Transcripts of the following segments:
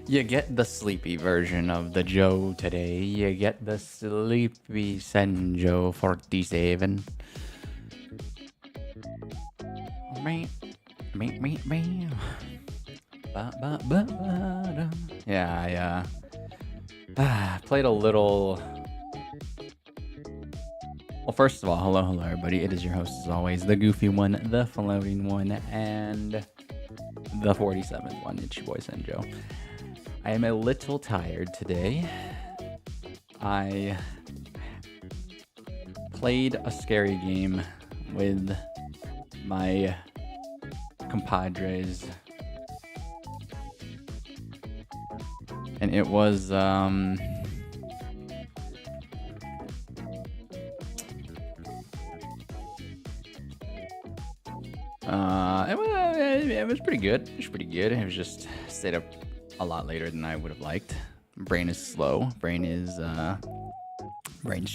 You get the sleepy version of the Joe today. You get the sleepy Senjo 47. Yeah, I played a little. Well, first of all, hello, everybody. It is your host, as always, the goofy one, the floating one, and the 47th one. It's your boy Senjo. I am a little tired today. I played a scary game with my compadres, and it was it was pretty good. It was pretty good. It was just stayed up a lot later than I would have liked. Brain is slow. Brain's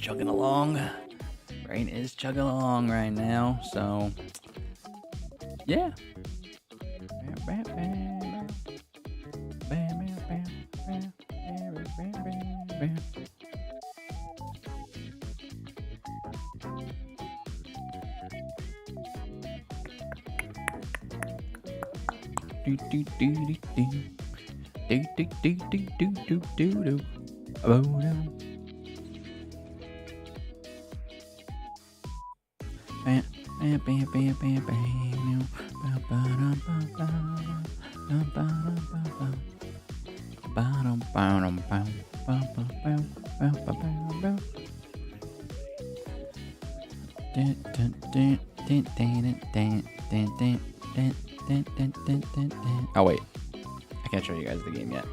chugging along. Brain is chugging along right now. So yeah. Do do do do do. Do do do do do do do do. Oh no. Oh wait, I can't show you guys the game yet.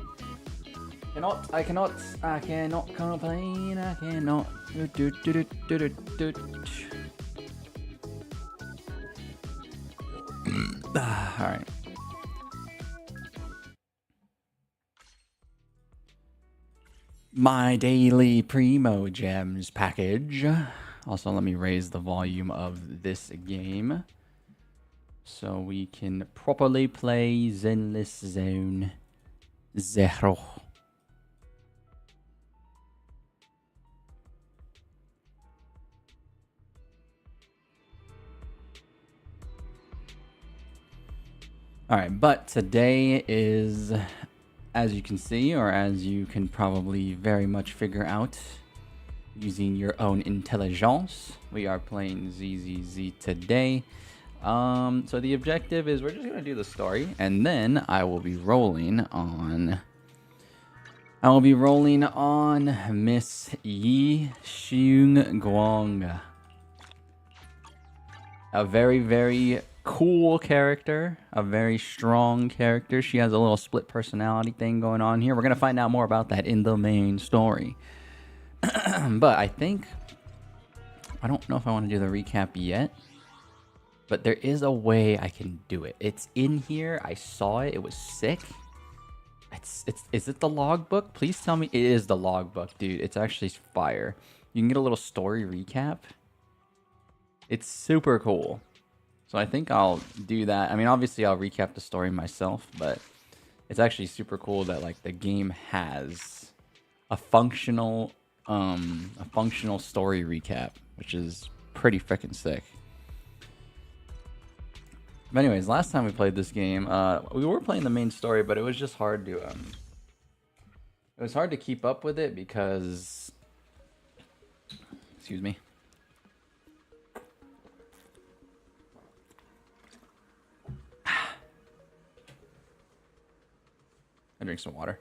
I cannot complain. I cannot. All right. My daily Primo Gems package. Also, let me raise the volume of this game so we can properly play Zenless Zone Zero. Alright, but today is, as you can see, or as you can probably very much figure out, using your own intelligence, we are playing ZZZ today. So the objective is we're just going to do the story, and then I will be rolling on Miss Yi Shunguang. A very, very cool character, a very strong character. She has a little split personality thing going on here. We're going to find out more about that in the main story. But I don't know if I want to do the recap yet, but there is a way I can do it. It's in here. I saw it. It was sick. Is it the logbook? Please tell me it is the logbook, dude. It's actually fire. You can get a little story recap. It's super cool. So I think I'll do that. I mean, obviously I'll recap the story myself, but it's actually super cool that like the game has a functional story recap, which is pretty freaking sick. But anyways, last time we played this game, we were playing the main story, but it was just hard to it was hard to keep up with it because, excuse me. I drink some water.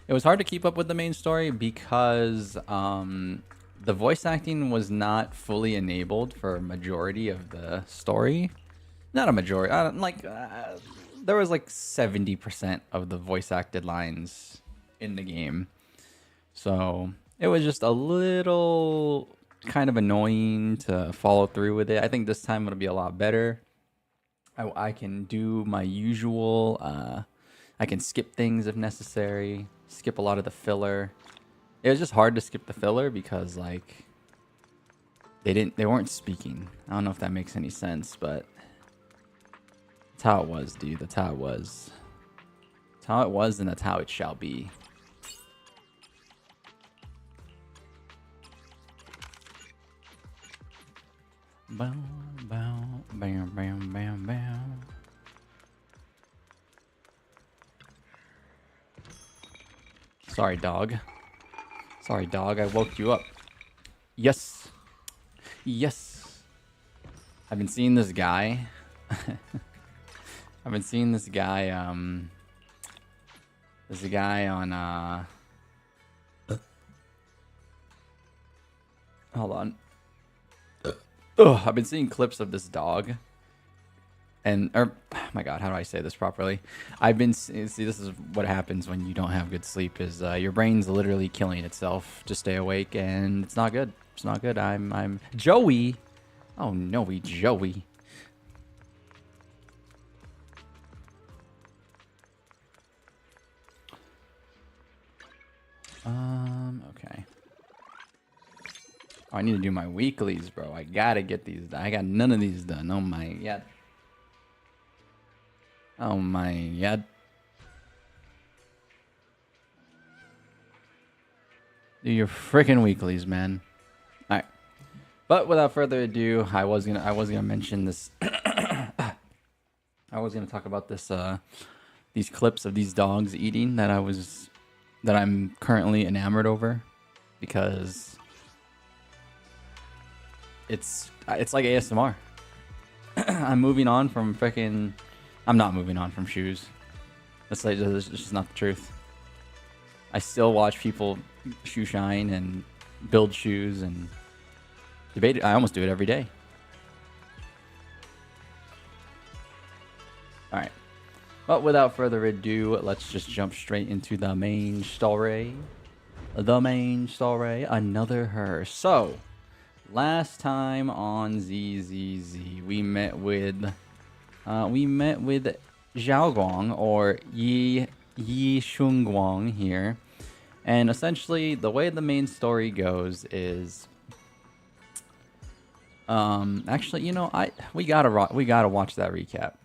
It was hard to keep up with the main story because the voice acting was not fully enabled for a majority of the story. Not a majority. There was like 70% of the voice acted lines in the game. So it was just a little kind of annoying to follow through with it. I think this time it'll be a lot better. I can do my usual. I can skip things if necessary. Skip a lot of the filler. It was just hard to skip the filler because like they weren't speaking. I don't know if that makes any sense, but That's how it was, dude. That's how it was. That's how it was, and that's how it shall be. Bow, bow, bam, bam, bam, bam. Sorry, dog. Sorry, dog. I woke you up. Yes. Yes. I've been seeing this guy. I've been seeing this guy, there's a guy on, hold on. I've been seeing clips of this dog. And, oh my God, how do I say this properly? See, this is what happens when you don't have good sleep is, your brain's literally killing itself to stay awake, and it's not good. It's not good. I'm Joey. Oh, no, Joey. Okay. Oh, I need to do my weeklies, bro. I gotta get these done. I got none of these done. Oh my God. Oh my God. Do your freaking weeklies, man. All right. But without further ado, I was gonna mention this. I was gonna talk about this. These clips of these dogs eating that I'm currently enamored over, because it's like ASMR. I'm moving on from freaking. I'm not moving on from shoes. That's just not the truth. I still watch people shoe shine and build shoes and debate it. I almost do it every day. All right. But without further ado, let's just jump straight into the main story. The main story, another her. So, last time on ZZZ, we met with Shunguang, or Yi Shunguang here. And essentially, the way the main story goes is, actually, you know, we gotta watch that recap.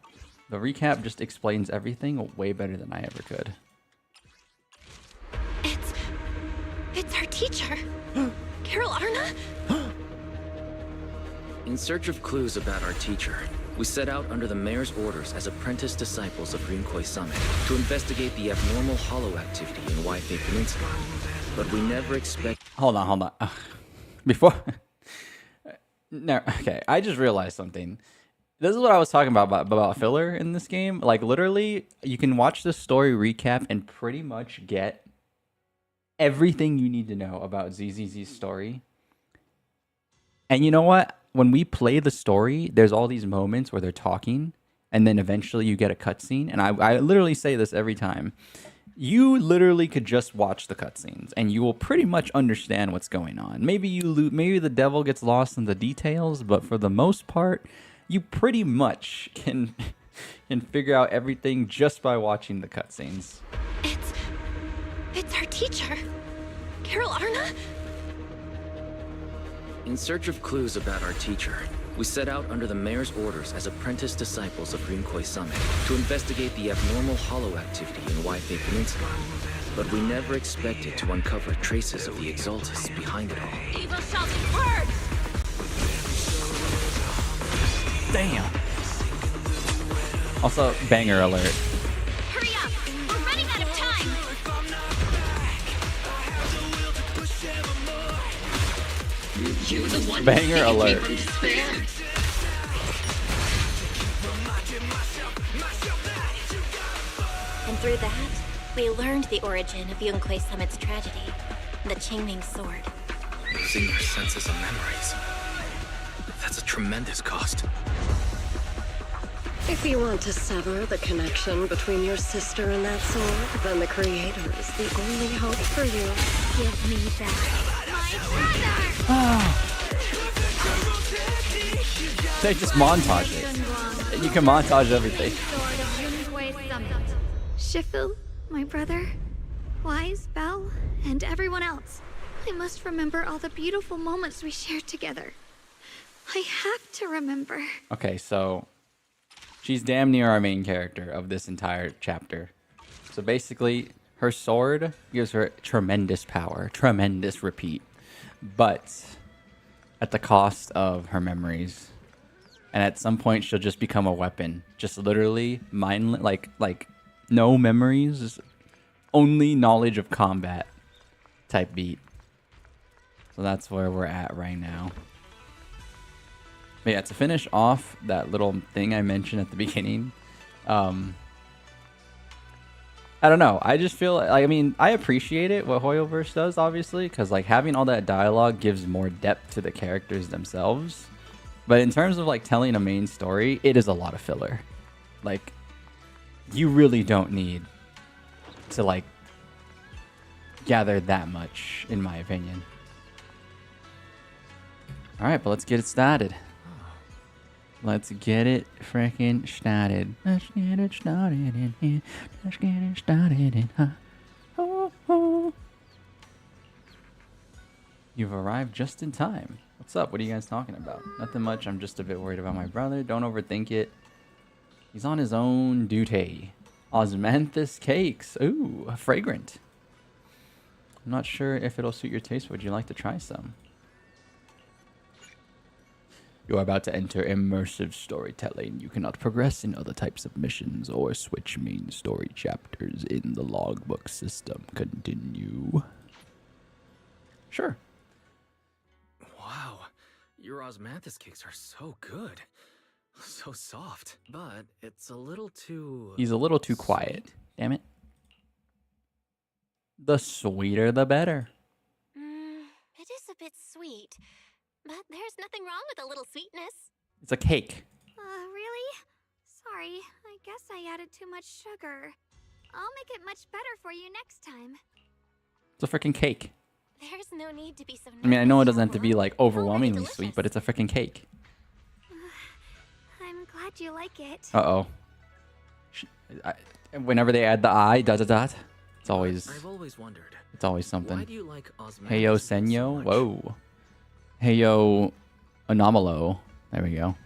The recap just explains everything way better than I ever could. It's our teacher, Carol Arna. In search of clues about our teacher, we set out under the mayor's orders as apprentice disciples of Rinkway Summit to investigate the abnormal hollow activity in Waifei Peninsula. But we never expect. Hold on. Before. No, okay. I just realized something. This is what I was talking about filler in this game. Like, literally, you can watch the story recap and pretty much get everything you need to know about ZZZ's story. And you know what? When we play the story, there's all these moments where they're talking, and then eventually you get a cutscene. And I literally say this every time. You literally could just watch the cutscenes, and you will pretty much understand what's going on. Maybe maybe the devil gets lost in the details, but for the most part, you pretty much can figure out everything just by watching the cutscenes. It's our teacher, Carol Arna. In search of clues about our teacher, we set out under the mayor's orders as apprentice disciples of Rinkway Summit to investigate the abnormal hollow activity in Waifei Peninsula. But we never expected to uncover traces of the Exaltists behind it all. Evil shouting words! Damn. Also, banger alert. Hurry up! We're running out of time! You're the one Banger who alert. saved me from despair. And through that, we learned the origin of Yunkwei Summit's tragedy, the Qingming sword. Losing your senses and memories. That's a tremendous cost. If you want to sever the connection between your sister and that sword, then the Creator is the only hope for you. Give me that. My brother! They just montage it. And you can montage everything. Shifu, my brother, Wise, Belle, and everyone else. I must remember all the beautiful moments we shared together. I have to remember. Okay, so She's damn near our main character of this entire chapter. So basically, her sword gives her tremendous power, tremendous repeat, but at the cost of her memories. And at some point, she'll just become a weapon, just literally mindless, like no memories, only knowledge of combat type beat. So that's where we're at right now. But yeah, to finish off that little thing I mentioned at the beginning, I don't know. I just feel like, I mean, I appreciate it, what Hoyoverse does, obviously, because like having all that dialogue gives more depth to the characters themselves. But in terms of like telling a main story, it is a lot of filler. Like, you really don't need to like gather that much, in my opinion. All right, but let's get it started. Let's get it freaking started. Let's get it started in here. Let's get it started in here. Oh, oh. You've arrived just in time. What's up? What are you guys talking about? Nothing much. I'm just a bit worried about my brother. Don't overthink it. He's on his own duty. Osmanthus cakes. Ooh, fragrant. I'm not sure if it'll suit your taste. Would you like to try some? You are about to enter immersive storytelling. You cannot progress in other types of missions or switch main story chapters in the logbook system. Continue. Sure. Wow, your osmanthus cakes are so good. So soft. But it's a little too... He's a little too quiet. Damn it. The sweeter the better. It is a bit sweet, but there's nothing wrong with a little sweetness. It's a cake. Really? Sorry, I guess I added too much sugar. I'll make it much better for you next time. It's a freaking cake. There's no need to be so I mean, I know it doesn't have nervous, to be like overwhelmingly delicious. sweet, but it's a freaking cake. I'm glad you like it. Uh-oh. Whenever they add the I, dot, dot, dot, it's always wondered. It's always Why something. do you like osmanthus Heyo cakes so Senyo. much? Whoa. Heyo Anomalo. There we go.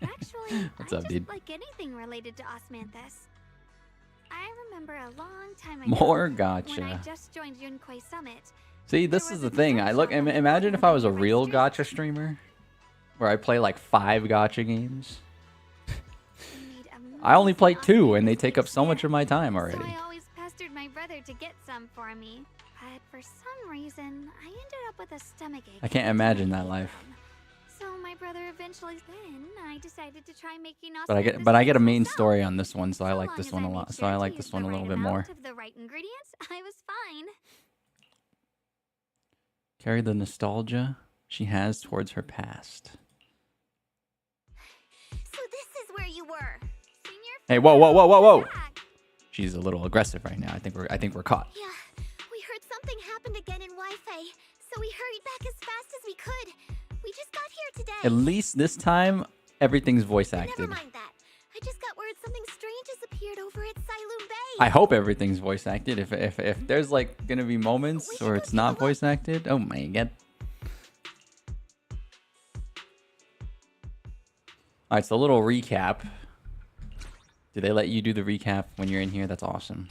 Actually, What's I up, just dude? like anything related to Osmanthus. I remember a long time ago More when I gotcha. just joined Yunquay Summit. See, this is the thing. Imagine if I was a real gacha streamer, where I play like 5 gacha games. I only play 2, and they take up so much of my time already. So I always pestered my brother to get some for me. But for some reason, I ended up with a stomachache. I can't imagine that life. So my brother eventually then I decided to try making But I get a main myself. story on this one, so I So like long this as one a I lot. made So sure I to like use this one the a little right bit more. amount of the right ingredients, I was fine. Carry the nostalgia she has towards her past. So this is where you were. Senior Hey, whoa, whoa, whoa, whoa, whoa! back. She's a little aggressive right now. I think we're caught. Yeah, we heard something happened again in Wi-Fi, so we hurried back as fast as we could. We just got here today. At least this time, everything's voice Never acted. mind that. I just got word something strange has appeared over at Siloon Bay. I hope everything's voice acted. If there's like gonna be moments We should where go it's take a not look. voice acted, oh my god. All right, so a little recap. Do they let you do the recap when you're in here? That's awesome.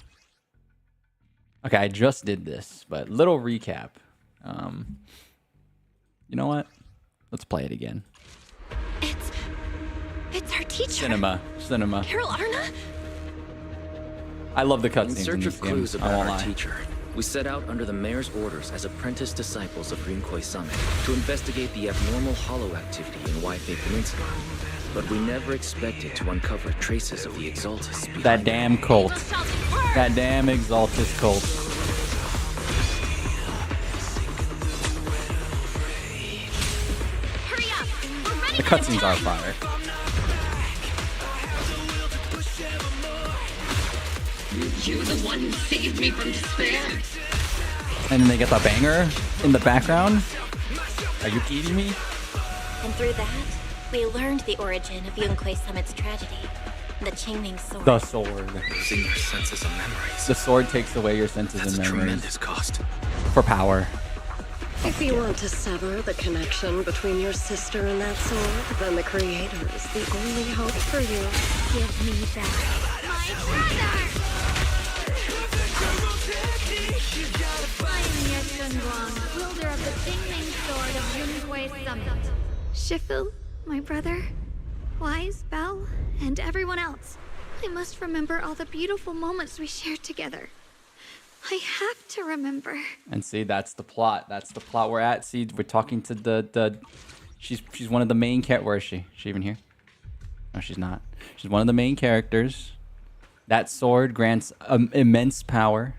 Okay, I just did this, but little recap. You know what? Let's play it again. It's our teacher. Cinema. Carol Arna? I love the In cutscenes in search these of clues games. I about won't our lie. teacher, we set out under the mayor's orders as apprentice disciples of Yunquay Summit to investigate the abnormal hollow activity in Wi-Fi Peninsula. But we never expected to uncover traces of the Exaltus behind That it. damn cult. That damn Exaltus cult. Hurry up! We're ready The for cutscenes are attack. fire. You the one who saved me from despair. And then they get the banger in the background. Are you kidding me? And through that, we learned the origin of Yunquay Summit's tragedy, the Qingming sword. The sword. Losing your senses of memories. The sword takes away your senses That's and a memories tremendous cost. for power. If you want to sever the connection between your sister and that sword, then the creator is the only hope for you. Give me back my brother! I am your Shunguang, wielder of the Jingming sword of Yunhui Summit. Shifu, my brother, Wise, Belle, and everyone else. I must remember all the beautiful moments we shared together. I have to remember. And see, that's the plot. That's the plot we're at. See, we're talking to the she's one of the main Where is she? Is she even here? No, she's not. She's one of the main characters. That sword grants immense power,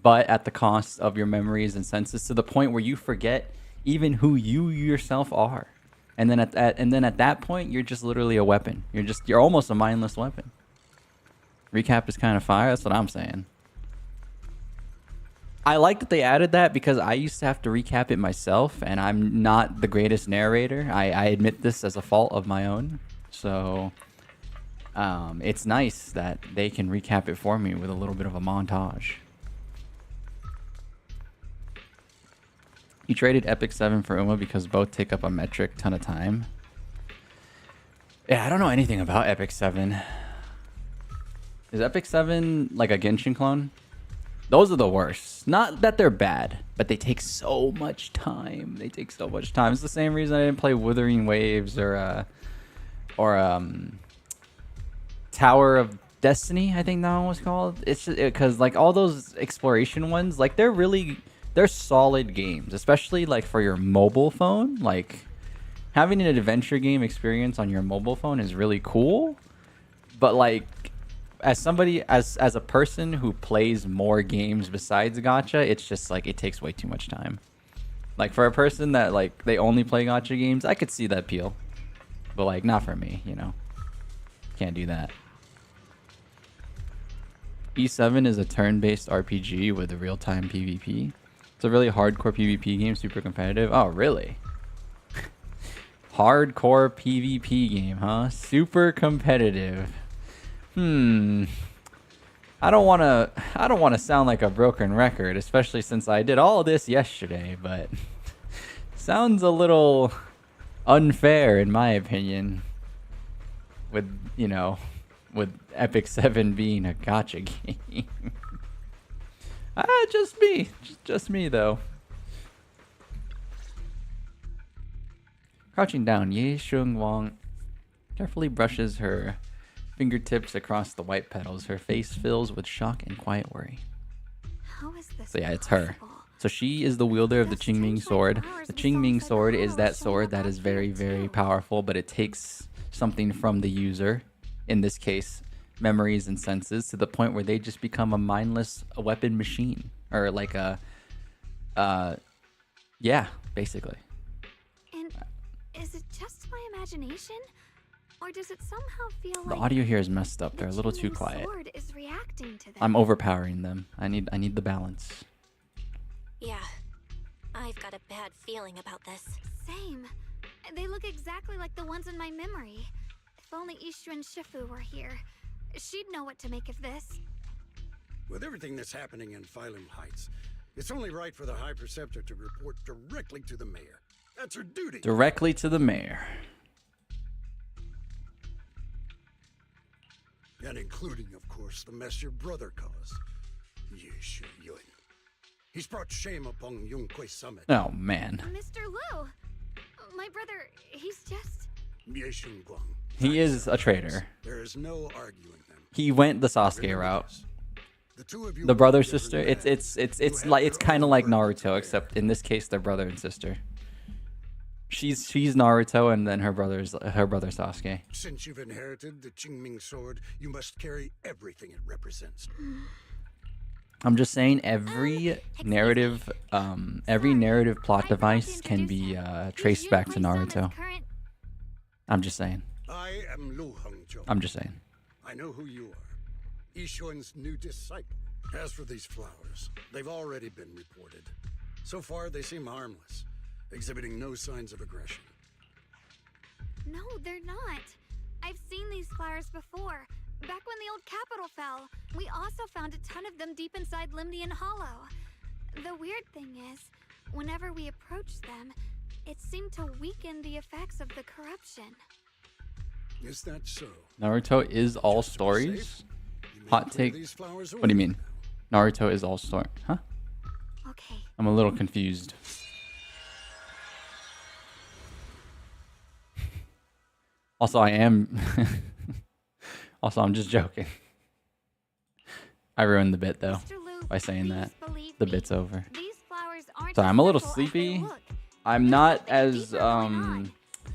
but at the cost of your memories and senses, to the point where you forget even who you yourself are. And then at that point, you're just literally a weapon. You're almost a mindless weapon. Recap is kind of fire. That's what I'm saying. I like that they added that because I used to have to recap it myself, and I'm not the greatest narrator. I admit this as a fault of my own. So it's nice that they can recap it for me with a little bit of a montage. You traded Epic 7 for Uma because both take up a metric ton of time. Yeah, I don't know anything about Epic 7. Is Epic 7 like a Genshin clone? Those are the worst. Not that they're bad, but they take so much time. They take so much time. It's the same reason I didn't play Wuthering Waves or Tower of Destiny, I think that one was called. It's just because like all those exploration ones, like they're solid games, especially like for your mobile phone. Like having an adventure game experience on your mobile phone is really cool, but like as somebody as a person who plays more games besides gacha, it's just like it takes way too much time. Like for a person that like they only play gacha games, I could see that appeal, but like not for me, you know. Can't do that. E7 is a turn-based RPG with a real-time PvP. It's a really hardcore PvP game, super competitive. Oh, really? Hardcore PvP game, huh? Super competitive. I don't want to sound like a broken record, especially since I did all of this yesterday, but sounds a little unfair in my opinion. With, you know, with Epic 7 being a gacha game. Just me though. Crouching down, Ye Shunguang carefully brushes her fingertips across the white petals. Her face fills with shock and quiet worry. How is this So yeah, it's her. So she is the wielder of the Qingming sword. The Qingming sword is that sword that is very, very powerful, but it takes something from the user, in this case, memories and senses, to the point where they just become a mindless weapon machine. Or like yeah, basically. And is it just my imagination? Or does it somehow feel The like audio here is messed up. They're a little too Qingming quiet. sword is reacting to them? I'm overpowering them. I need the balance. Yeah, I've got a bad feeling about this. Same. They look exactly like the ones in my memory. If only Ishu and Shifu were here. She'd know what to make of this. With everything that's happening in Phylum Heights, it's only right for the High Preceptor to report directly to the mayor. That's her duty. Directly to the mayor. And including, of course, the mess your brother caused. Yeshu Yun. He's brought shame upon Yunhui Summit. Oh, man. Mr. Liu! My brother, he's just... Shunguang. He is a traitor. There is no arguing them. He went the Sasuke route. The two of you The brother will sister. never It's like it's kind of like Naruto, except in this case they're brother and sister. She's Naruto, and then her brother Sasuke. Since you've inherited the Qingming sword, you must carry everything it represents. I'm just saying every narrative plot device can be traced back to Naruto. I'm just saying. I am Lu Hongzhou. I'm just saying. I know who you are. Yishuan's new disciple. As for these flowers, they've already been reported. So far, they seem harmless, exhibiting no signs of aggression. No, they're not. I've seen these flowers before. Back when the old capital fell, we also found a ton of them deep inside Limnian Hollow. The weird thing is, whenever we approached them, it seemed to weaken the effects of the corruption. Is that so? Naruto is all Just to be stories? safe, you may Hot clear take. these flowers What do you away mean? now. Naruto is all story. Huh? Okay. I'm a little confused. Also, I am. Also, I'm just joking. I ruined the bit though Mr. Liu, by saying that. please believe The me. bit's over. These flowers aren't Sorry, as I'm a little simple as they sleepy. look. I'm There's not something as deeper going on.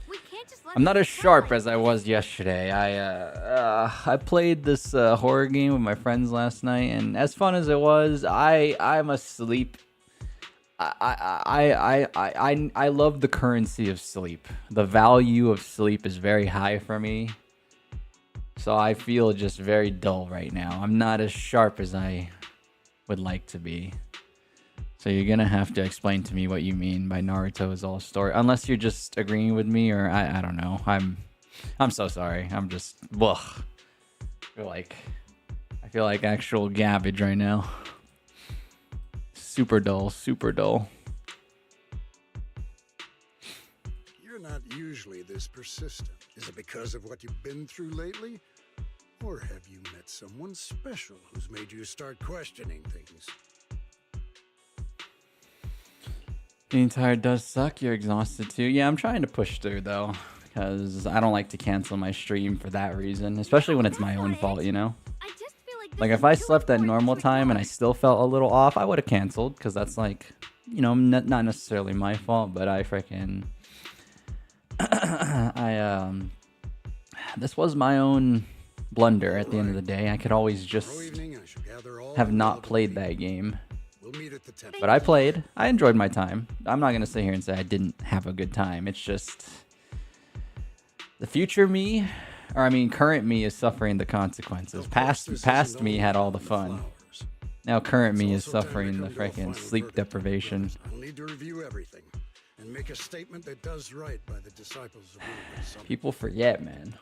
We can't just let I'm not them as sharp slide. as I was yesterday. I played this horror game with my friends last night, and as fun as it was, I'm asleep. I love the currency of sleep. The value of sleep is very high for me. So I feel just very dull right now. I'm not as sharp as I would like to be. So you're gonna have to explain to me what you mean by Naruto is all story. Unless you're just agreeing with me, or I don't know. I'm so sorry. I'm just ugh. I feel like actual garbage right now. Super dull, super dull. You're not usually this persistent. Is it because of what you've been through lately? Or have you met someone special who's made you start questioning things? Being tired does suck. You're exhausted too. Yeah, I'm trying to push through though, because I don't like to cancel my stream for that reason, especially when it's my own fault, you know? I just feel like this Like is if I too slept at important normal to time and I ignore. still felt a little off, I would have canceled, because that's like, you know, not necessarily my fault, but I freaking this was my own blunder at the end of the day. I could always just Tomorrow evening, I shall gather all have not available played people. that game. We'll meet at the temple. But I played. I enjoyed my time. I'm not gonna sit here and say I didn't have a good time. It's just the future me, or I mean current me, is suffering the consequences. Of course, this Past isn't me all had all about the fun. flowers. Now current me It's is also time to suffering the come to a freaking final sleep verdict, deprivation. but I'll need to review everything and make a statement that does right by the disciples of Unrelated Summit. People forget, man.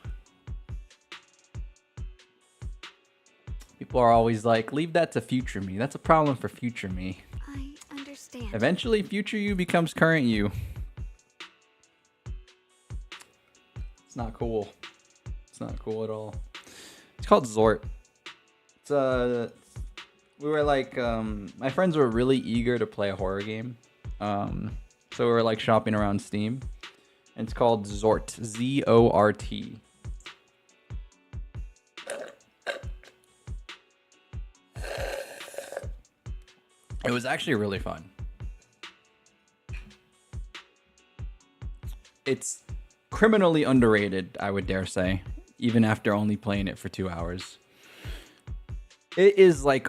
People are always like, leave that to future me. That's a problem for future me. I understand. Eventually, future you becomes current you. It's not cool. It's not cool at all. It's called Zort. It's we were like, my friends were really eager to play a horror game. So we were like shopping around Steam. And it's called Zort. Z-O-R-T. It was actually really fun. It's criminally underrated, I would dare say, even after only playing it for 2 hours. It is like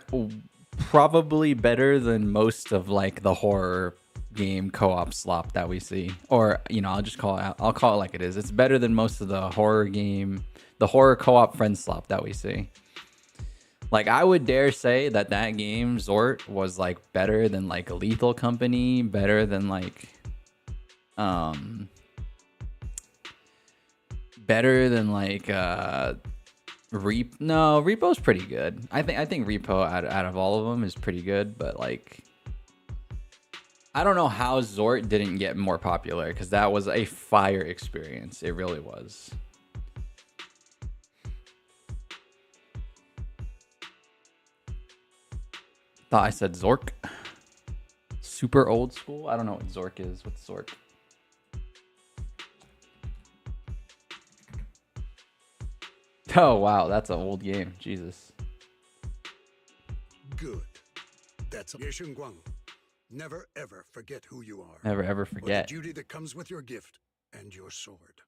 probably better than most of like the horror game co-op slop that we see. Or, you know, I'll call it like it is. It's better than most of the horror co-op friend slop that we see. Like, I would dare say that game, Zort, was, like, better than, like, Lethal Company, better than, like, no, Repo's pretty good. I think Repo, out of all of them, is pretty good, but, like, I don't know how Zort didn't get more popular, because that was a fire experience. It really was. Thought I said Zork. Super old school? I don't know what Zork is. What's Zork? Oh, wow. That's an old game. Jesus. Good. That's Shunguang. Never ever forget who you are. Never ever Or the forget. duty that comes with your gift and your sword.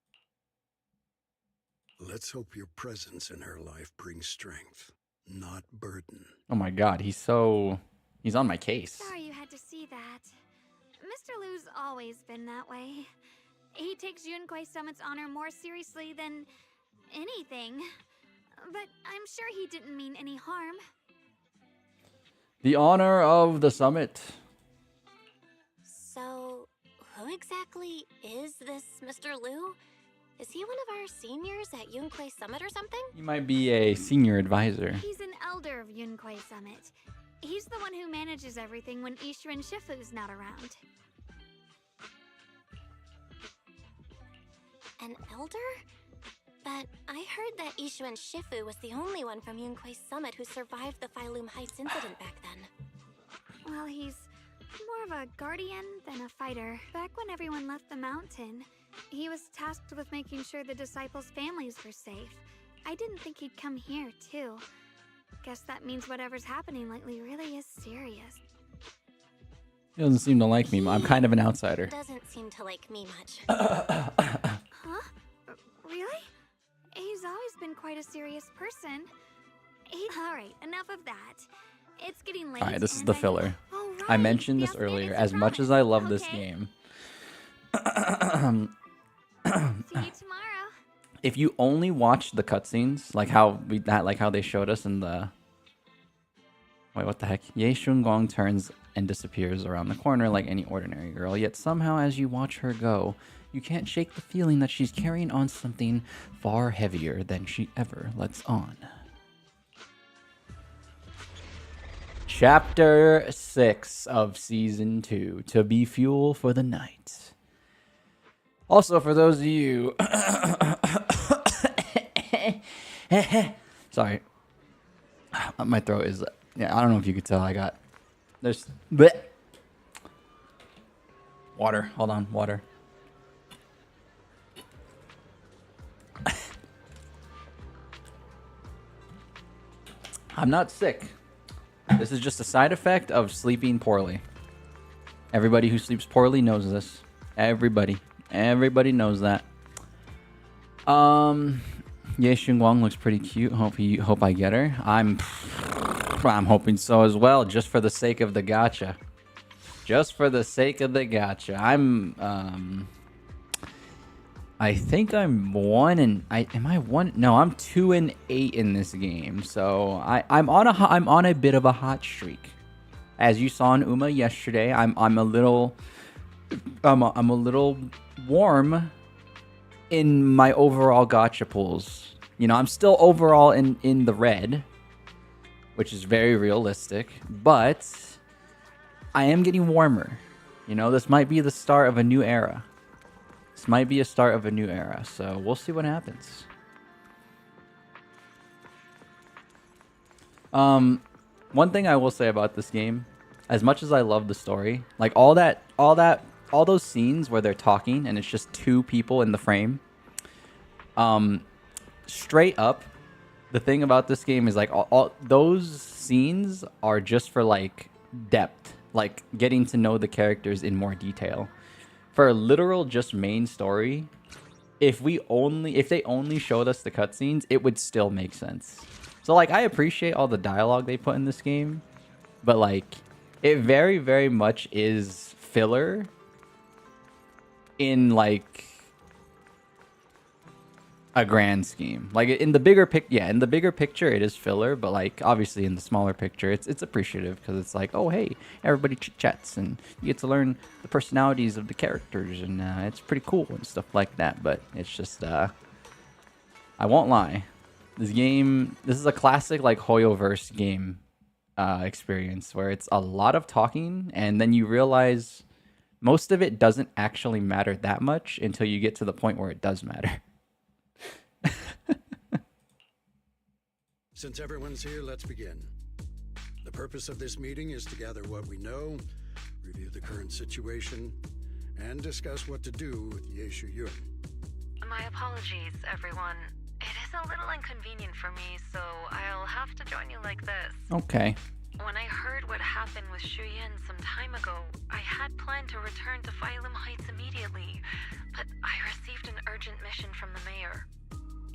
Let's hope your presence in her life brings strength, not burden. Oh my god. He's on my case. Sorry you had to see that. Mr. Liu's always been that way. He takes Yunquei Summit's honor more seriously than anything. But I'm sure he didn't mean any harm. The honor of the summit. So, who exactly is this Mr. Liu? Is he one of our seniors at Yunquei Summit or something? He might be a senior advisor. He's an elder of Yunquei Summit. He's the one who manages everything when Ishu and Shifu's not around. An elder? But I heard that Ishu and Shifu was the only one from Yunque's summit who survived the Phylum Heights incident back then. Well, he's more of a guardian than a fighter. Back when everyone left the mountain, he was tasked with making sure the disciples' families were safe. I didn't think he'd come here, too. Guess that means whatever's happening lately really is serious. He doesn't seem to like me. I'm kind of an outsider. Doesn't seem to like me much. Huh? Really? He's always been quite a serious person. Alright, enough of that. It's getting late. Alright, this is the filler. Oh, right. I mentioned this The earlier. outstanding As much as I love this Okay. game, See you tomorrow. if you only watch the cutscenes, like how they showed us in the... Wait, what the heck? Ye Shunguang turns and disappears around the corner like any ordinary girl, yet somehow as you watch her go, you can't shake the feeling that she's carrying on something far heavier than she ever lets on. Chapter 6 of Season 2, To Be Fuel for the Night. Also, for those of you... Sorry. My throat is... Yeah, I don't know if you could tell. I got... There's... Bleh. Water. Hold on. Water. I'm not sick. This is just a side effect of sleeping poorly. Everybody who sleeps poorly knows this. Everybody. Everybody knows that. Ye Shunguang looks pretty cute. Hope I get her. I'm hoping so as well, just for the sake of the gacha. Just for the sake of the gacha. I think I'm 1 and am I 1? No, I'm 2 and 8 in this game. So I'm on a bit of a hot streak. As you saw in Uma yesterday, I'm a little warm in my overall gacha pools. You know, I'm still overall in the red, which is very realistic, but I am getting warmer. You know, this might be the start of a new era. This might be a start of a new era, so we'll see what happens. One thing I will say about this game, as much as I love the story, like all those scenes where they're talking and it's just 2 people in the frame, straight up, the thing about this game is like all those scenes are just for like depth, like getting to know the characters in more detail. For a literal just main story, if they only showed us the cutscenes, it would still make sense. So like I appreciate all the dialogue they put in this game, but like it very, very much is filler in like a grand scheme. Like in the bigger picture it is filler, but like obviously in the smaller picture it's appreciative because it's like, oh hey, everybody chit-chats and you get to learn the personalities of the characters and it's pretty cool and stuff like that. But it's just I won't lie, this is a classic like Hoyoverse game experience where it's a lot of talking and then you realize most of it doesn't actually matter that much until you get to the point where it does matter. Since everyone's here, let's begin. The purpose of this meeting is to gather what we know, review the current situation, and discuss what to do with Yeshu Yun. My apologies, everyone. It is a little inconvenient for me, so I'll have to join you like this. Okay. When I heard what happened with Shuyin some time ago, I had planned to return to Phylum Heights immediately, but I received an urgent mission from the mayor.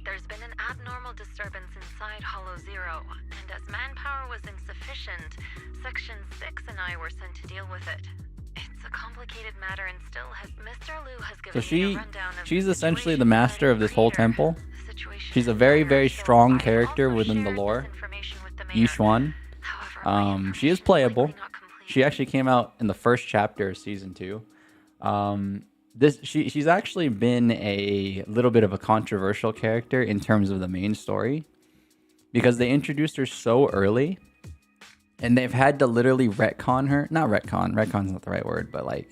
There's been an abnormal disturbance inside Hollow Zero, and as manpower was insufficient, Section 6 and I were sent to deal with it. It's a complicated matter and still Mr. Liu has given me a rundown of she's the essentially the situation master of this whole creator. temple. The situation She's a is very, dire, very so strong I've character also within the shared lore. this information with the mayor. Yishuan. However, my She is information playable. likely not complete. She actually came out in the first chapter of season 2. She's actually been a little bit of a controversial character in terms of the main story because they introduced her so early And they've had to literally retcon her. Not retcon. Retcon's not the right word, but like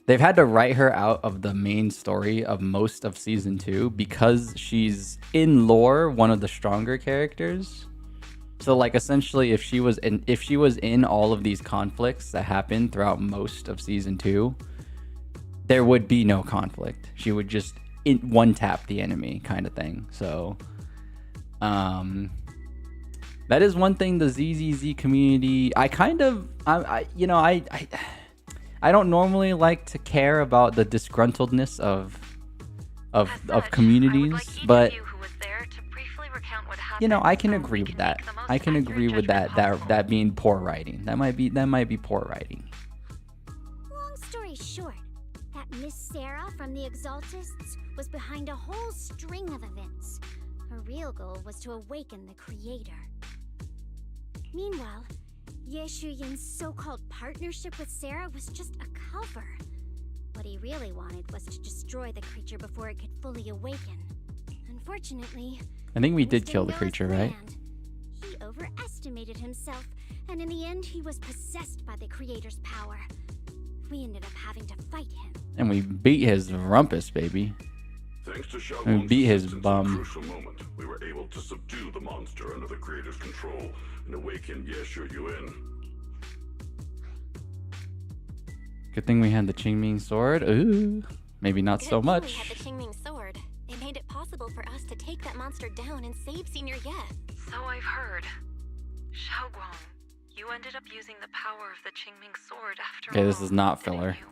they've had to write her out of the main story of most of season 2 because she's in lore one of the stronger characters. So like essentially if she was in all of these conflicts that happened throughout most of season 2, there would be no conflict. She would just one tap the enemy kind of thing. So that is one thing the ZZZ community, I don't normally like to care about the disgruntledness of communities, but I can agree with that. I can agree with that being poor writing. That might be poor writing. Long story short, that Miss Sarah from the Exaltists was behind a whole string of events. Her real goal was to awaken the creator. Meanwhile, Ye Shuyin's so-called partnership with Sarah was just a cover. What he really wanted was to destroy the creature before it could fully awaken. Unfortunately, I think we did kill the creature, right? He overestimated himself, and in the end he was possessed by the creator's power. We ended up having to fight him. And we beat his rumpus, baby. Thanks to We beat his Shunguang's bum. crucial moment, we were able to subdue the monster under the creator's control and awaken Ye Shuyuan. Good thing we had the Qingming sword. Ooh, maybe not so We much. had the Qingming sword. It made it possible for us to take that monster down and save Senior Ye. So I've heard. Shunguang, you ended up using the power of the Qingming sword after Okay, all. this is not didn't filler. you?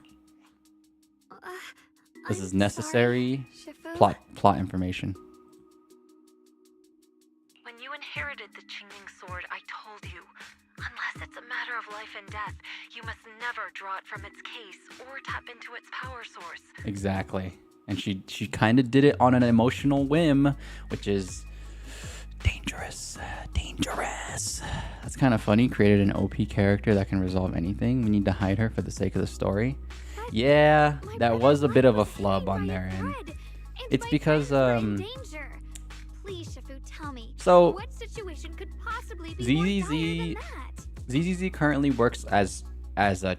This I'm is necessary sorry, Shifu. plot information. When you inherited the Qingming sword, I told you, unless it's a matter of life and death, you must never draw it from its case or tap into its power source. Exactly. And she kind of did it on an emotional whim, which is dangerous. Dangerous. That's kind of funny. Created an OP character that can resolve anything. We need to hide her for the sake of the story. Yeah, that was a bit of a flub on their end. It's because Please, Shifu, tell me. So, What situation could possibly be more dire than that? ZZZ currently works as a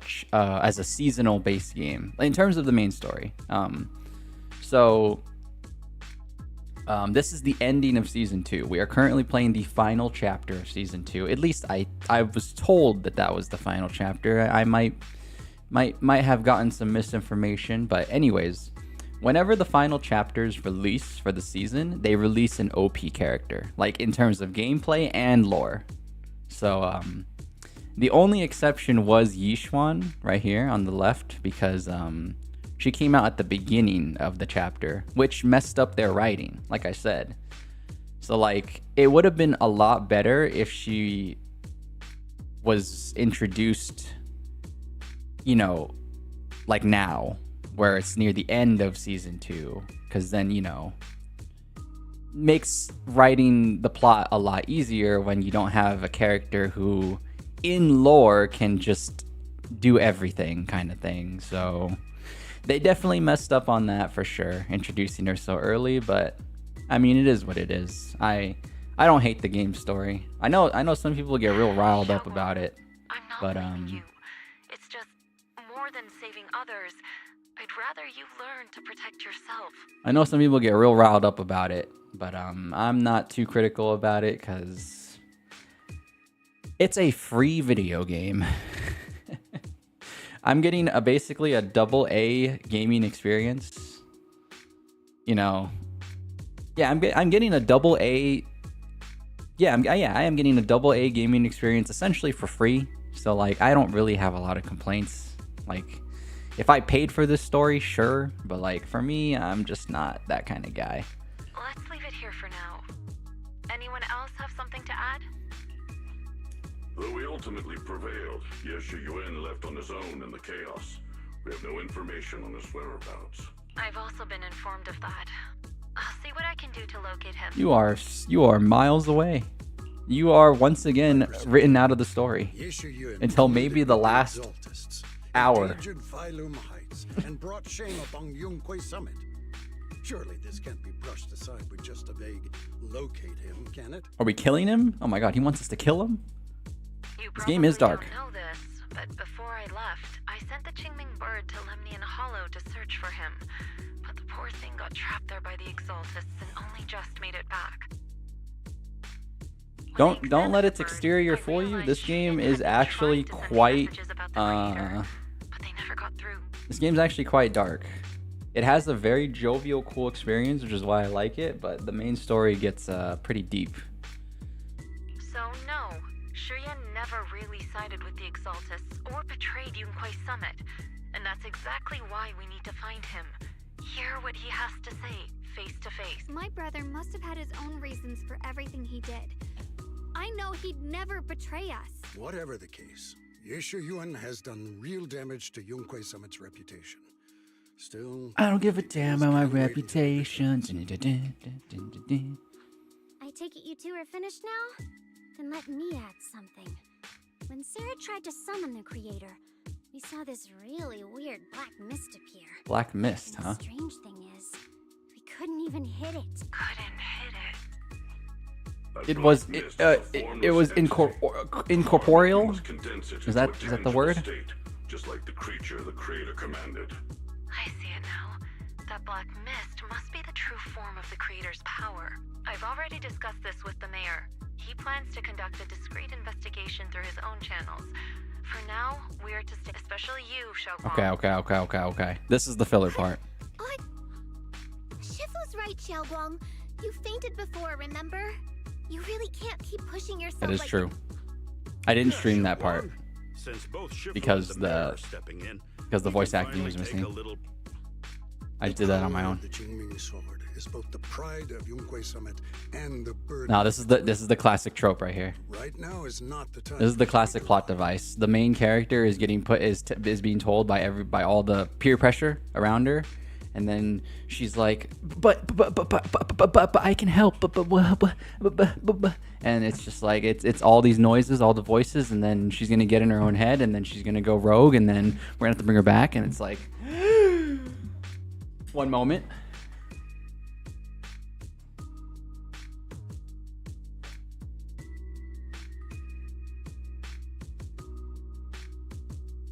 seasonal based game in terms of the main story. This is the ending of season 2. We are currently playing the final chapter of season 2. At least I was told that was the final chapter. I might have gotten some misinformation, but anyways, whenever the final chapters release for the season, they release an OP character, like in terms of gameplay and lore. So the only exception was Yixuan right here on the left, because she came out at the beginning of the chapter, which messed up their writing, like I said. So like it would have been a lot better if she was introduced, like now, where it's near the end of season 2, because then makes writing the plot a lot easier when you don't have a character who in lore can just do everything kind of thing. So they definitely messed up on that for sure, introducing her so early, but I mean, it is what it is. I don't hate the game story. I know some people get real riled up about it, I'm not but blaming you. It's just more than saving others. I'd rather you learn to protect yourself. I know some people get real riled up about it, but I'm not too critical about it because it's a free video game. I'm getting basically a AA gaming experience. Yeah, I'm getting a AA. Yeah, I am getting a AA gaming experience essentially for free. So like, I don't really have a lot of complaints. Like, if I paid for this story, sure, but like for me, I'm just not that kind of guy. Let's leave it here for now. Anyone else have something to add? Though we ultimately prevailed, Ye Shuyuan left on his own in the chaos. We have no information on his whereabouts. I've also been informed of that. I'll see what I can do to locate him. You are miles away. You are once again written out of the story until maybe the last hour. And brought shame upon Yunquay Summit. Surely this can't be brushed aside with just a vague locate him, can it? Are we killing him? Oh my god, he wants us to kill him? You This game is dark. Don't know this, but before I left, I sent the Qingming bird to Lemnian Hollow to search for him. But the poor thing got trapped there by the Exaltists and only just made it back. Don't let its exterior fool you. This game is actually quite But they never got through. this game's actually quite dark. It has a very jovial, cool experience, which is why I like it, but the main story gets pretty deep. So no, Shuyan never really sided with the Exaltists or betrayed Yunquei Summit. And that's exactly why we need to find him. Hear what he has to say, face to face. My brother must have had his own reasons for everything he did. I know he'd never betray us. Whatever the case, Yeshu Yuan has done real damage to Yunquei Summit's reputation. Still, I don't give a damn about my reputation. I take it you two are finished now? Then let me add something. When Sarah tried to summon the creator, we saw this really weird black mist appear. Black mist, And huh? the strange thing is, we couldn't even hit it. Couldn't hit it. It was incorporeal. Is that the word? Just like the creature the creator commanded. I see it now. That black mist must be the true form of the creator's power. I've already discussed this with the mayor. He plans to conduct a discreet investigation through his own channels. For now, we are to stay, especially you, Shunguang. Okay. This is the filler part. What? Shifu's right, Xiaoguang. You fainted before, remember? You really can't keep pushing yourself. That is like true. I didn't stream that part Since both Shifu because and the mayor the are stepping in, because the we voice can acting was finally take missing. a little- I did that on my own. The Qingming sword is both the pride of Yunquei Summit and the burden. No, this is the classic trope right here. Right now is not the time. This is the classic plot device. The main character is getting put is being told by all the peer pressure around her, and then she's like, but I can help, but, and it's just like it's all these noises, all the voices, and then she's gonna get in her own head, and then she's gonna go rogue, and then we're gonna have to bring her back, and it's like one moment.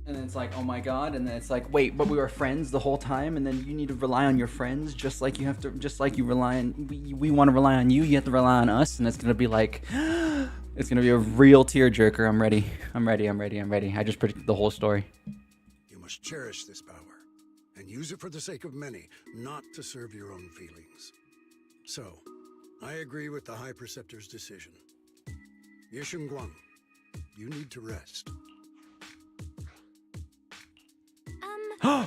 And then it's like, oh my god, and then it's like, wait, but we were friends the whole time, and then you need to rely on your friends just like you rely on, we want to rely on you, you have to rely on us, and it's gonna be like, it's gonna be a real tearjerker. I'm ready. I just predicted the whole story. You must cherish this power and use it for the sake of many, not to serve your own feelings. So, I agree with the High Preceptor's decision. Shunguang, you need to rest.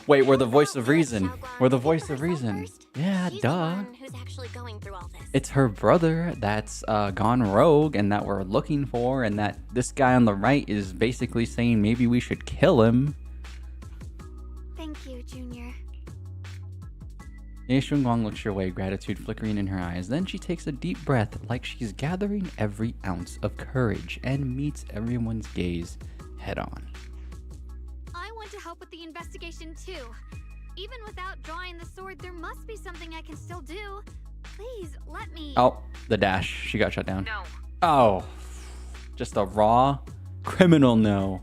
Wait, we're the voice of reason. We're the voice of reason. Yeah, She's duh. the one who's actually going through all this. It's her brother that's gone rogue and that we're looking for, and that this guy on the right is basically saying maybe we should kill him. Thank you, Junior. Shunguang looks your way, gratitude flickering in her eyes. Then she takes a deep breath like she's gathering every ounce of courage and meets everyone's gaze head on. I want to help with the investigation too. Even without drawing the sword, there must be something I can still do. Please, let me. Oh, the dash. She got shut down. No. Oh, just a raw criminal no.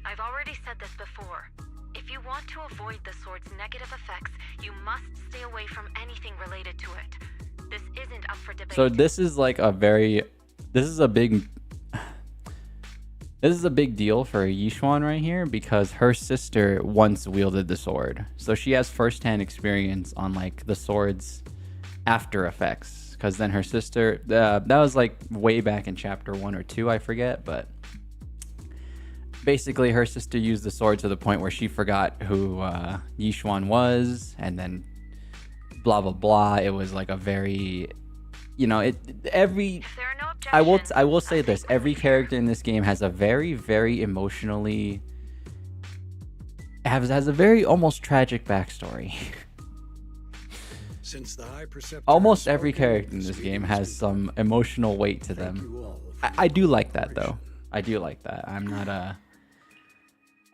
I've already said this before. If you want to avoid the sword's negative effects, you must stay away from anything related to it. This isn't up for debate. So this is like this is a big deal for Yishuan right here, because her sister once wielded the sword. So she has firsthand experience on like the sword's after effects, because then her sister, that was like way back in chapter 1 or 2, I forget, but basically her sister used the sword to the point where she forgot who Yishuan was, and then blah blah blah. It was like a very, I will say this, every character in this game has a very, very emotionally has a very almost tragic backstory. Since the High Preceptor Almost has every spoken, character in this game has some emotional weight to thank them. you all for I do your like that though. cooperation. I do like that.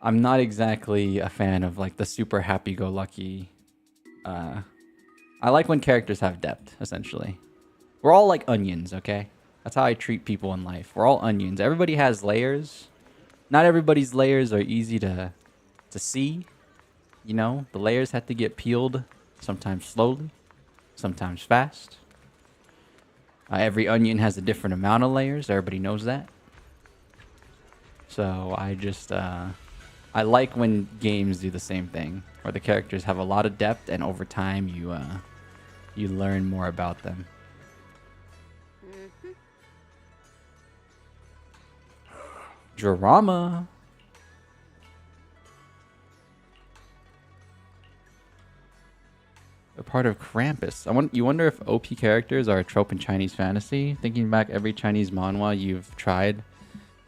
I'm not exactly a fan of like the super happy-go-lucky. I like when characters have depth, essentially. We're all like onions, okay? That's how I treat people in life. We're all onions. Everybody has layers. Not everybody's layers are easy to see. You know, the layers have to get peeled, sometimes slowly, sometimes fast. Every onion has a different amount of layers. Everybody knows that. So I like when games do the same thing, where the characters have a lot of depth, and over time you learn more about them. Drama. A part of Krampus. You wonder if OP characters are a trope in Chinese fantasy. Thinking back, every Chinese manhwa you've tried,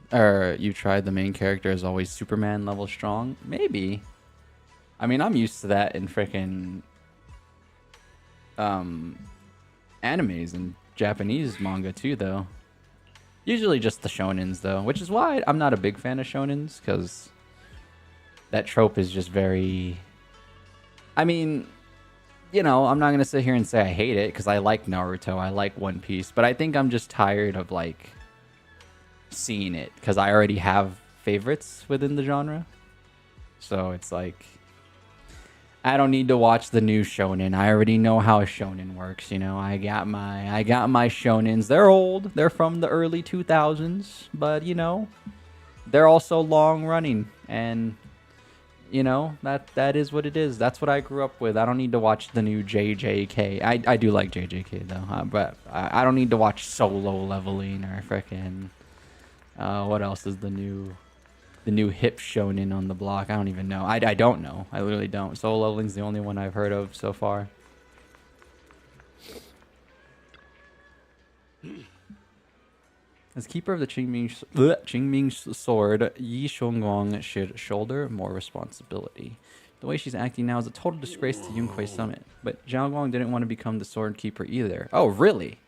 the main character is always Superman level strong. Maybe. I mean, I'm used to that in frickin' animes and Japanese manga too, though. Usually just the shonens, though, which is why I'm not a big fan of shonens, because that trope is just very... I mean, you know, I'm not going to sit here and say I hate it, because I like Naruto, I like One Piece, but I think I'm just tired of, like, seeing it, because I already have favorites within the genre. So it's like, I don't need to watch the new shonen. I already know how a shonen works, you know. I got my shonens. They're old. They're from the early 2000s, but you know, they're also long running, and you know, that is what it is. That's what I grew up with. I don't need to watch the new JJK. I do like JJK though, but I don't need to watch Solo Leveling or frickin' what else is the new hip shonen on the block? I don't even know. I don't know. I literally don't. Solo Leveling's the only one I've heard of so far. As keeper of the Qingming sword, Yi Shunguang should shoulder more responsibility. The way she's acting now is a total disgrace to Yunquei Summit. But Zhao Guang didn't want to become the sword keeper either. Oh, really?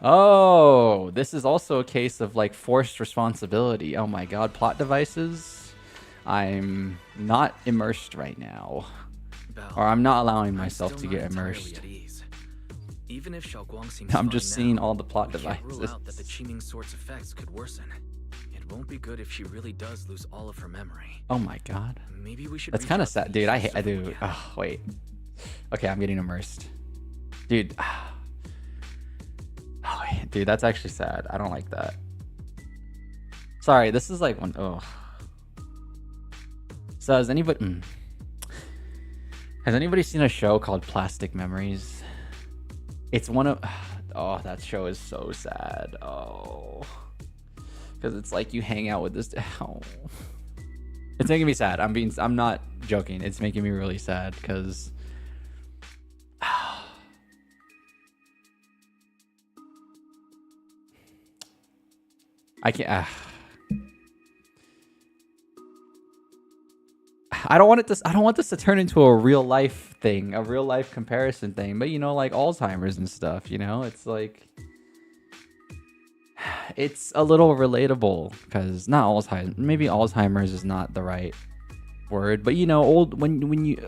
Oh, this is also a case of like forced responsibility. Oh my god, plot devices. I'm not immersed right now. Or I'm not allowing myself to get immersed. Even if Xiaoguang seems I'm just seeing now, all the plot we can't devices. rule out that the Qiming sword's effects could worsen. It won't be good if she really does lose all of her memory. Oh my god. Maybe we should. That's kind of sad, dude. I do. Oh, wait. Okay, I'm getting immersed. Dude. Oh, dude, that's actually sad. I don't like that. Sorry, this is like one. Oh. So has anybody seen a show called Plastic Memories? It's one of. Oh, that show is so sad. Oh, because it's like you hang out with this. Oh. It's making me sad. I'm not joking. It's making me really sad because. I can't. I don't want this to turn into a real life thing, a real life comparison thing. But you know, like Alzheimer's and stuff. You know, it's like it's a little relatable because not Alzheimer's. Maybe Alzheimer's is not the right word, but you know,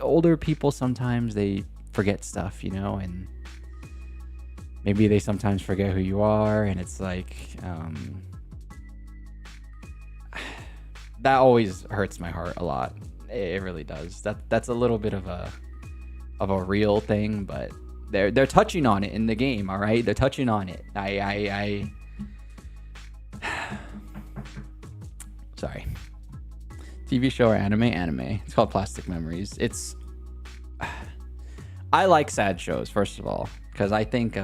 older people sometimes they forget stuff. You know, and maybe they sometimes forget who you are, and it's like. That always hurts my heart a lot. It really does. That's a little bit of a real thing, but they're touching on it in the game. All right, they're touching on it. Sorry. TV show or anime? Anime. It's called Plastic Memories. I like sad shows first of all because I think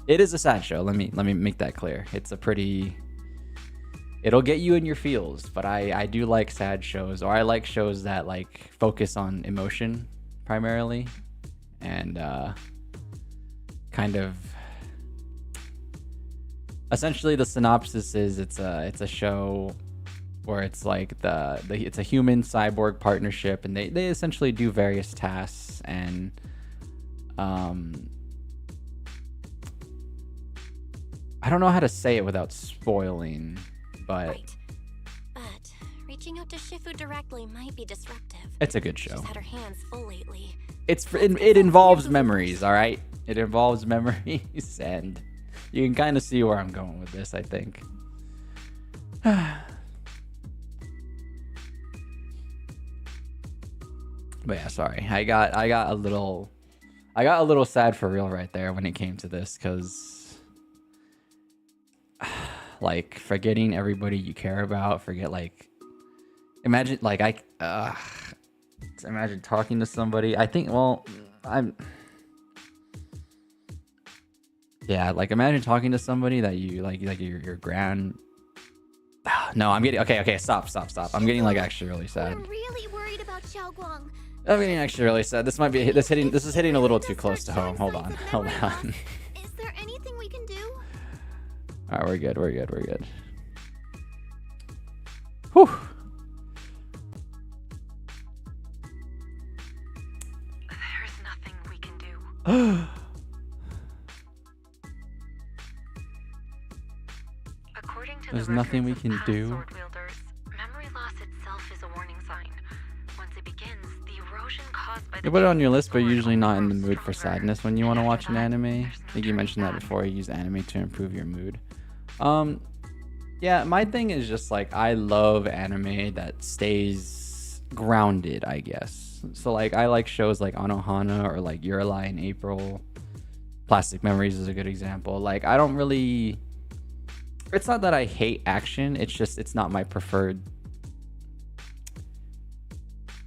it is a sad show. Let me make that clear. It's a pretty. It'll get you in your feels, but I do like sad shows, or I like shows that like focus on emotion primarily, and kind of essentially the synopsis is it's a show where it's like it's a human cyborg partnership, and they essentially do various tasks, and I don't know how to say it without spoiling. But reaching out to Shifu directly might be disruptive. It's a good show. She's had her hands full lately. It involves memories, all right? It involves memories, and you can kind of see where I'm going with this, I think. But yeah, sorry. I got a little sad for real right there when it came to this, because like forgetting everybody you care about, imagine imagine talking to somebody. I think, well, imagine talking to somebody that you like your grand. No, I'm getting okay. Stop. I'm getting actually really sad. I'm really worried about Shunguang. I'm getting actually really sad. This is hitting a little too close to home. Hold on. Is there anything we can do? All right, we're good. Whew. There's nothing we can do. According to There's the nothing we records can of past do. sword wielders, memory loss itself is a warning sign. Once it begins, the erosion caused by the You put it on your list, but sword you're usually not in the grows mood for stronger. sadness when you want to And watch after an that, anime. there's I no think you turning mentioned that back. before. You use anime to improve your mood. Yeah, my thing is just I love anime that stays grounded, I guess. So I like shows like Anohana or Yuralai in April. Plastic Memories is a good example. I don't really. It's not that I hate action. It's just it's not my preferred.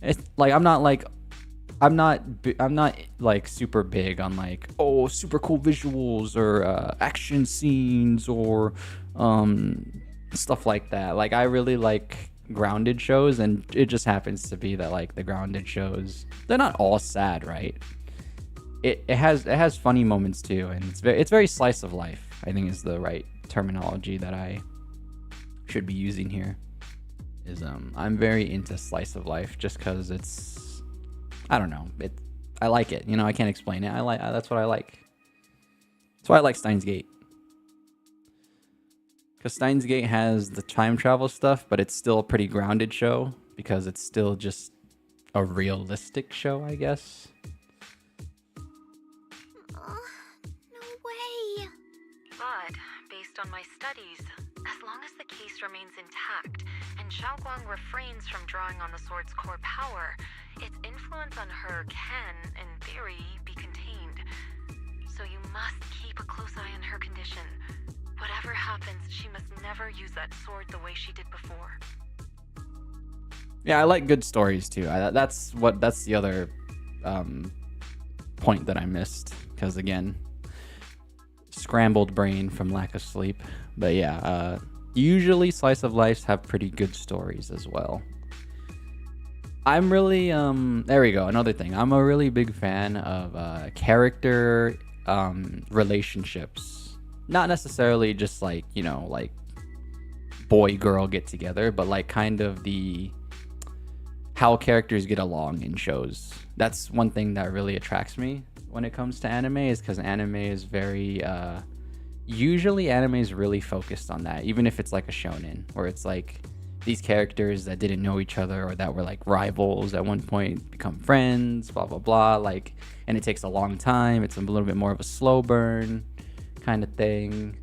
It's I'm not super big on super cool visuals or action scenes or stuff like that. I really like grounded shows, and it just happens to be that the grounded shows, they're not all sad, right? It has funny moments too, and it's very slice of life, I think, is the right terminology that I should be using here. I'm very into slice of life just because it's, I don't know, I like it. I can't explain it. That's what I like. That's why I like Steins Gate. Because Steins Gate has the time travel stuff, but it's still a pretty grounded show because it's still just a realistic show, I guess. No way. But, based on my studies, as long as the case remains intact and Shunguang refrains from drawing on the sword's core power, its influence on her can, in theory, be contained. So you must keep a close eye on her condition. Whatever happens, she must never use that sword the way she did before. Yeah, I like good stories too. That's the other point that I missed, because again, scrambled brain from lack of sleep. But yeah, usually slice of lives have pretty good stories as well. I'm really there we go, another thing. I'm a really big fan of character relationships. Not necessarily just boy girl get together, but kind of the how characters get along in shows. That's one thing that really attracts me when it comes to anime, is because anime is very usually anime is really focused on that, even if it's a shonen where it's these characters that didn't know each other or that were rivals at one point become friends, blah blah blah, and it takes a long time. It's a little bit more of a slow burn kind of thing,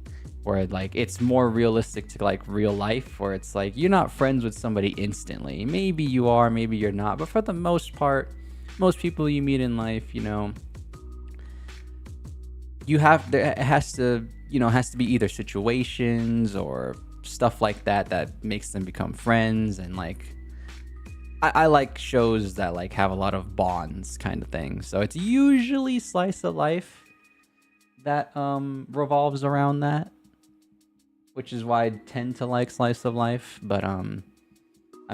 where it's more realistic to real life, where it's you're not friends with somebody instantly. Maybe you are, maybe you're not, but for the most part, most people you meet in life, it has to be either situations or stuff like that makes them become friends. And I like shows that have a lot of bonds kind of thing. So it's usually slice of life that revolves around that, which is why I tend to like slice of life. But I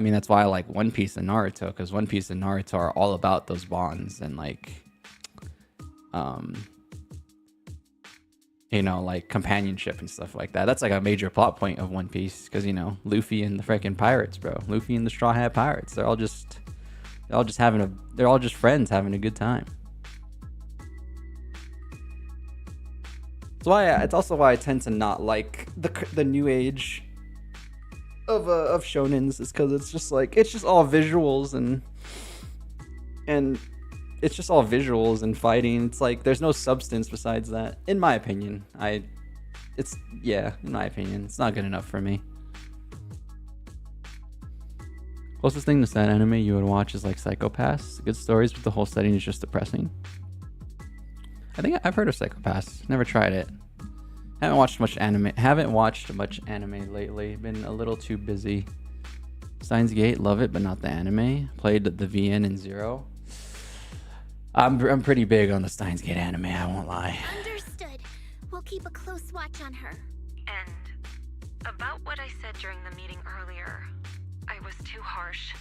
mean, that's why I like One Piece and Naruto, because One Piece and Naruto are all about those bonds and companionship and stuff like that. That's a major plot point of One Piece, because Luffy and the freaking pirates, bro. Luffy and the Straw Hat Pirates. They're all just friends having a good time. It's also why I tend to not like the new age of shonens is because it's just all visuals and it's just all visuals and fighting. It's like there's no substance besides that, in my opinion. In my opinion, it's not good enough for me. Closest thing to sad anime you would watch is like Psycho-Pass. Good stories, but the whole setting is just depressing. I think I've heard of Psycho-Pass. Never tried it. Haven't watched much anime lately. Been a little too busy. Steins Gate, love it, but not the anime. Played the VN and Zero. I'm pretty big on the Steins Gate anime, I won't lie. Understood. We'll keep a close watch on her. And about what I said during the meeting earlier, I was too harsh.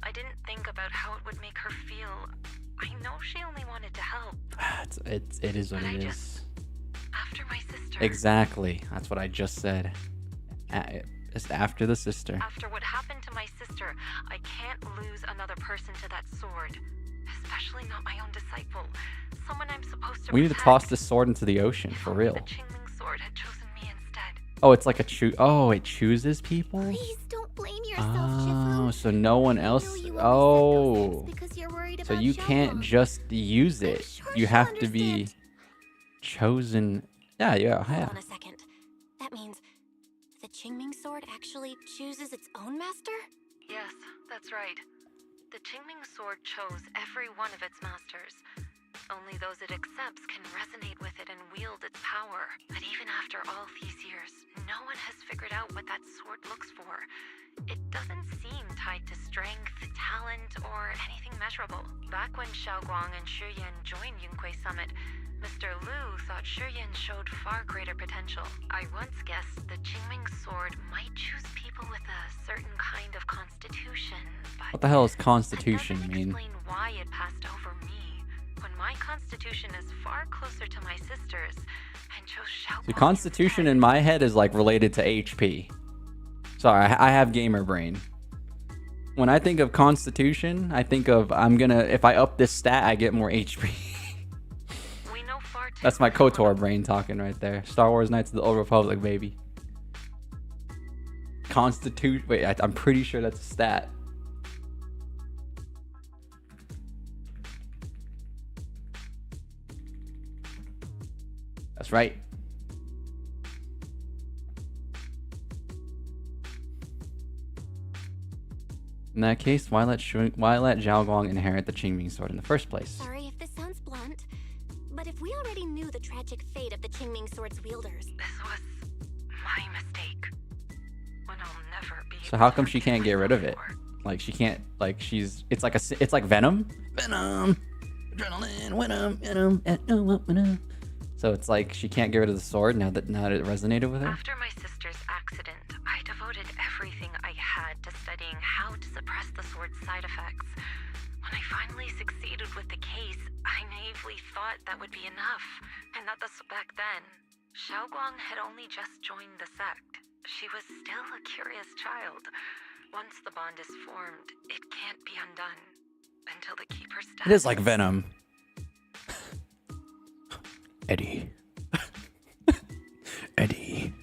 I didn't think about how it would make her feel. I know she only wanted to help. It is what it is. After my sister. Exactly. That's what I just said. Just after the sister. After what happened to my sister, I can't lose another person to that sword. Especially not my own disciple. Someone I'm supposed to We need to protect. toss this sword into the ocean, for real. The Qingling sword had chosen me instead. Oh, it's like it chooses people? Please don't blame yourself, Oh, Shifu. so no one else. Oh. So you can't just use it. You have to be chosen. Yeah. Hold on a second. That means the Qingming sword actually chooses its own master? Yes, that's right. The Qingming sword chose every one of its masters. Only those it accepts can resonate with it and wield its power. But even after all these years, no one has figured out what that sword looks for. It doesn't seem tied to strength, talent, or anything measurable. Back when Shunguang and Shiyan joined Yunquei Summit, Mr. Liu thought Shiyan showed far greater potential. I once guessed the Qingming sword might choose people with a certain kind of constitution, but What the hell does constitution that doesn't mean? explain why it passed over me, when my constitution is far closer to my sister's, and chose Shao. The constitution in my head is like related to HP. Sorry, I have gamer brain. When I think of constitution, I think of if I up this stat, I get more HP. That's my KOTOR brain talking right there. Star Wars Knights of the Old Republic, baby. Wait, I'm pretty sure that's a stat. That's right. In that case, why let Zhao Guang inherit the Qingming sword in the first place? Sorry if this sounds blunt, but if we already knew the tragic fate of the Qingming sword's wielders... This was my mistake. When I'll never be. So how come she can't get rid of it? Like she can't. Like it's like Venom. Venom, adrenaline, Venom. So it's like she can't get rid of the sword now that it resonated with her. After my sister's accident, I devoted everything I had to studying how to suppress the sword's side effects. When I finally succeeded with the case, I naively thought that would be enough, and that back then, Shunguang had only just joined the sect. She was still a curious child. Once the bond is formed, it can't be undone until the keeper's death. It is like Venom. Eddie. Eddie.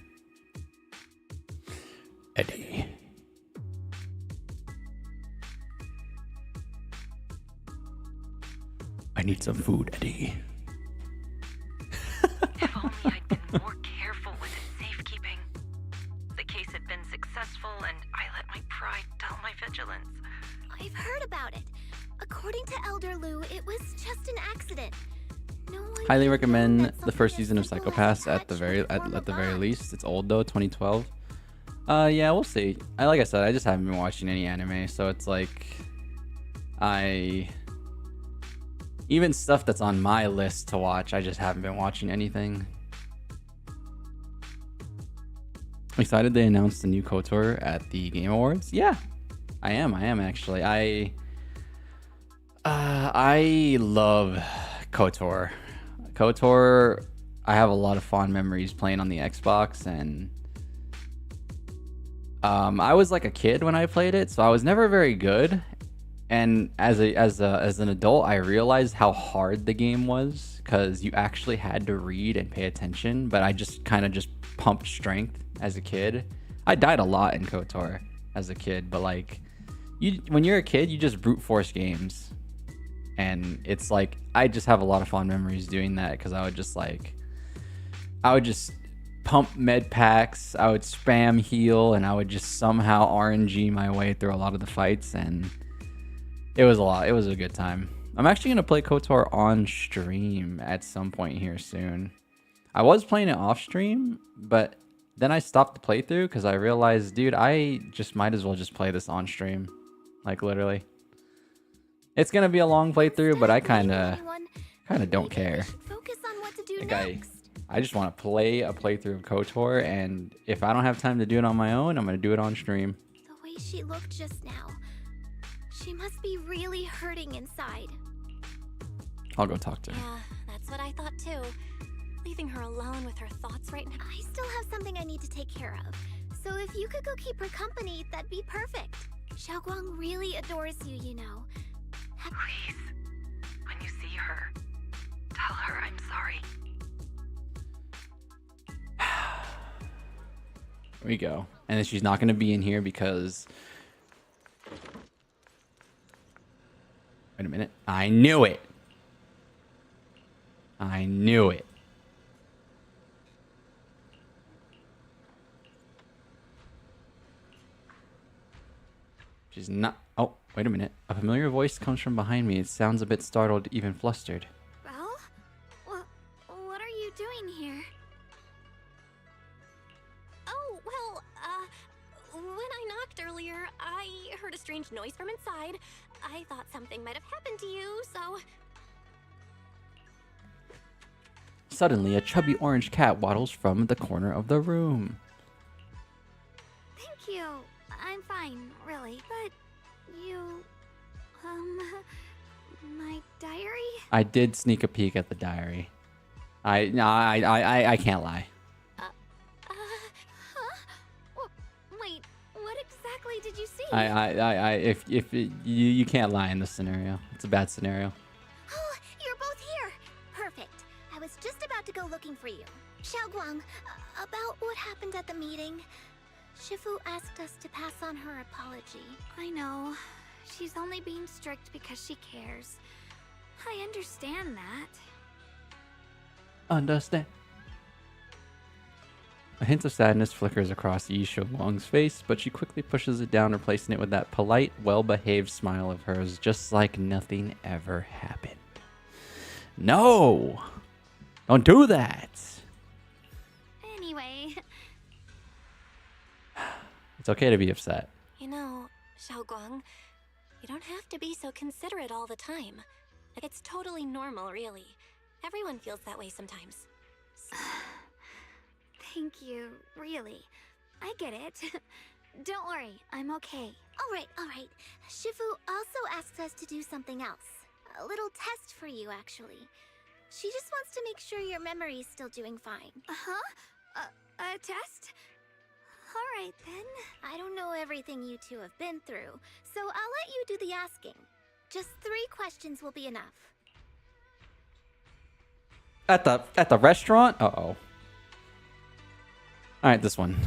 Eddie. I need some food, Eddie. If only I'd been more careful with its safekeeping. The case had been successful, and I let my pride dull my vigilance. I've heard about it. According to Elder Liu, it was just an accident. No one Highly recommend the first season of Psycho-Pass at the very least. It's old though, 2012. Yeah, we'll see. Like I said, I just haven't been watching any anime, so it's like even stuff that's on my list to watch, I just haven't been watching anything. Excited they announced the new KOTOR at the Game Awards? Yeah, I am actually. I love KOTOR. KOTOR, I have a lot of fond memories playing on the Xbox, and I was like a kid when I played it, so I was never very good. And as an adult, I realized how hard the game was because you actually had to read and pay attention. But I just kind of pumped strength as a kid. I died a lot in KOTOR as a kid, but like, when you're a kid, you just brute force games, and it's like I just have a lot of fond memories doing that because I would just pump med packs, I would spam heal, and I would just somehow RNG my way through a lot of the fights, and it was a lot. It was a good time. I'm actually gonna play KOTOR on stream at some point here soon. I was playing it off stream, but then I stopped the playthrough because I realized, dude, I just might as well just play this on stream. Like, literally. It's gonna be a long playthrough, but I kinda don't care. Like, I just want to play a playthrough of KOTOR, and if I don't have time to do it on my own, I'm gonna do it on stream. The way she looked just now, she must be really hurting inside. I'll go talk to her. Yeah, that's what I thought too. Leaving her alone with her thoughts right now. I still have something I need to take care of. So if you could go keep her company, that'd be perfect. Shunguang really adores you, you know. Please, when you see her, tell her I'm sorry. There we go. And then she's not going to be in here because... Wait a minute. I knew it. I knew it. She's not... Oh, wait a minute. A familiar voice comes from behind me. It sounds a bit startled, even flustered. Belle? What are you doing here? Oh, well, when I knocked earlier, I heard a strange noise from inside. I thought something might have happened to you, so... Suddenly, a chubby orange cat waddles from the corner of the room. Thank you. I'm fine, really. But you... my diary? I did sneak a peek at the diary. I can't lie. Wait, what exactly did you see? If you can't lie in this scenario. It's a bad scenario. Oh, you're both here. Perfect. I was just about to go looking for you. Shunguang, about what happened at the meeting. Shifu asked us to pass on her apology. I know. She's only being strict because she cares. I understand that. Understand. A hint of sadness flickers across Yi Shunguang's face, but she quickly pushes it down, replacing it with that polite, well-behaved smile of hers, just like nothing ever happened. No! Don't do that! Anyway... It's okay to be upset. You know, Shunguang, you don't have to be so considerate all the time. It's totally normal, really. Everyone feels that way sometimes. Thank you, really. I get it. Don't worry, I'm okay. All right. Shifu also asks us to do something else. A little test for you, actually. She just wants to make sure your memory's still doing fine. Uh-huh? A test? All right, then. I don't know everything you two have been through, so I'll let you do the asking. Just 3 questions will be enough. At the restaurant? Uh-oh. Alright, this one.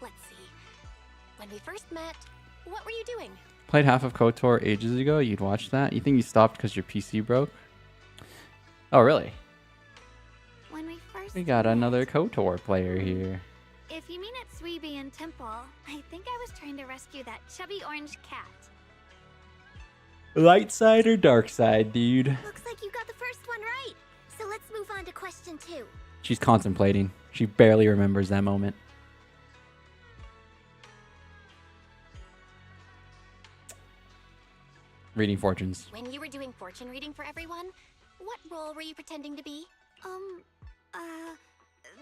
Let's see. When we first met, what were you doing? Played half of KOTOR ages ago. You'd watch that? You think you stopped because your PC broke? Oh, really? When we first We got another KOTOR player here. If you mean at Sweebian and Temple, I think I was trying to rescue that chubby orange cat. Light side or dark side, dude? Looks like you got the first one right. So let's move on to question 2. She's contemplating. She barely remembers that moment. Reading fortunes. When you were doing fortune reading for everyone, what role were you pretending to be?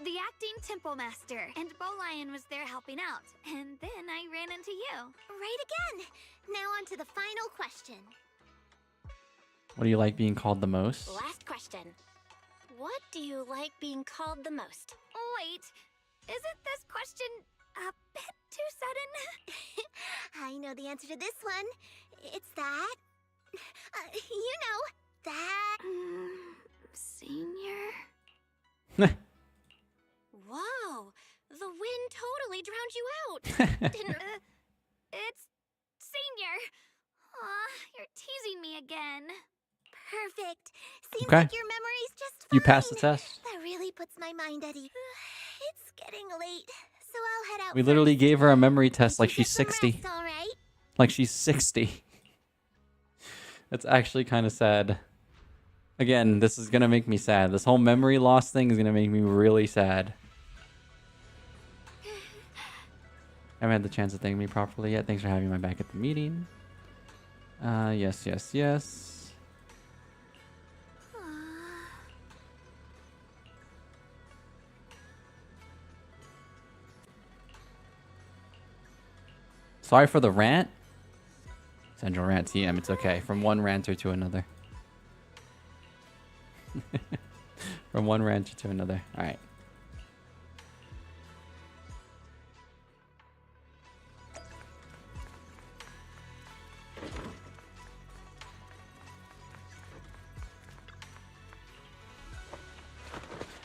The acting temple master, and Bolion was there helping out, and then I ran into you. Right again! Now on to the final question. What do you like being called the most? Last question. What do you like being called the most? Wait, isn't this question a bit too sudden? I know the answer to this one. It's that... you know, that... Senior? Wow, The wind totally drowned you out. Didn't... It's Senior. Aw, you're teasing me again. Perfect. Seems Okay. like your memory's just fine. You passed the test. That really puts my mind at ease. It's getting late, so I'll head out We literally first. gave her a memory test like You she's get some 60. rest, all right? Like she's 60. That's actually kind of sad. Again, this is going to make me sad. This whole memory loss thing is going to make me really sad. I haven't had the chance to thank me properly yet. Thanks for having my back at the meeting. Yes. Sorry for the rant. Central Rant TM, it's okay. From one ranter to another. From one ranter to another. Alright.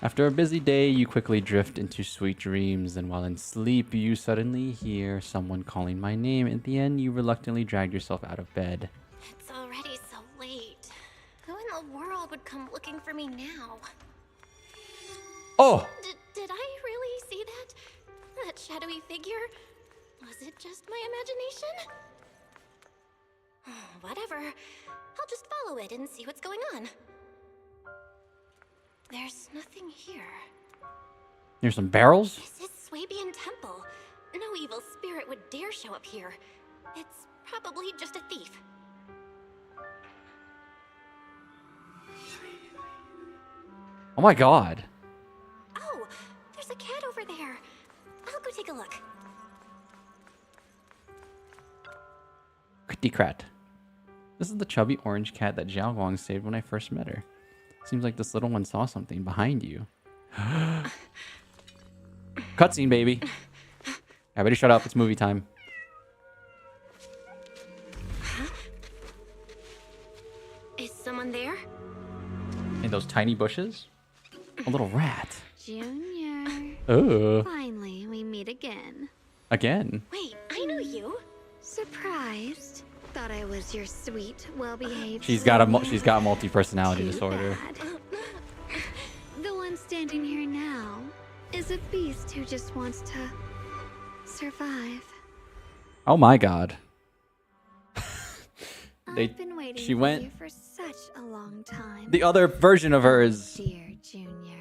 After a busy day, you quickly drift into sweet dreams, and while in sleep, you suddenly hear someone calling my name. At the end, you reluctantly drag yourself out of bed. It's already so late. Who in the world would come looking for me now? Oh! Did I really see that? That shadowy figure? Was it just my imagination? Whatever. I'll just follow it and see what's going on. There's nothing here. There's some barrels? This is Swabian Temple. No evil spirit would dare show up here. It's probably just a thief. Oh my god. Oh, there's a cat over there. I'll go take a look. Kitty Krat. This is the chubby orange cat that Xiaoguang saved when I first met her. Seems like this little one saw something behind you. Cutscene, baby. Everybody shut up. It's movie time. Is someone there? In those tiny bushes? A little rat. Junior. Oh. Finally, we meet again. Again. Wait, I know you. Surprised? Thought I was your sweet, well-behaved. She's got senior. multi-personality Too disorder. bad. The one standing here now is a beast who just wants to survive. Oh my god. I've been waiting she for went. you for such a long time. The other version of her is Dear Junior.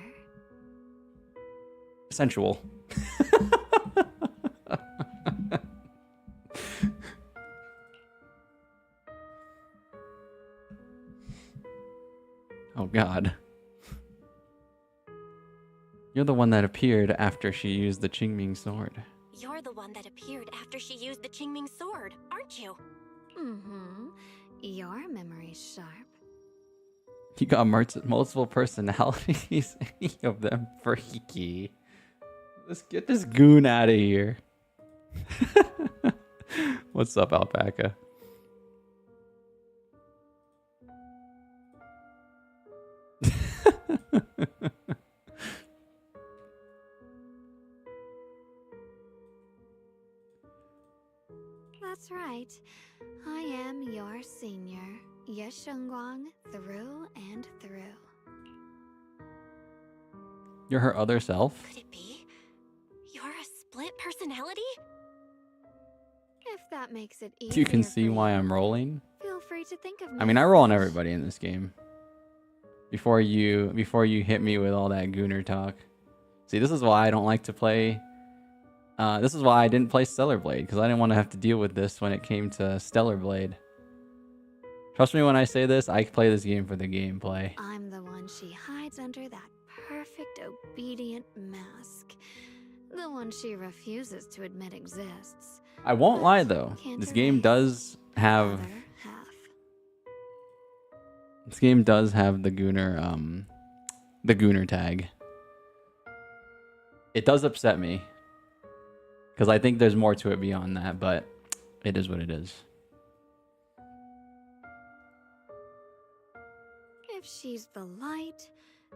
sensual. Oh god. You're the one that appeared after she used the Qingming sword. You're the one that appeared after she used the Qingming sword, aren't you? Mm-hmm. Your memory's sharp. You got multiple personalities. Any of them freaky. Let's get this goon out of here. What's up, Alpaca? That's right. I am your senior. Yes, Shunguang, through and through. You're her other self? Could it be? You're a split personality? If that makes it easier You can see for why you, I'm rolling. feel free to think of me. I mean, I roll on everybody in this game. Before you hit me with all that gooner talk. See, this is why I don't like to play. This is why I didn't play Stellar Blade, because I didn't want to have to deal with this when it came to Stellar Blade. Trust me when I say this, I play this game for the gameplay. I'm the one she hides under that perfect obedient mask. The one she refuses to admit exists. I won't lie though. Can't This game erase does have other half. the gooner tag. It does upset me. Because I think there's more to it beyond that, but it is what it is. If she's the light,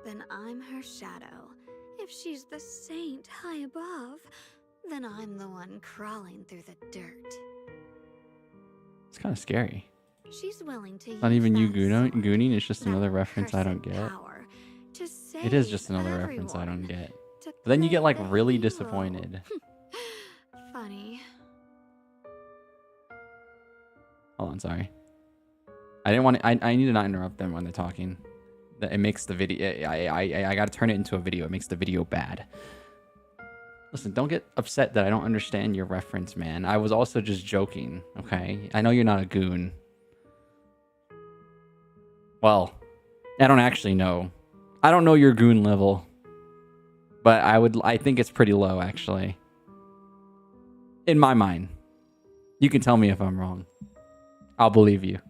then I'm her shadow. If she's the saint high above, then I'm the one crawling through the dirt. It's kind of scary. She's willing to Not use even you that sword, gooning. It's just that another reference I don't cursed get. power, to It is save just another reference I don't everyone, get. to But then you get play like the really hero. disappointed. Funny. Hold on, sorry. I didn't want to, I need to not interrupt them when they're talking. It makes the video, I gotta turn it into a video. It makes the video bad. Listen, don't get upset that I don't understand your reference, man. I was also just joking, okay? I know you're not a goon. Well, I don't actually know. I don't know your goon level. But I think it's pretty low, actually. In my mind. You can tell me if I'm wrong. I'll believe you.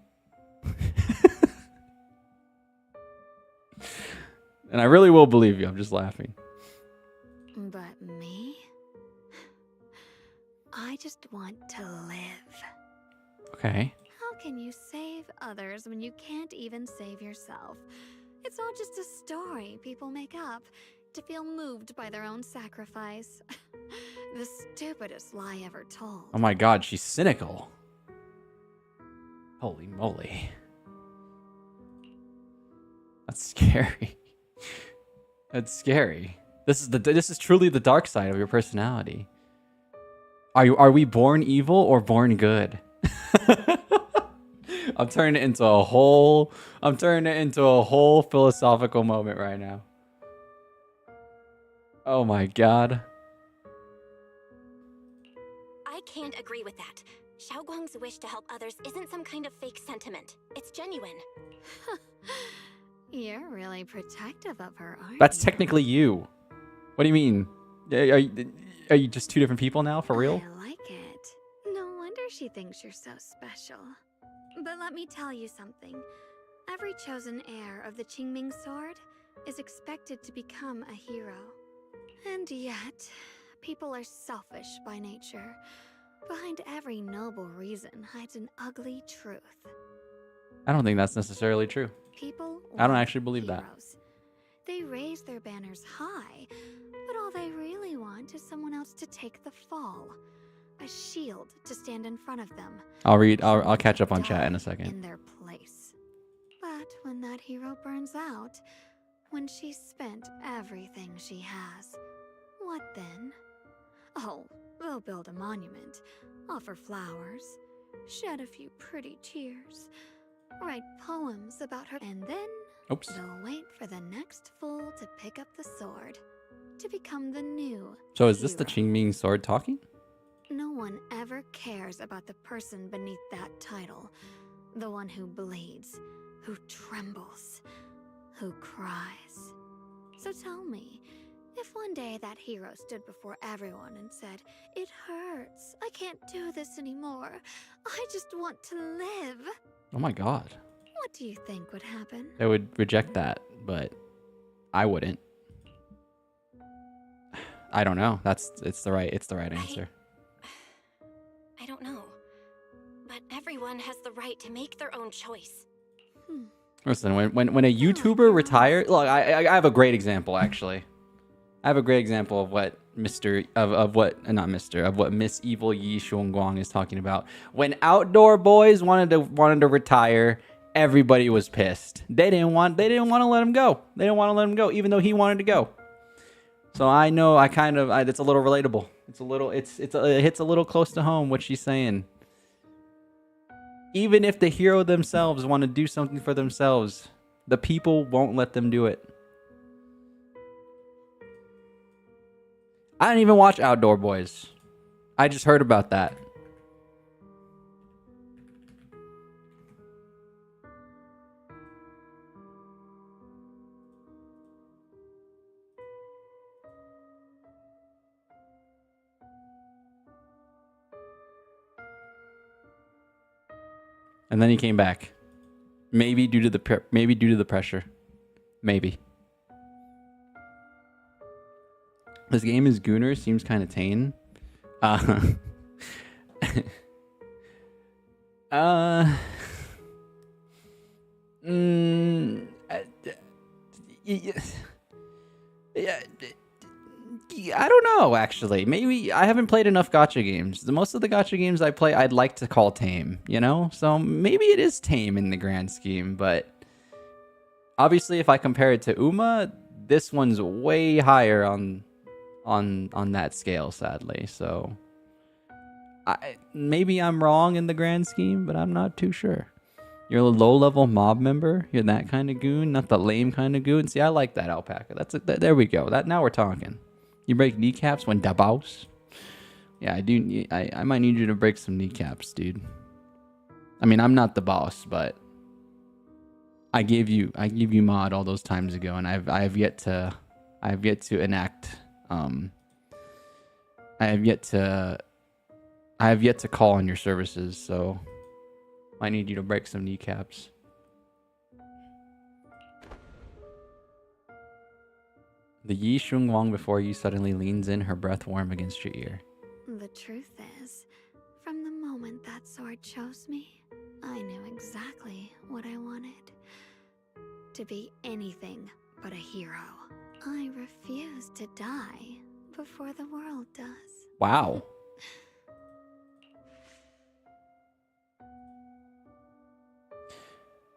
And I really will believe you. I'm just laughing. But me? I just want to live. Okay. How can you save others when you can't even save yourself? It's all just a story people make up to feel moved by their own sacrifice. The stupidest lie ever told. Oh my god, she's cynical. Holy moly. That's scary. That's scary. This is truly the dark side of your personality. Are we born evil or born good? I'm turning it into a whole philosophical moment right now. Oh my god. I can't agree with that. Xiaoguang's wish to help others isn't some kind of fake sentiment. It's genuine. You're really protective of her, aren't That's you? technically you. What do you mean? Are you just two different people now, for real? I like it. No wonder she thinks you're so special. But let me tell you something. Every chosen heir of the Qingming sword is expected to become a hero. And yet, people are selfish by nature. Behind every noble reason hides an ugly truth. I don't think that's necessarily true. People I don't want actually believe that. heroes. They raise their banners high, but all they really want is someone else to take the fall. A shield to stand in front of them. I'll catch up on chat in a In second. their place. But when that hero burns out, when she's spent everything she has, what then? Oh, they'll build a monument, offer flowers, shed a few pretty tears, write poems about her, and then Oops. they'll wait for the next fool to pick up the sword, to become the new So is this the hero. Qingming sword talking? No one ever cares about the person beneath that title. The one who bleeds, who trembles, who cries. So tell me, if one day that hero stood before everyone and said, "It hurts, I can't do this anymore, I just want to live," Oh my god. what do you think would happen? They would reject that, but I wouldn't. I don't know. It's the right answer. I don't know. But everyone has the right to make their own choice. Listen, when a YouTuber retires, look, I have a great example actually. I have a great example of what what Miss Evil Yi Shunguang is talking about. When Outdoor Boys wanted to retire, everybody was pissed. They didn't want to let him go. They didn't want to let him go, even though he wanted to go. So I know it's a little relatable. It hits a little close to home what she's saying. Even if the hero themselves want to do something for themselves, the people won't let them do it. I didn't even watch Outdoor Boys. I just heard about that. And then he came back. Maybe due to the pressure. Maybe. This game is Gooner seems kind of tame. don't know, actually. Maybe I haven't played enough gacha games. The most of the gacha games I play, I'd like to call tame, you know? So maybe it is tame in the grand scheme, but obviously if I compare it to Uma, this one's way higher on that scale, sadly. So maybe I'm wrong in the grand scheme, but I'm not too sure. You're a low-level mob member. You're that kind of goon, not the lame kind of goon. See, I like that alpaca. There we go. Now we're talking. You break kneecaps when da boss. Yeah, I do. I might need you to break some kneecaps, dude. I mean, I'm not the boss, but I gave you mod all those times ago, and I have yet to enact. I have yet to call on your services, so I need you to break some kneecaps. The Yi Shunguang before you suddenly leans in, her breath warm against your ear. The truth is, from the moment that sword chose me, I knew exactly what I wanted. To be anything but a hero. I refuse to die before the world does. Wow.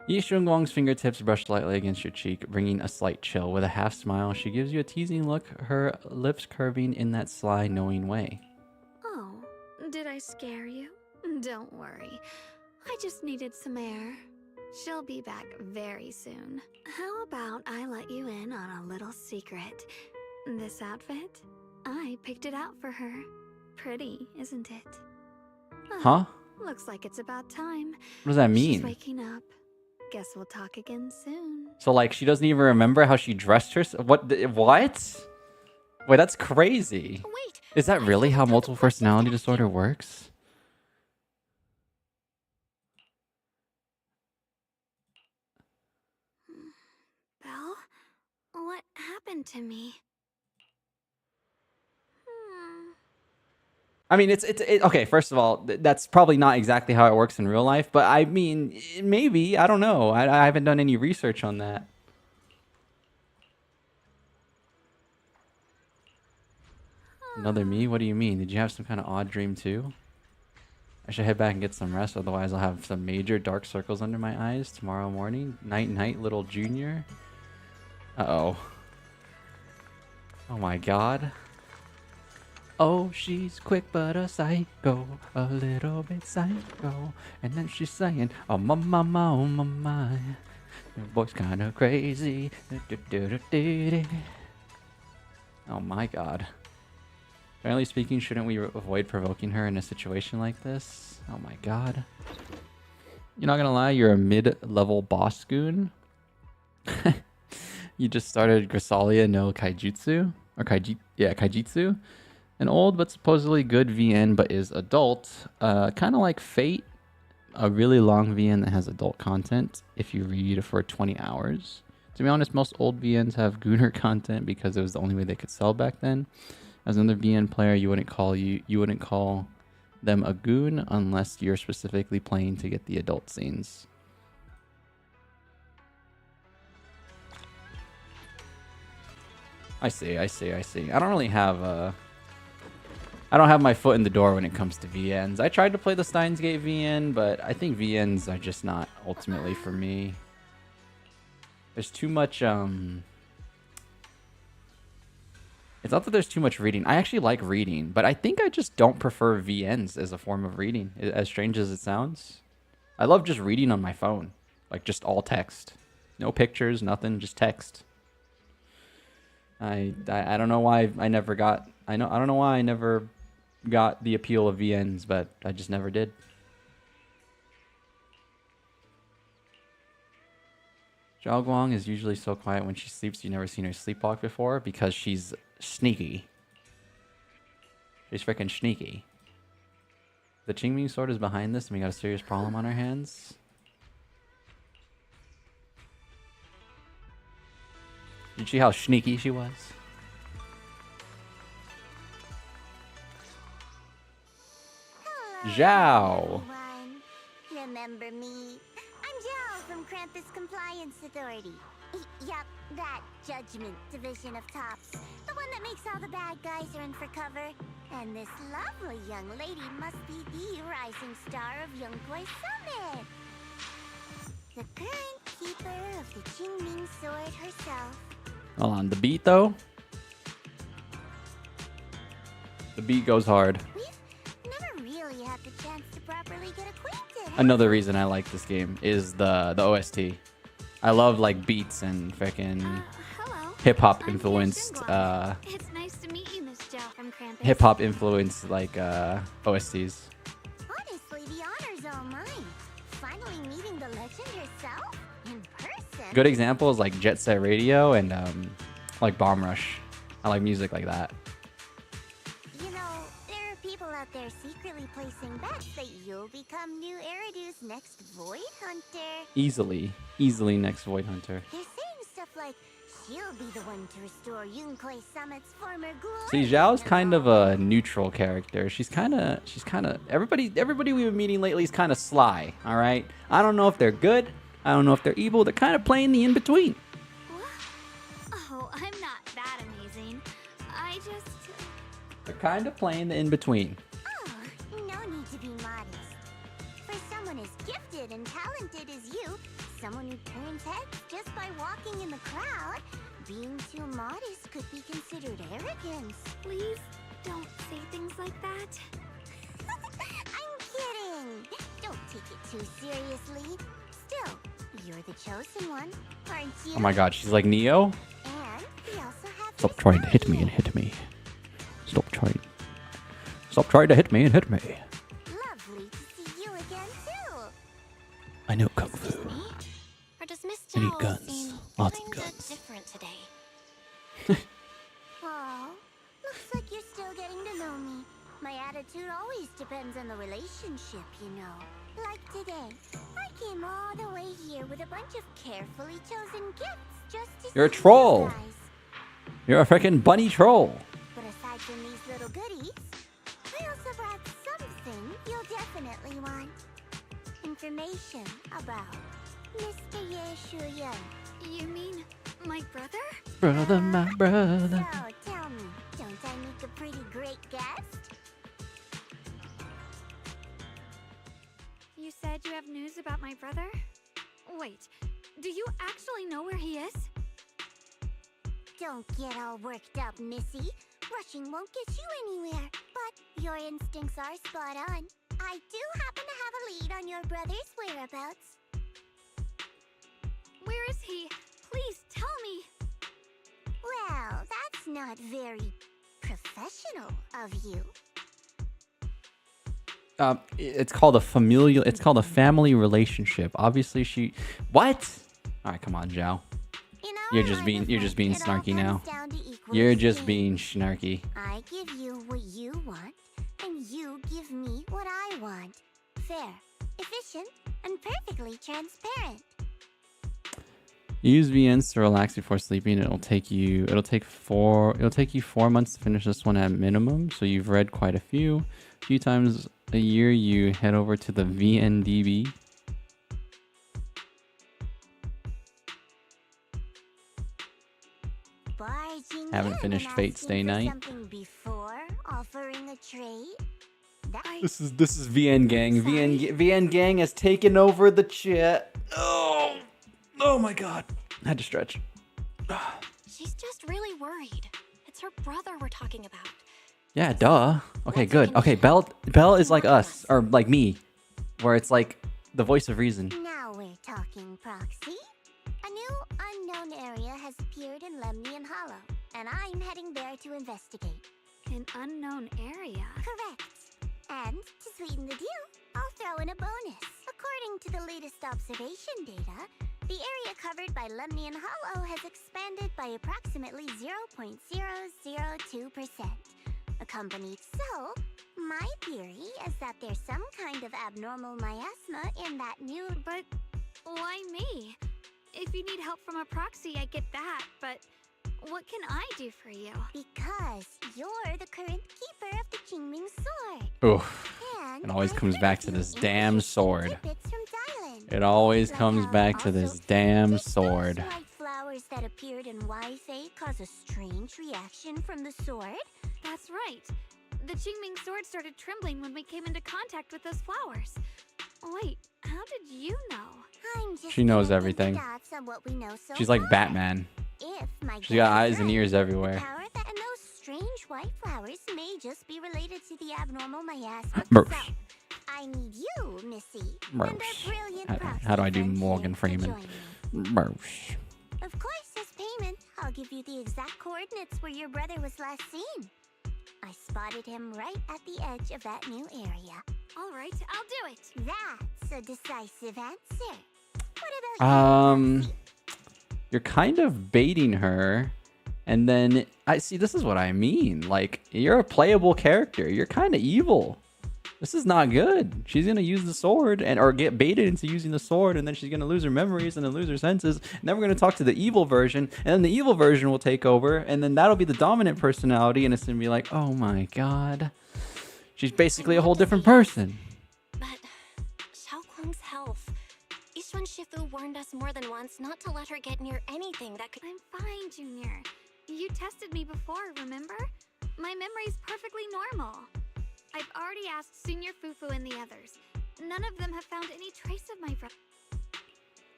Yi Shunguang's fingertips brush lightly against your cheek, bringing a slight chill. With a half smile, she gives you a teasing look, her lips curving in that sly, knowing way. Oh, did I scare you? Don't worry. I just needed some air. She'll be back very soon. How about I let you in on a little secret? This outfit? I picked it out for her. Pretty, isn't it? Huh? Looks like it's about time. What does that mean? She's waking up. Guess we'll talk again soon. So, like, she doesn't even remember how she dressed herself? What? Wait, that's crazy. Wait. Is that really how multiple personality disorder works? Belle? What happened to me? I mean, it's okay. First of all, that's probably not exactly how it works in real life, but I mean, maybe. I don't know. I haven't done any research on that. Another me? What do you mean? Did you have some kind of odd dream too? I should head back and get some rest, otherwise I'll have some major dark circles under my eyes tomorrow morning. Night, night, little junior. Uh-oh. Oh my god. Oh, she's quick but a psycho, a little bit psycho. And then she's saying, oh my, oh my, your boy's kind of crazy. Oh my god. Generally speaking, shouldn't we avoid provoking her in a situation like this? Oh my god. You're not gonna lie, you're a mid-level boss goon. You just started Grisalia no Kaijutsu, or Kaijitsu. An old but supposedly good VN, but is adult. Kind of like Fate. A really long VN that has adult content if you read for 20 hours. To be honest, most old VNs have gooner content because it was the only way they could sell back then. As another VN player, you wouldn't call them a goon unless you're specifically playing to get the adult scenes. I see. I don't really have I don't have my foot in the door when it comes to VNs. I tried to play the Steins Gate VN, but I think VNs are just not ultimately for me. There's too much, it's not that there's too much reading. I actually like reading, but I think I just don't prefer VNs as a form of reading, as strange as it sounds. I love just reading on my phone, like just all text. No pictures, nothing, just text. I don't know why I never got, I don't know why I never got the appeal of VNs, but I just never did. Shunguang is usually so quiet when she sleeps. You've never seen her sleepwalk before because she's sneaky. She's freaking sneaky. The Qingming sword is behind this and we got a serious problem on our hands. Did you see how sneaky she was? Zhao. Remember me? I'm Zhao from Krampus Compliance Authority. Yep, that Judgment division of Tops. The one that makes all the bad guys run for cover. And this lovely young lady must be the rising star of Yunkwei Summit. The current keeper of the Qingming sword herself. Hold on, the beat though? The beat goes hard. We've never really had the chance to properly get acquainted. Another reason I like this game is the OST. I love like beats and freaking hip hop influenced It's nice to meet you, Miss Zhao from Krampus. hip hop influenced like OSTs. Honestly, the honor's all mine. Finally meeting the legend herself in person. Good examples like Jet Set Radio and like Bomb Rush. I like music like that. You know, there are people out there secretly placing bets that you'll become new Eridu's next Void Hunter. Easily next Void Hunter. They're saying stuff like, she'll be the one to restore Yunkwei Summit's former glory. See, Zhao's kind of a neutral character. She's kind of everybody we've been meeting lately is kind of sly. All right, I don't know if they're good. I don't know if they're evil. They're kind of playing the in between. Oh, I'm not that amazing. I just... They're kind of playing the in between. Oh, no need to be modest. For someone as gifted and talented as you, someone who turns heads just by walking in the crowd, being too modest could be considered arrogance. Please don't say things like that. I'm kidding. Don't take it too seriously. Still, you're the chosen one, aren't you? Oh my God, she's like Neo. And we also have Stop trying to hit me and hit me. Stop trying to hit me and hit me. Lovely to see you again too. I know kung fu. Or does Miss I need Zhao guns. seem Lots of kinda guns. different today? Oh, looks like you're still getting to know me. My attitude always depends on the relationship, you know. Like today, I came all the way here with a bunch of carefully chosen gifts just to You're a see you troll. guys. You're a freaking bunny troll. But aside from these little goodies, I also brought something you'll definitely want. Information about Mr. Ye Shuyan. You mean my brother? Brother, my brother. So, tell me, don't I make a pretty great guest? You said you have news about my brother? Wait, do you actually know where he is? Don't get all worked up, Missy. Rushing won't get you anywhere. But your instincts are spot on. I do happen to have a lead on your brother's whereabouts. Where is he? Please tell me. Well, that's not very professional of you. It's called a familial. It's called a family relationship. Obviously, she. What? All right, come on, Zhao. You know, You're just being it all snarky now. comes down to equal You're just exchange. being snarky. I give you what you want, and you give me what I want. Fair, efficient, and perfectly transparent. Use VNs to relax before sleeping. It'll take you 4 months to finish this one at minimum. So you've read quite a few times a year. You head over to the VNDB. Barging Haven't in finished and Fate asking Stay for Night. something before offering a trade. This is VN Gang. VN Gang has taken over the chat. Oh my God. I had to stretch. She's just really worried. It's her brother we're talking about. Yeah, duh. Okay, good. Okay, Belle is like us, or like me, where it's like the voice of reason. Now we're talking, Proxy. A new unknown area has appeared in Lemnian Hollow, and I'm heading there to investigate. An unknown area? Correct. And to sweeten the deal, I'll throw in a bonus. According to the latest observation data, the area covered by Lemnian Hollow has expanded by approximately 0.002%. Accompanied so, my theory is that there's some kind of abnormal miasma in that new... But why me? If you need help from a proxy, I get that, but what can I do for you? Because you're the current keeper of the Qingming sword. Oof. And It always I comes heard back to some this damn interesting sword. tidbits from Dylan. It always Like comes how back to also this damn just those sword. white flowers flowers that appeared in Wi-Fi cause a strange reaction from the sword? That's right. The Qingming sword started trembling when we came into contact with those flowers. Wait, how did you know? I'm just She knows connecting everything. the dots on what we know so She's like far. Batman. If my She's got guess eyes is and right, ears the everywhere. power that and those strange white flowers may just be related to the abnormal miasma Burps. itself. I need you, Missy, and Burps. our brilliant How do I do friends Morgan here to Freeman? join me. Burps. Of course, as payment, I'll give you the exact coordinates where your brother was last seen. I spotted him right at the edge of that new area. All right, I'll do it. That's a decisive answer. What about you, Foxy? You're kind of baiting her, and then I see. This is what I mean. Like, you're a playable character. You're kind of evil. This is not good. She's gonna use the sword or get baited into using the sword, and then she's gonna lose her memories and then lose her senses. And then we're gonna talk to the evil version, and then the evil version will take over, and then that'll be the dominant personality, and it's gonna be like, oh my god, she's basically a whole different person. But Xiaoguang's health. Yishuan Shifu warned us more than once not to let her get near anything that could. I'm fine, Junior. You tested me before, remember? My memory's perfectly normal. I've already asked Senior Fufu and the others. None of them have found any trace of my brother.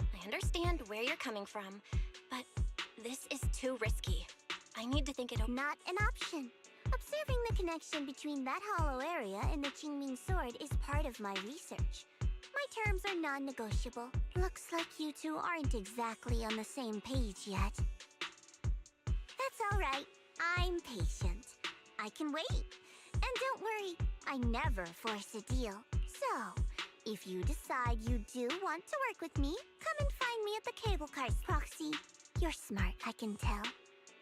I understand where you're coming from, but this is too risky. I need to think it over. Not an option. Observing the connection between that hollow area and the Qingming sword is part of my research. My terms are non-negotiable. Looks like you two aren't exactly on the same page yet. That's all right. I'm patient. I can wait. And don't worry, I never force a deal. So, if you decide you do want to work with me, come and find me at the cable car's proxy. You're smart, I can tell.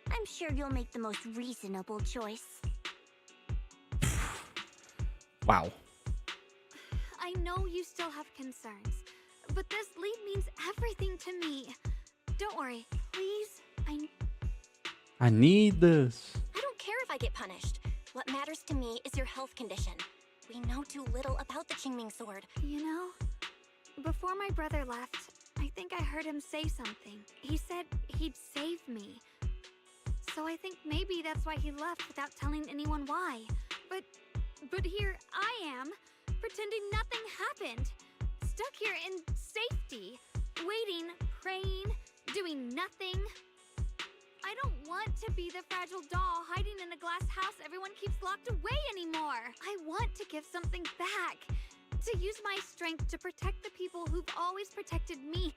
I'm sure you'll make the most reasonable choice. Wow. I know you still have concerns, but this lead means everything to me. Don't worry, please. I need this. I don't care if I get punished. What matters to me is your health condition. We know too little about the Qingming sword. You know, before my brother left, I think I heard him say something. He said he'd save me. So I think maybe that's why he left without telling anyone why. But here I am, pretending nothing happened. Stuck here in safety, waiting, praying, doing nothing. I don't want to be the fragile doll hiding in a glass house everyone keeps locked away anymore. I want to give something back. To use my strength to protect the people who've always protected me.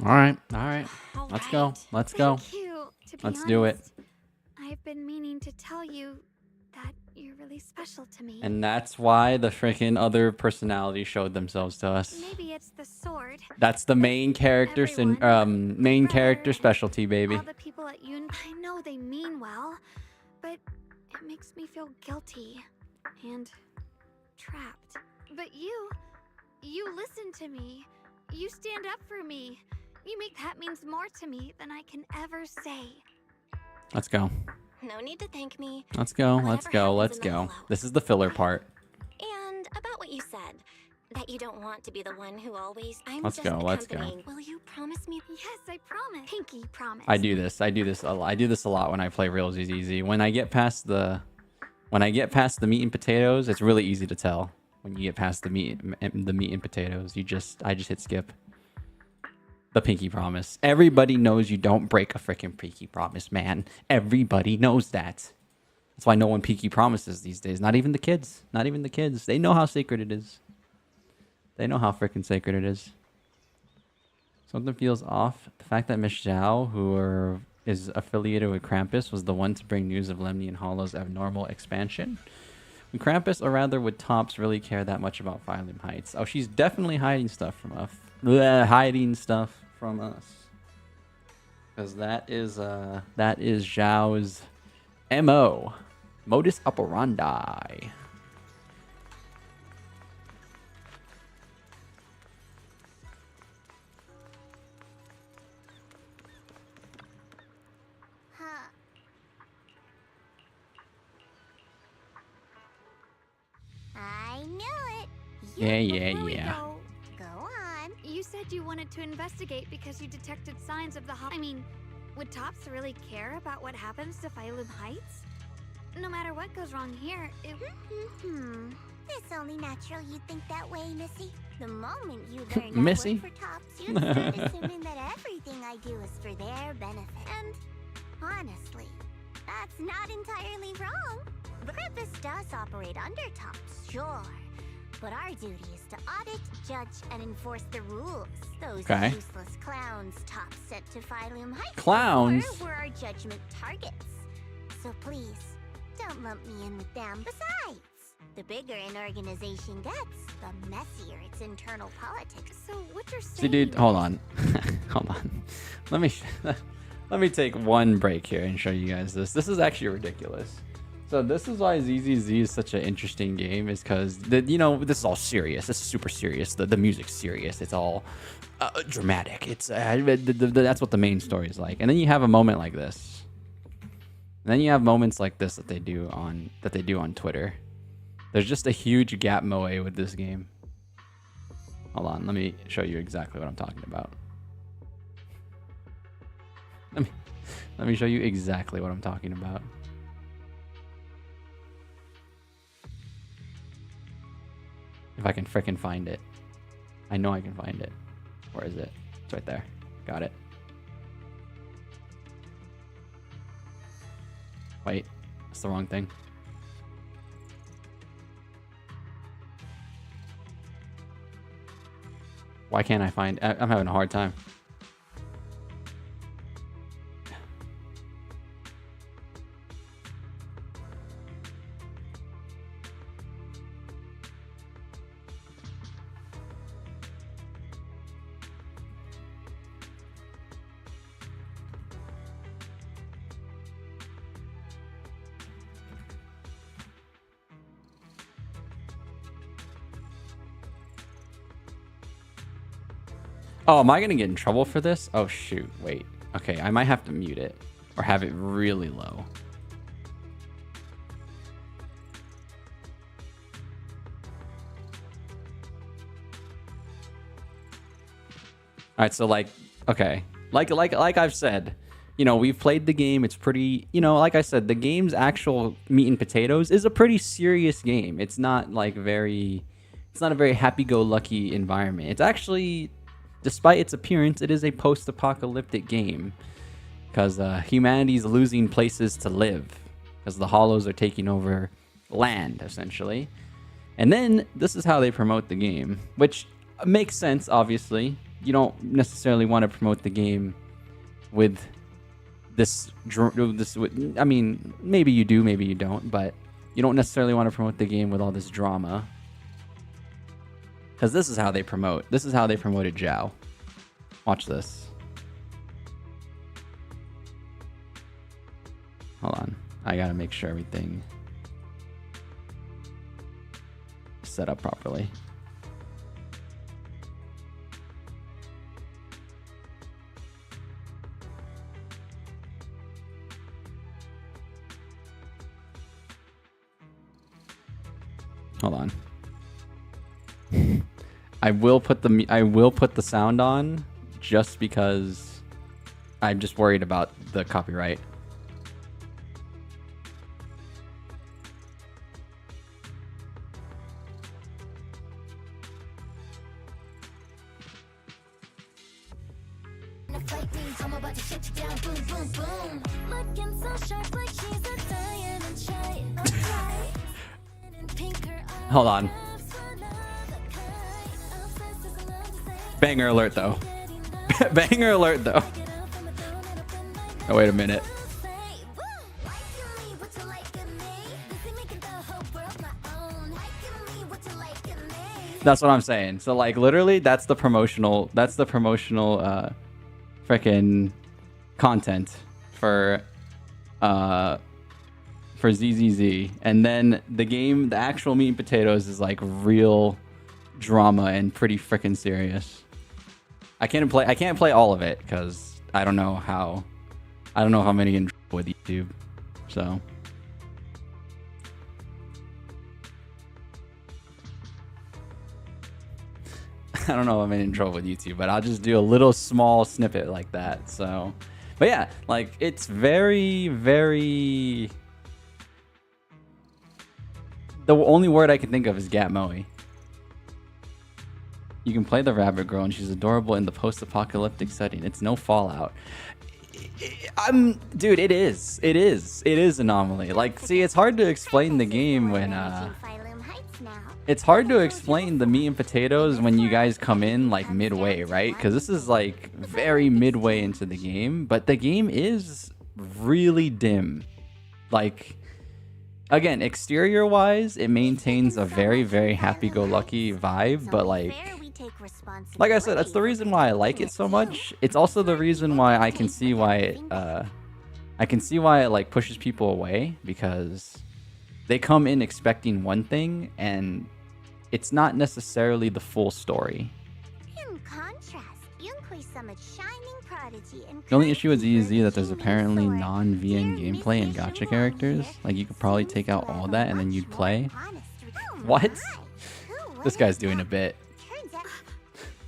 All right. Let's go. Let's go. Thank you. To be Let's do it. honest, I've been meaning to tell you that you're really special to me. And that's why the freaking other personalities showed themselves to us. Maybe it's the sword. That's the main character, main character specialty, baby. All the people at Yun, I know they mean well, but it makes me feel guilty and trapped. But you listen to me. You stand up for me. You make that means more to me than I can ever say. Let's go. No need to thank me. Let's go. Whatever Let's go. happens Let's in the go. hollow. This is the filler part. And about what you said, that you don't want to be the one who always. I'm Let's just go, let's go. accompanying. Will you promise me? Yes, I promise. Pinky promise. I do this a lot. I do this a lot when I play Real ZZ. When I get past the meat and potatoes, it's really easy to tell. When you get past the meat and potatoes, I just hit skip. The pinky promise. Everybody knows you don't break a freaking pinky promise, man. Everybody knows that. That's why no one pinky promises these days. Not even the kids. Not even the kids. They know how sacred it is. They know how freaking sacred it is. Something feels off. The fact that Miss Zhao, is affiliated with Krampus, was the one to bring news of Lemnian Hollow's abnormal expansion. Would Krampus, or rather would Tops, really care that much about Phylum Heights? Oh, she's definitely hiding stuff from us. Because that is Zhao's MO. Modus operandi. I knew it. Yeah. Go on. You said you wanted to investigate because you detected signs of the Would Tops really care about what happens to Phylum Heights? No matter what goes wrong here, it... It's only natural you'd think that way, Missy. The moment you learn I Missy? work for Tops, you'd start assuming that everything I do is for their benefit. And honestly, that's not entirely wrong. Grippus does operate under Tops, sure. But our duty is to audit, judge, and enforce the rules. Those useless clowns Tops sent to Phylum Heights Clowns? were our judgment targets. So please, don't lump me in with them. Besides, the bigger an organization gets, the messier its internal politics. So what you're saying... See, dude, hold on. Hold on. Let me take one break here and show you guys this. This is actually ridiculous. So this is why ZZZ is such an interesting game, is because, you know, this is all serious. This is super serious. The music's serious. It's all dramatic. It's that's what the main story is like. And then you have a moment like this. And then you have moments like this that they do on Twitter. There's just a huge gap moe with this game. Hold on, let me show you exactly what I'm talking about. Let me show you exactly what I'm talking about. If I can frickin' find it. I know I can find it. Where is it? It's right there. Got it. Wait, that's the wrong thing. Why can't I find... I'm having a hard time. Oh, am I gonna get in trouble for this? Oh shoot, wait. Okay, I might have to mute it or have it really low. All right, so like, okay, like I've said, you know, we've played the game. It's pretty, you know, like I said, the game's actual meat and potatoes is a pretty serious game. It's not like it's not a very happy-go-lucky environment. It's actually, despite its appearance, it is a post-apocalyptic game because humanity's losing places to live because the Hollows are taking over land, essentially. And then this is how they promote the game, which makes sense, obviously. You don't necessarily want to promote the game with this, I mean, maybe you do, maybe you don't, but you don't necessarily want to promote the game with all this drama. Because this is how they promote. This is how they promoted Zhao. Watch this. Hold on. I gotta make sure everything is set up properly. Hold on. I will put the sound on just because I'm just worried about the copyright. Hold on. Banger alert though. Banger alert though. Oh, wait a minute. That's what I'm saying. So like literally that's the promotional frickin' content for ZZZ, and then the actual meat and potatoes is like real drama and pretty frickin' serious. I can't play all of it because I don't know how many in with YouTube, so I don't know if I'm in trouble with YouTube, but I'll just do a little small snippet like that. So But yeah, like it's very, very. The only word I can think of is Gatmoe. You can play the rabbit girl, and she's adorable in the post-apocalyptic setting. It's no Fallout. Dude, it is. It is Anomaly. Like, see, it's hard to explain the game when it's hard to explain the meat and potatoes when you guys come in like midway, right? Because this is like very midway into the game, but the game is really dim. Like, again, exterior wise, it maintains a very, very happy-go-lucky vibe, but like I said, that's the reason why I like it so much. It's also the reason why I can see why it like pushes people away, because they come in expecting one thing and it's not necessarily the full story. In contrast, Yunhui-summit's shining prodigy and The only issue with Z is that there's apparently non-VN gameplay and gacha characters. Like, you could probably take out all that and then you'd play. What? This guy's doing a bit.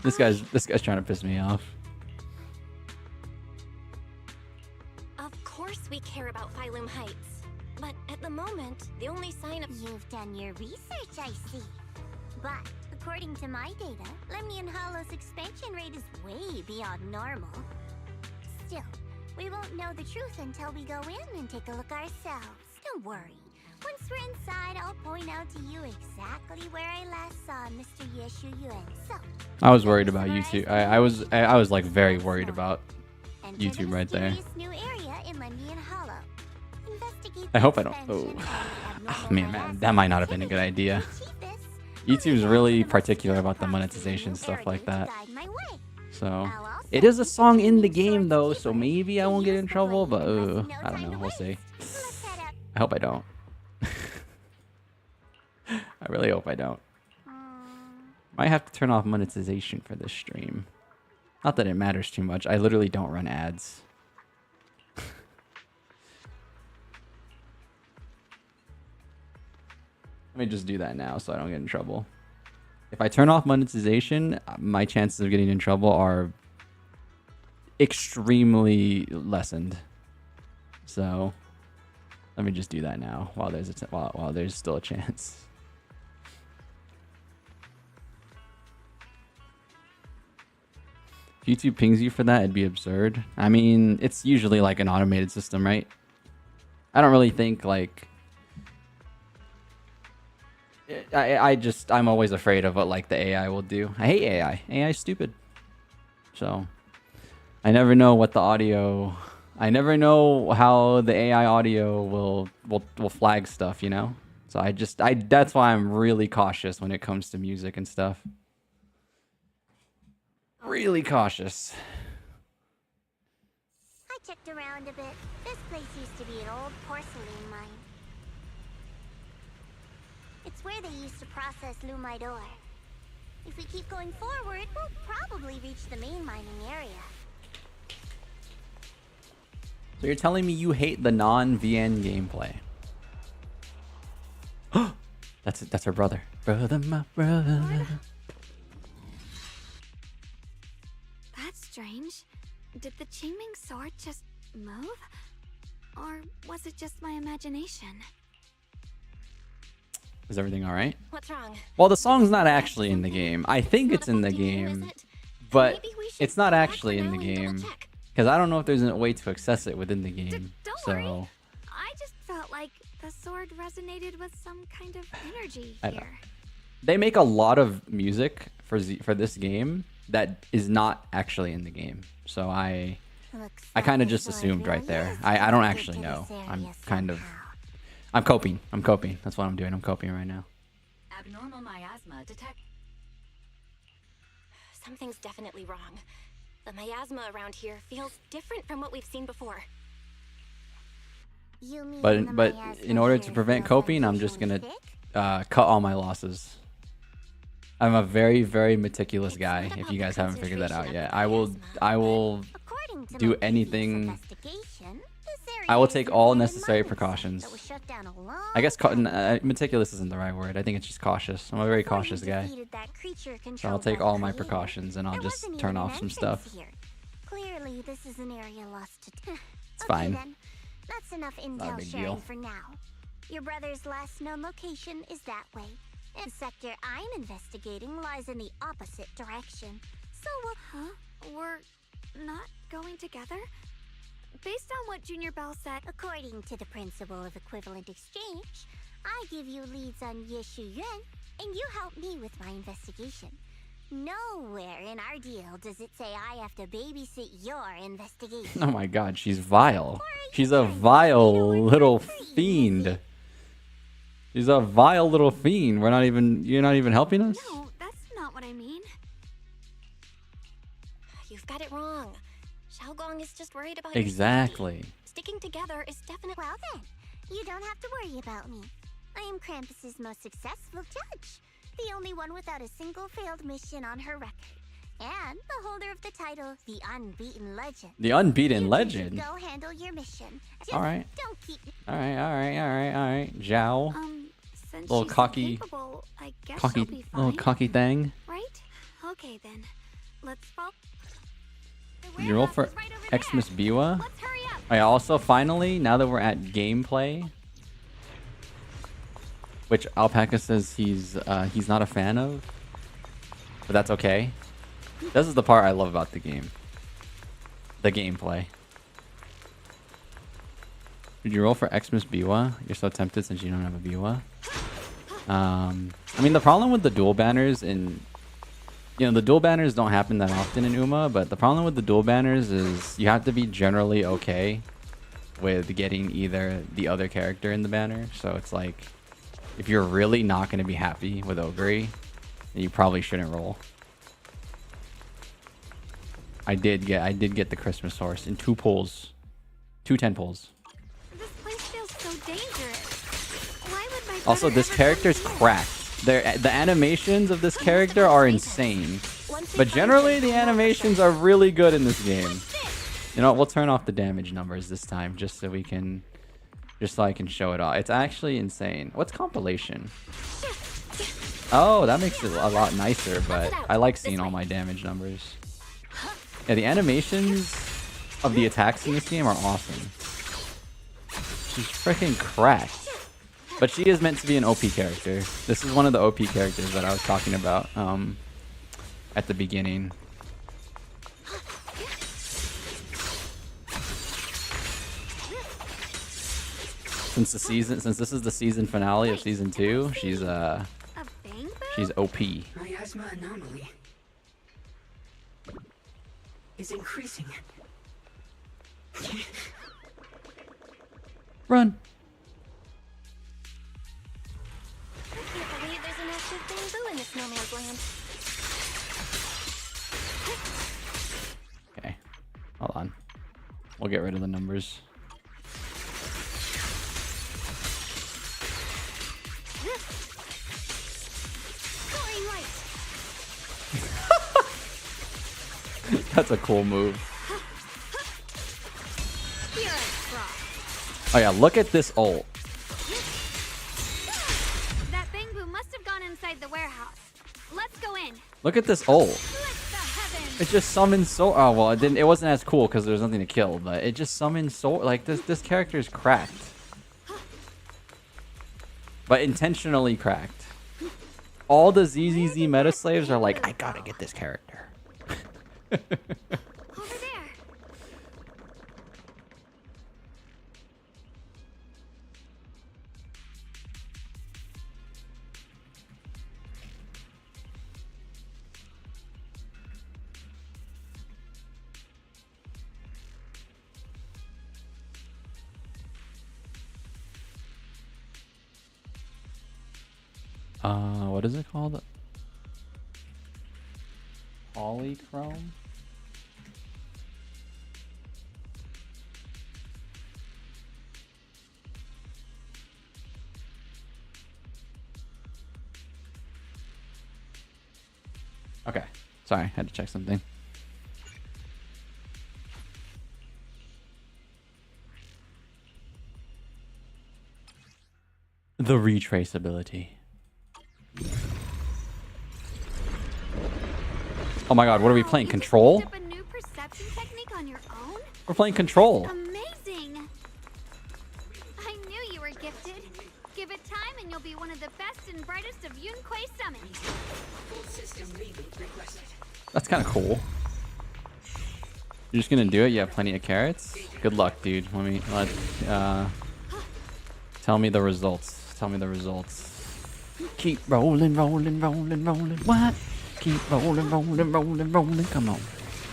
This guy's trying to piss me off. Of course we care about Phylum Heights. But at the moment, the only sign of... You've done your research, I see. But according to my data, Lemnian Hollow's expansion rate is way beyond normal. Still, we won't know the truth until we go in and take a look ourselves. Don't worry. Once we're inside, I'll point out to you exactly where I last saw Mr. Yeshu Yuan. So, I was worried about YouTube. I was like very worried about YouTube right there. new area in Lemnian Hollow. Investigate I hope I don't. Oh, man, that might not have been a good idea. YouTube's really particular about the monetization stuff like that. So it is a song in the game though, so maybe I won't get in trouble. But I don't know. We'll see. I hope I don't. I really hope I don't. Might have to turn off monetization for this stream. Not that it matters too much. I literally don't run ads. Let me just do that now so I don't get in trouble. If I turn off monetization, my chances of getting in trouble are extremely lessened. So let me just do that now while there's while there's still a chance. If YouTube pings you for that, it'd be absurd. I mean, it's usually like an automated system, right? I don't really think like... I'm always afraid of what like the AI will do. I hate AI. AI is stupid. So I never know what the audio... I never know how the AI audio will flag stuff, you know? So that's why I'm really cautious when it comes to music and stuff. Really cautious. I checked around a bit. This place used to be an old porcelain mine. It's where they used to process lumite ore. If we keep going forward, we'll probably reach the main mining area. So you're telling me you hate the non-VN gameplay? That's her brother. Brother, my brother. That's strange. Did the Qingming sword just move? Or was it just my imagination? Is everything alright? What's wrong? Well, the song's not actually in the game. I think it's in the game, but it's not actually in the game. Because I don't know if there's a way to access it within the game. Don't worry. I just felt like the sword resonated with some kind of energy here. They make a lot of music for this game that is not actually in the game. So I kind of just assumed right there. I don't actually know. I'm coping. That's what I'm doing. I'm coping right now. Abnormal miasma detect. Something's definitely wrong. The miasma around here feels different from what we've seen before. But in order to prevent coping, I'm just gonna cut all my losses. I'm a very, very meticulous guy. If you guys haven't figured that out yet, I will do anything. I will take all necessary precautions. I guess meticulous isn't the right word. I think it's just cautious. I'm a very cautious guy. So I'll take all my precautions and I'll just turn off some stuff. Clearly, the this is an area lost to... It's fine. Then. That's enough Not a intel big sharing deal. for now. Your brother's last known location is that way. And the sector I'm investigating lies in the opposite direction. So we'll... Huh? We're not going together? Based on what Junior Bell said... According to the principle of equivalent exchange, I give you leads on Yeshu Yuan, and you help me with my investigation. Nowhere in our deal does it say I have to babysit your investigation. Oh my god, she's vile. She's a vile little fiend. She's a vile little fiend. You're not even helping us? No, that's not what I mean. You've got it wrong. Shunguang is just worried about Exactly. your safety. Sticking together is definitely... Well then, you don't have to worry about me. I am Krampus's most successful judge. The only one without a single failed mission on her record. And the holder of the title, the Unbeaten Legend. The Unbeaten Legend? Go handle your mission. Just Alright. don't keep... Alright. Zhao. Since Little she's cocky... incapable, I guess she'll be fine. Little cocky thing. Right? Okay then. Let's fall. You roll for Xmas Biwa. Oh yeah, also finally, now that we're at gameplay, which Alpaca says he's not a fan of, but that's okay. This is the part I love about the game. The gameplay. Did you roll for Xmas Biwa? You're so tempted since you don't have a Biwa. I mean, the problem with the dual banners in... You know, the dual banners don't happen that often in UMA, but the problem with the dual banners is you have to be generally okay with getting either the other character in the banner. So it's like, if you're really not going to be happy with Ogre, then you probably shouldn't roll. I did get the Christmas horse in 2 pulls. 2 10 pulls. This place feels so dangerous. Why would my Also, this character's cracked. The animations of this character are insane. But generally, the animations are really good in this game. You know what? We'll turn off the damage numbers this time just so we can... Just so I can show it all. It's actually insane. What's compilation? Oh, that makes it a lot nicer, but I like seeing all my damage numbers. Yeah, the animations of the attacks in this game are awesome. She's freaking cracked. But she is meant to be an OP character. This is one of the OP characters that I was talking about at the beginning. Since this is the season finale of season 2, she's OP. Miasma anomaly is increasing. Run. I can't believe there's an active bamboo in this no man's land. Okay, hold on. We'll get rid of the numbers. That's a cool move. Oh yeah, look at this ult. That bamboo must have gone inside the warehouse. Let's go in. Look at this ult. It just summons so. Oh well, it wasn't as cool because there was nothing to kill, but it just summons so. Like this character is cracked, but intentionally cracked. All the ZZZ meta slaves are like, I gotta get this character. Over there. What is it called? Polychrome? Okay. Sorry, had to check something. The retraceability. Oh my god, what are we playing? Control? A new perception technique on your own? We're playing Control. Amazing! I knew you were gifted. Give it time and you'll be one of the best and brightest of Yunquei Summit. Full system reboot requested. That's kind of cool. You're just gonna do it? You have plenty of carrots? Good luck, dude. Tell me the results. Tell me the results. Keep rolling, rolling, rolling, rolling. What? Keep rolling, rolling, rolling, rolling. Come on.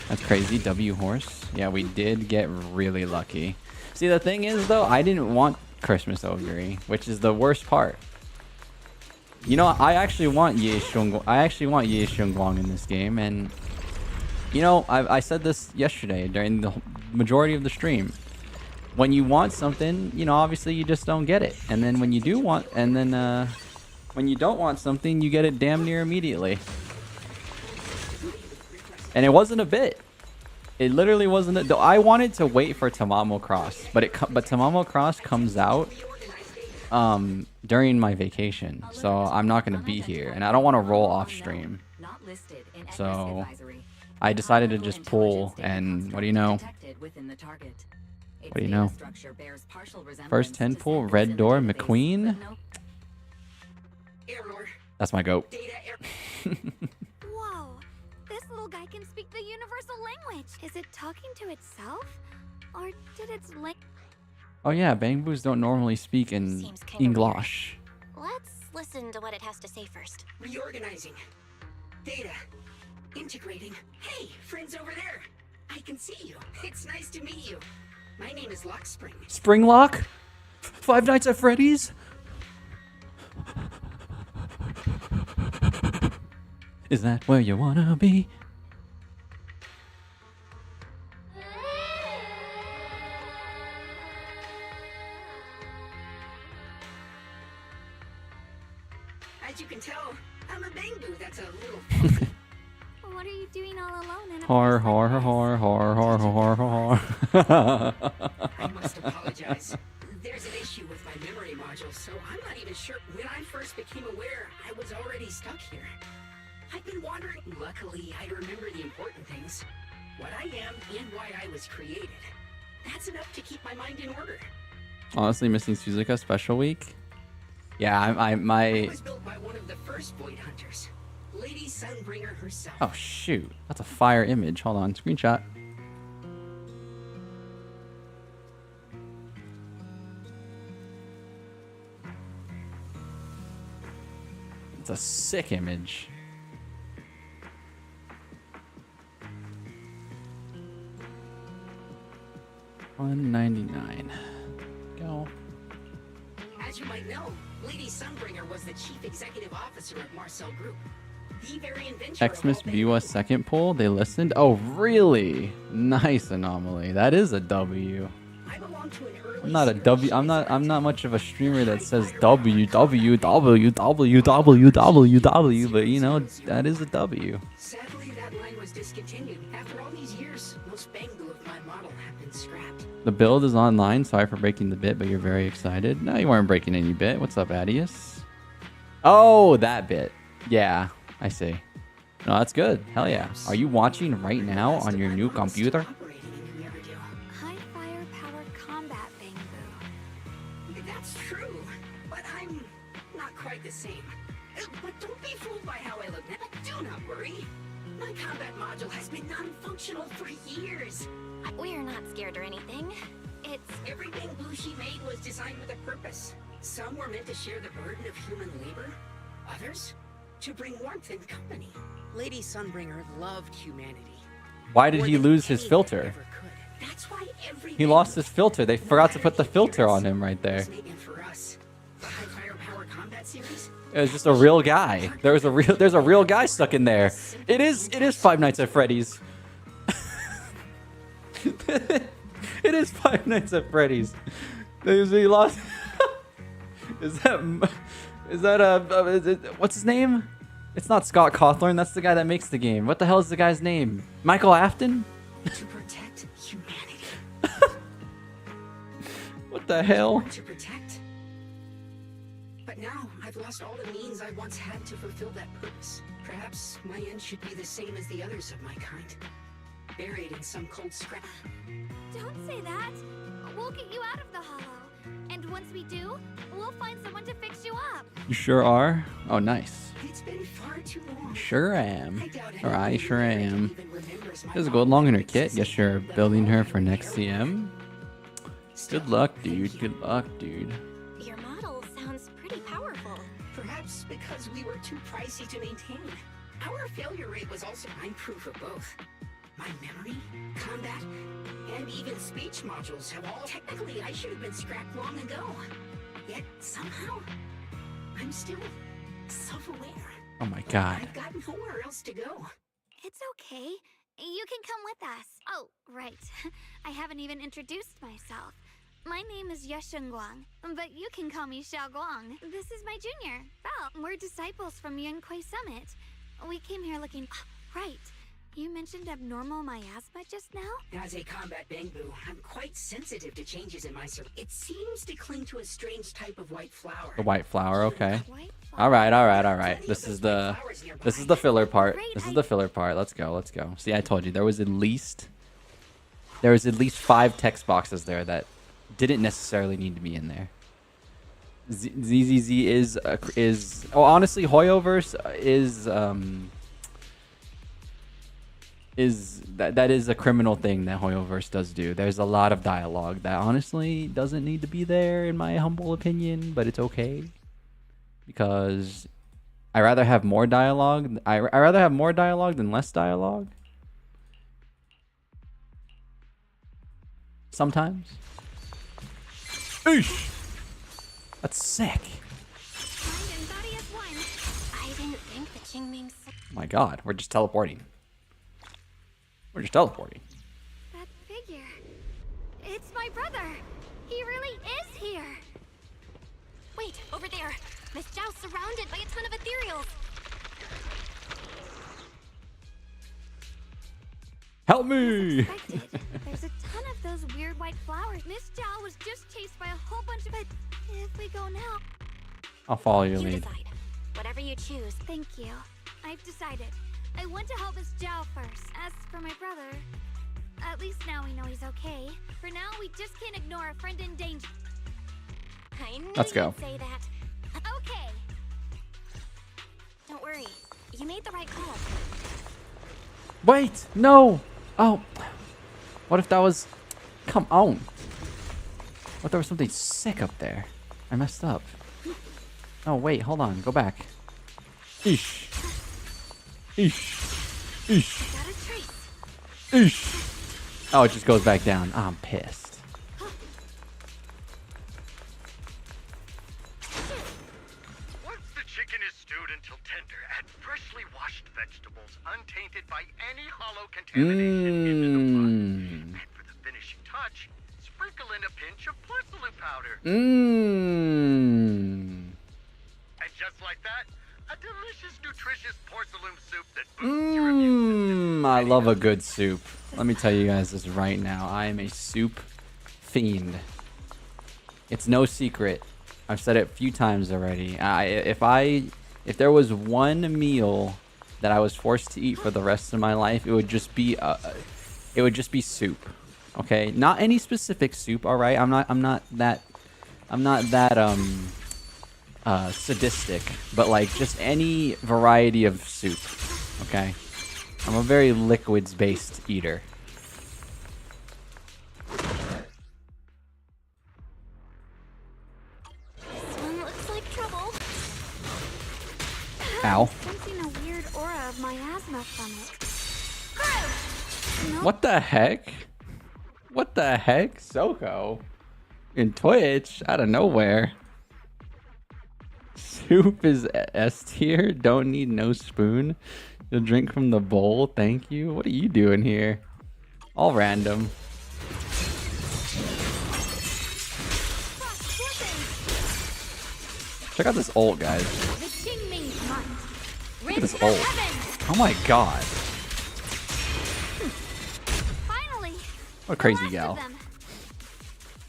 That's crazy. W horse. Yeah, we did get really lucky. See, the thing is, though, I didn't want Christmas Ovary, which is the worst part. You know, I actually want Ye Shunguang in this game, and you know, I said this yesterday during the majority of the stream. When you want something, you know, obviously you just don't get it, and then when you do want, and then when you don't want something, you get it damn near immediately. And it wasn't a bit. It literally wasn't. I wanted to wait for Tamamo Cross, but Tamamo Cross comes out during my vacation, so I'm not gonna be here, and I don't want to roll off stream. So I decided to just pull, and what do you know? What do you know? First 10 pull, Red Door, McQueen. That's my goat. Whoa, this little guy can speak the universal language. Is it talking to itself? Or did its Oh yeah, Bangboos don't normally speak in English. Let's listen to what it has to say first. Reorganizing. Data. Integrating. Hey, friends over there. I can see you. It's nice to meet you. My name is Lockspring. Springlock? Five Nights at Freddy's? Is that where you wanna be? As you can tell, I'm a Bangbu that's a little What are you doing all alone in a Har place har like har this? har har har har. I must apologize. There's an issue with my memory module, so I'm not even sure when I first became aware I was already stuck here. I've been wandering. Luckily, I remember the important things. What I am and why I was created. That's enough to keep my mind in order. Honestly, missing Suzuka special week. Yeah, I my. was built by one of the first Void Hunters, Lady Sunbringer herself. Oh shoot, that's a fire image. Hold on, screenshot. It's a sick image. $199. Go. As you might know, Lady Sunbringer was the chief executive officer of Marcel Group. The very inventor of Xmas all view a second poll. They listened. Oh really? Nice anomaly. That is a W. I belong to an early I'm not a W. I'm not much of a streamer that says W W W W W W W. But you know that is a W. Sadly, that line was discontinued. After all these years, most Bangbu of my model have been scrapped. The build is online. Sorry for breaking the bit, but you're very excited. No, you weren't breaking any bit. What's up, Adius? Oh, that bit. Yeah, I see. No, that's good. Hell yeah. Are you watching right now on your new computer? High firepower combat Bangbu. That's true, but I'm not quite the same. But don't be fooled by how I look now. Do not worry. My combat module has been non-functional for years. We're not scared or anything. It's Every Bangbu she made was designed with a purpose. Some were meant to share the burden of human labor. Others, to bring warmth and company. Lady Sunbringer loved humanity. Why did he lose his filter? That's why every He lost his filter. They forgot to put the filter on him right there. And for us, the High Firepower Combat Series. It was just a real guy. There's a real guy stuck in there. It is Five Nights at Freddy's. It is Five Nights at Freddy's. He lost. Is that what's his name? It's not Scott Cawthorn. That's the guy that makes the game. What the hell is the guy's name? Michael Afton? To protect humanity. What the hell? To protect. But now I've lost all the means I once had to fulfill that purpose. Perhaps my end should be the same as the others of my kind. buried in some cold scrap. Don't say that. We'll get you out of the hollow. And once we do, we'll find someone to fix you up. You sure are? Oh, nice. It's been far too long. Sure am. Or I sure am. There's a gold long in her kit. Guess you're building her for next CM. Good luck, dude. Good luck, dude. Your model sounds pretty powerful. Perhaps because we were too pricey to maintain. Our failure rate was also... I'm proof of both. My memory, combat, and even speech modules have all... Technically, I should have been scrapped long ago. Yet, somehow, I'm still self-aware. Oh my god. I've got nowhere else to go. It's okay. You can come with us. Oh, right. I haven't even introduced myself. My name is Shunguang, but you can call me Xiaoguang. This is my junior, Belle. We're disciples from Yunquay Summit. We came here looking... Right. You mentioned abnormal miasma just now? As a combat bangbu, I'm quite sensitive to changes in my It seems to cling to a strange type of white flower. The white flower, okay. All right. This is the filler part. This is the filler part. Let's go. See, I told you there was at least 5 text boxes there that didn't necessarily need to be in there. ZZZ is honestly, Hoyoverse is that is a criminal thing that Hoyoverse does do. There's a lot of dialogue that honestly doesn't need to be there, in my humble opinion, but it's okay because I rather have more dialogue. I rather have more dialogue than less dialogue. Sometimes. Eesh. That's sick. I didn't think that Qingming's... Oh my god, we're just teleporting. That figure. It's my brother. He really is here. Wait, over there. Miss Zhao's surrounded by a ton of ethereals. Help me! There's a ton of those weird white flowers. Miss Zhao was just chased by a whole bunch of it. If we go now... I'll follow your You lead. decide. Whatever you choose. Thank you. I've decided. I want to help Miss Zhao first. As for my brother, at least now we know he's okay. For now, we just can't ignore a friend in danger. I knew Let's go. you'd say that. Okay. Don't worry. You made the right call. Wait, no! Oh. What if that was... Come on. What if there was something sick up there? I messed up. Oh, wait, hold on. Go back. Eesh. Oh, it just goes back down. Oh, I'm pissed. Once the chicken is stewed until tender, add freshly washed vegetables untainted by any hollow contamination into the pot. And for the finishing touch, sprinkle in a pinch of porcelain powder. And just like that, a delicious, nutritious porcelain soup that boosts your immune system. I love a good soup. Let me tell you guys this right now. I am a soup fiend. It's no secret. I've said it a few times already. If there was one meal that I was forced to eat for the rest of my life, it would just be soup. Okay, not any specific soup. All right, I'm not that sadistic, but like just any variety of soup. Okay, I'm a very liquids based eater. This one looks like trouble. Ow. Sensing a weird aura of miasma from it. What the heck? What the heck? Soko in Twitch out of nowhere. Soup is S tier. Don't need no spoon. You'll drink from the bowl. Thank you. What are you doing here? All random. Check out this ult, guys. Look at this ult. Oh my god. Finally. What a crazy gal.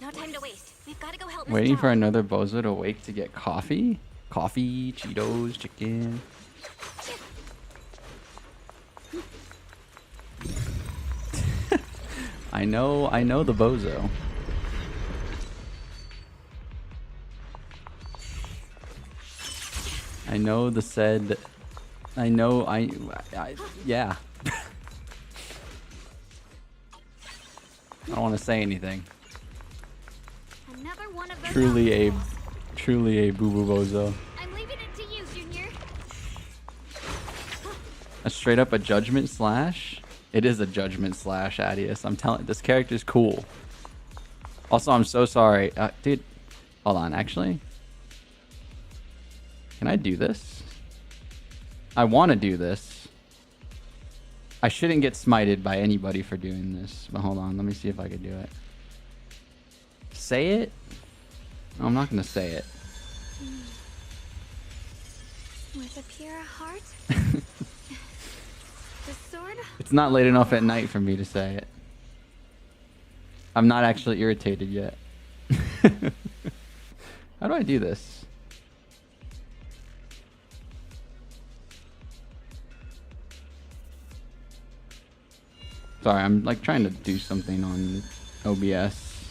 No time to waste. We've got to go help. Waiting for another bozo to wake to get coffee? Coffee, Cheetos, chicken. I know the bozo. I know the said. I know. Yeah. I don't want to say anything. Another one of those Truly a boo boo bozo. I'm leaving it to you, Junior. A straight up a judgment slash. It is a judgment slash, Adius. I'm telling. This character's cool. Also, I'm so sorry, dude. Hold on, actually. Can I do this? I want to do this. I shouldn't get smited by anybody for doing this. But hold on, let me see if I can do it. Say it? No, I'm not going to say it. With a pure heart? The sword? It's not late enough at night for me to say it. I'm not actually irritated yet. How do I do this? Sorry, I'm like trying to do something on OBS.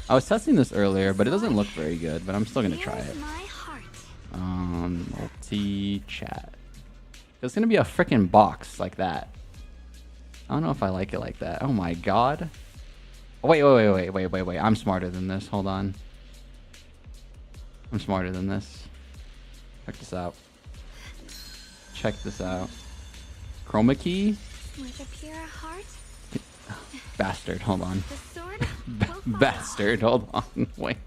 I was testing this earlier, but it doesn't look very good, but I'm still gonna try it. Multi-chat. It's gonna be a freaking box like that. I don't know if I like it like that. Oh my god. Oh, wait. I'm smarter than this. Hold on. I'm smarter than this. Check this out. Check this out. Chroma key? With a pure heart? Bastard, hold on. The sword? Bastard, hold on. Wait.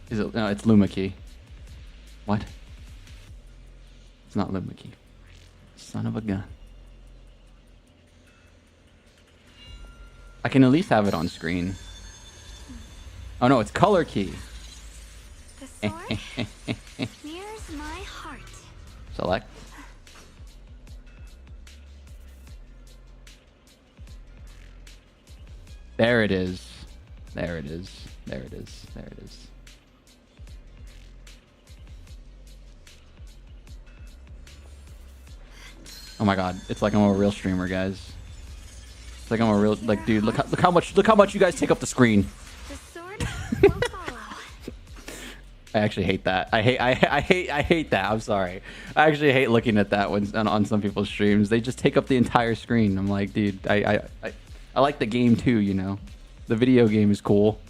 Is it? No, it's Luma key. What? It's not Luma key. Son of a gun. I can at least have it on screen. Oh no, it's color key. The sword? Here's my heart. Select. There it is. There it is. There it is. There it is. Oh my god, it's like I'm a real streamer, guys. It's like I'm a real dude. Look how much you guys take up the screen. The sword will follow. I actually hate that. I hate that. I'm sorry. I actually hate looking at that when on some people's streams. They just take up the entire screen. I'm like, dude, I like the game too, you know. The video game is cool.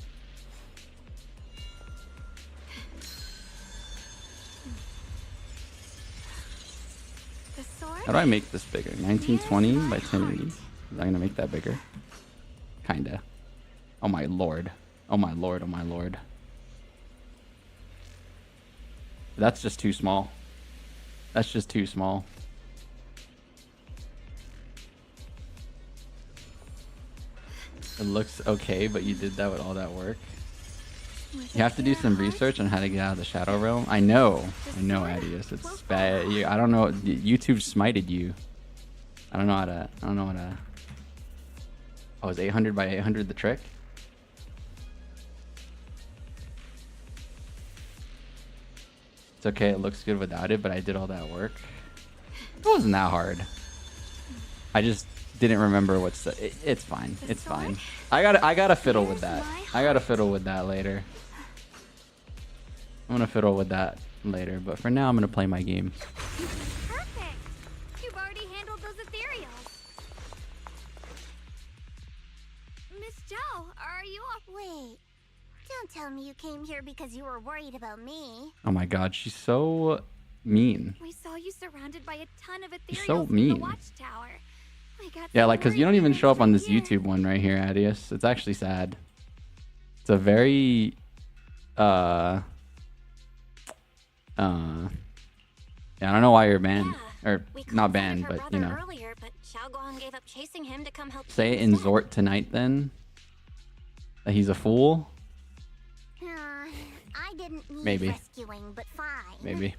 The sword? How do I make this bigger? 1920 by 1080. Is that gonna make that bigger? Kinda. Oh my lord. Oh my lord. Oh my lord. That's just too small. That's just too small. It looks okay, but you did that with all that work. You have to do some research on how to get out of the Shadow Realm. I know, Adius. It's bad. I don't know. YouTube smited you. I don't know how to. Oh, is 800 by 800 the trick? It's okay. It looks good without it, but I did all that work. It wasn't that hard. I just didn't remember what's the. It's fine. It's fine. I gotta fiddle with that. I gotta fiddle with that later. I'm gonna fiddle with that later, but for now I'm gonna play my game. Perfect. You've already handled those ethereals. Miss Zhao, are you off? Wait. Don't tell me you came here because you were worried about me. Oh my god, she's so mean. We saw you surrounded by a ton of ethereals so from mean. the watchtower. Yeah, like, cause you don't even show up on this YouTube one right here, Adius. It's actually sad. It's a very, yeah, I don't know why you're banned, or not banned, but you know. Earlier, but Shunguang gave up chasing him to come help. Say it in Zort tonight, then. That he's a fool. I didn't need Maybe. rescuing, but fine. Maybe.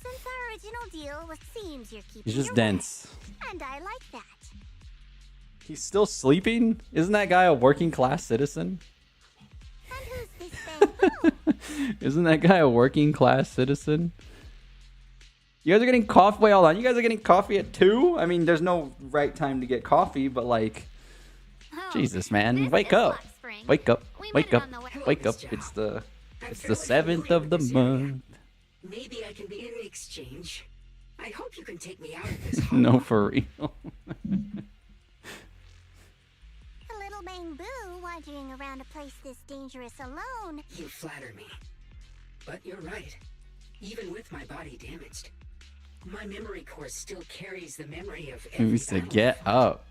Since our original deal was seems you're keeping He's just your dense. word, and I like that. He's still sleeping? Isn't that guy a working class citizen? And who's this bamboo? Isn't that guy a working class citizen? You guys are getting coffee. Wait, hold on. You guys are getting coffee at 2? I mean, there's no right time to get coffee, but like, Jesus, man, wake up, wake up, wake up, wake up. It's the 7th of the month. Maybe I can be in exchange. I hope you can take me out of this. No, for real. A little bang boo wandering around a place this dangerous alone. You flatter me. But you're right. Even with my body damaged, my memory core still carries the memory of every We said get up.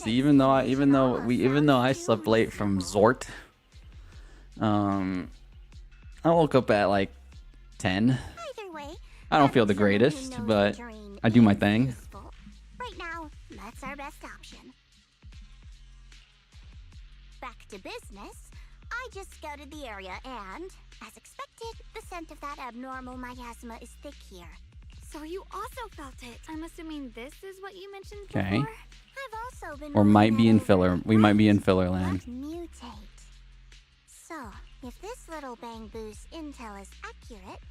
See, even though I slept late from Zort, I woke up at like 10. I don't feel the greatest, but I do my thing. Right now, that's our best option. Back to business. I just scouted the area and, as expected, the scent of that abnormal miasma is thick here. So you also felt it. I'm assuming this is what you mentioned Okay. before? I've also been Or might be in filler. We might be in filler land. mutate. So, if this little bang boo's intel is accurate,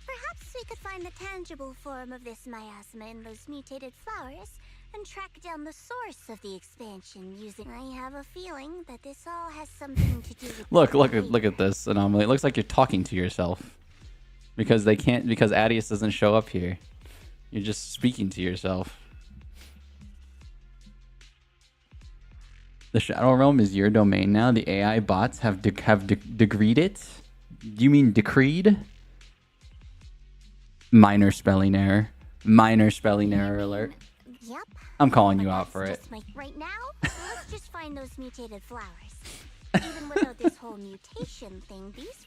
perhaps we could find the tangible form of this miasma in those mutated flowers and track down the source of the expansion using. I have a feeling that this all has something to do with. Look at this anomaly. It looks like you're talking to yourself. Because Adius doesn't show up here. You're just speaking to yourself. The Shadow Realm is your domain now. The AI bots have decreed it. Do you mean decreed? Minor spelling error. Minor spelling error alert. Yep. I'm calling you out for it. Right now, let's just find those mutated flowers. Even without this whole mutation thing, these.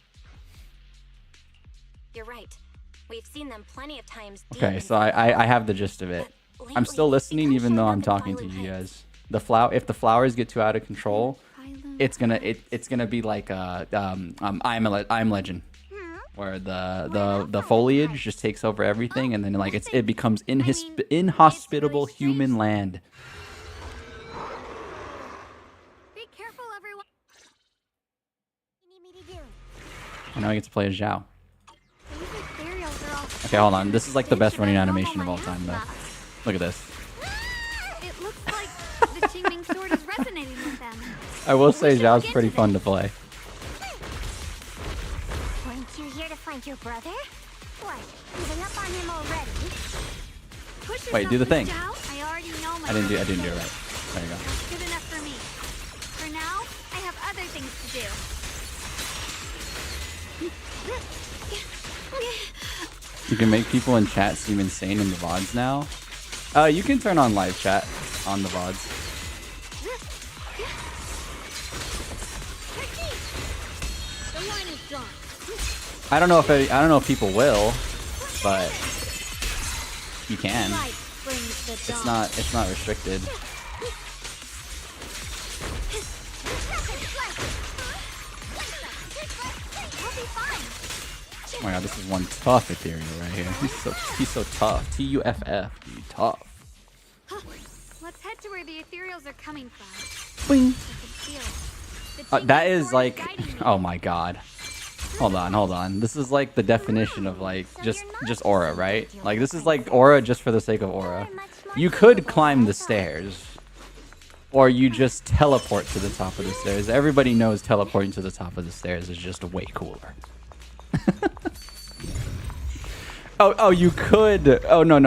You're right. We've seen them plenty of times. Okay, so I have the gist of it. I'm still listening even though I'm talking to you guys. If the flowers get too out of control, it's gonna be like I'm Legend, where the foliage just takes over everything, and then like it becomes inhospitable human land. Be careful, everyone. And now I get to play as Zhao. These ethereals are all. Okay, hold on. This is like the best running animation of all time, though. Look at this. It looks like the Qingming sword is resonating with them. I will say Zhao's pretty fun to play. Weren't you here to find your brother? What? Giving up on him already? Push Wait, do the thing. Zhao. I already know my. I didn't do it right. There you go. That's good enough for me. For now, I have other things to do. You can make people in chat seem insane in the VODs now. You can turn on live chat on the VODs. The line is drawn. I don't know if people will, but you can. It's not restricted. Oh my god, this is one tough ethereal right here. He's so tough. T-U-F-F, dude, tough. Let's head to where the ethereals are coming from. Boing. The That is like, oh my god. Hold on. This is like the definition of like just aura, right? Like this is like aura just for the sake of aura. You could climb the stairs, or you just teleport to the top of the stairs. Everybody knows teleporting to the top of the stairs is just way cooler. Oh, you could. Oh, no.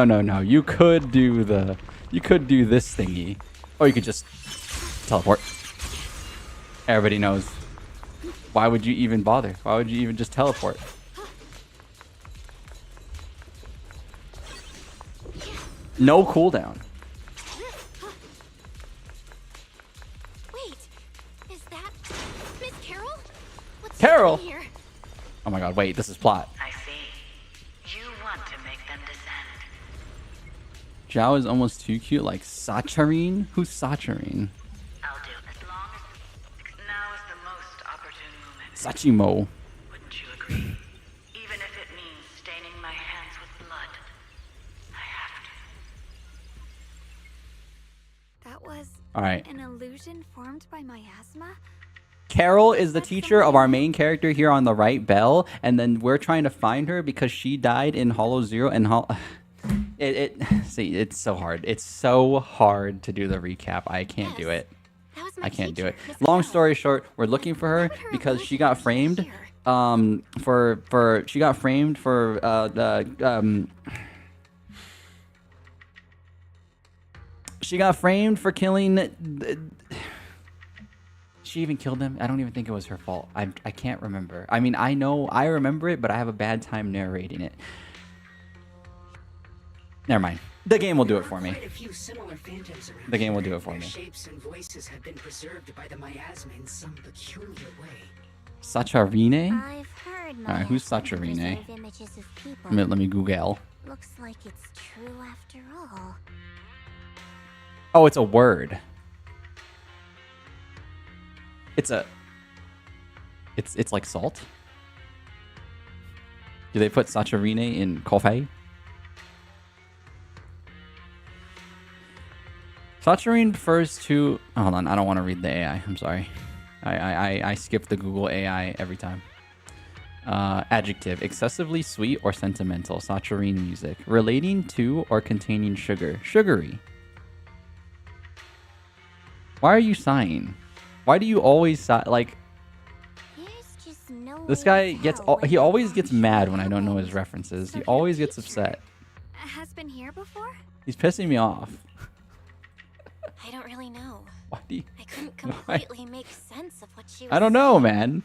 You could do this thingy, or you could just teleport. Everybody knows. Why would you even bother? Why would you even just teleport? No cooldown. Wait, is that Miss Carol? What's Carol? happening here? Oh my god, wait, this is plot. I see. You want to make them descend. Zhao is almost too cute, like Sacharine? Who's Sacharine? I'll do as long as now is the most opportune moment. Sachimo. Wouldn't you agree? Even if it means staining my hands with blood. I have to. That was All right. an illusion formed by miasma? Carol is the teacher of our main character here on the right, Belle, and then we're trying to find her because she died in Hollow Zero and see, it's so hard. It's so hard to do the recap. I can't do it. I can't do it. Long story short, we're looking for her because she got framed she got framed for she got framed for killing she even killed him. I don't even think it was her fault. I can't remember. I mean, I know I remember it, but I have a bad time narrating it. Never mind. The game will do it for me. The game will do it for me. Shapes and voices have been preserved by the miasma in some peculiar way. Sacharine? I've heard Alright, who's Sacharine? images of people. Let me Google. Looks like it's true after all. Oh, it's a word. It's like salt. Do they put Sacharine in coffee? Sacharine refers to... Hold on, I don't want to read the AI. I'm sorry. I skip the Google AI every time. Adjective. Excessively sweet or sentimental. Sacharine music. Relating to or containing sugar. Sugary. Why are you sighing? Why do you always sigh? Like... This guy gets... He always gets mad when I don't know his references. He always gets upset. Has been here before? He's pissing me off. I don't really know. Why do you... I couldn't completely make sense of what she was I don't know, man.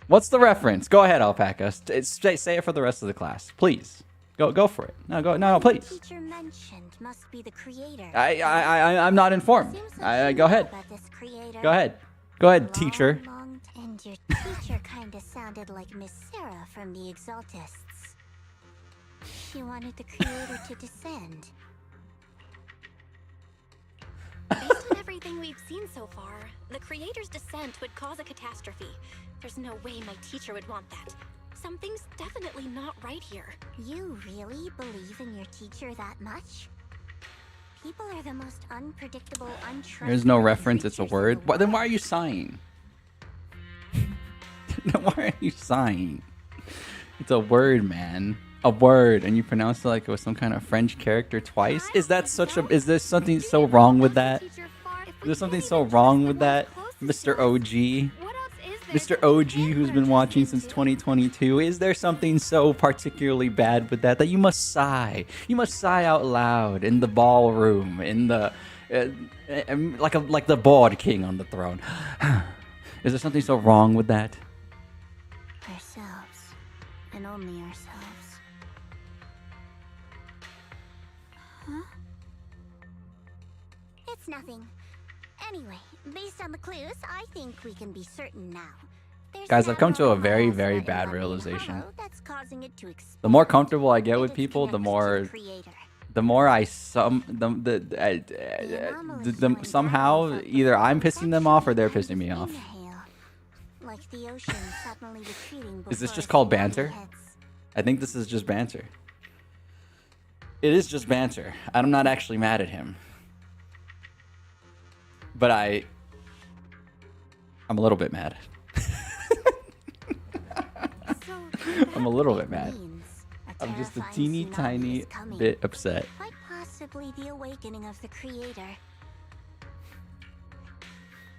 What's the reference? Go ahead, Alpaca. Say it for the rest of the class, please. Go for it. No, please. The teacher mentioned must be the creator. I'm not informed. Go ahead. Go ahead. Go ahead, teacher. And your teacher kinda sounded like Miss Sarah from the Exaltists. She wanted the creator to descend. Based on everything we've seen so far, the creator's descent would cause a catastrophe. There's no way my teacher would want that. Something's definitely not right here. You really believe in your teacher that much? People are the most unpredictable, untrustworthy. There's no reference, it's a word. Then why are you sighing? Why are you sighing? It's a word, man. A word, and you pronounce it like it was some kind of French character twice? Is there something so wrong with that? Is there something so wrong with that, Mr. OG? Mr. OG, who's been watching since 2022, is there something so particularly bad with that you must sigh? You must sigh out loud in the ballroom, in the like the board king on the throne. Is there something so wrong with that? Ourselves, and only ourselves. Huh? It's nothing. Anyway, based on the clues, I think we can be certain now. Guys, I've come to a very, very bad realization. The more comfortable I get with people, the more I somehow either I'm pissing them off or they're pissing me off. Is this just called banter? I think this is just banter. It is just banter. I'm not actually mad at him. But I'm a little bit mad. I'm a little bit mad. I'm just a teeny tiny bit upset. Quite possibly the awakening of the creator.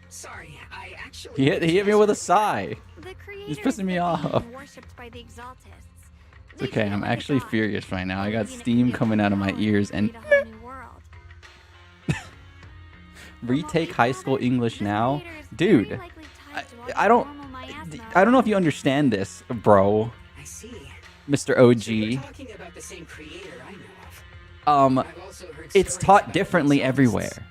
Sorry, I actually... He hit me with a sigh. He's pissing me off. By the Exaltists. It's okay, I'm actually furious right now. I got steam coming out of my ears and... Retake high school English now? Dude, I don't know if you understand this, bro. I see. Mr. OG. Talking about the same creator I know of. It's taught differently everywhere.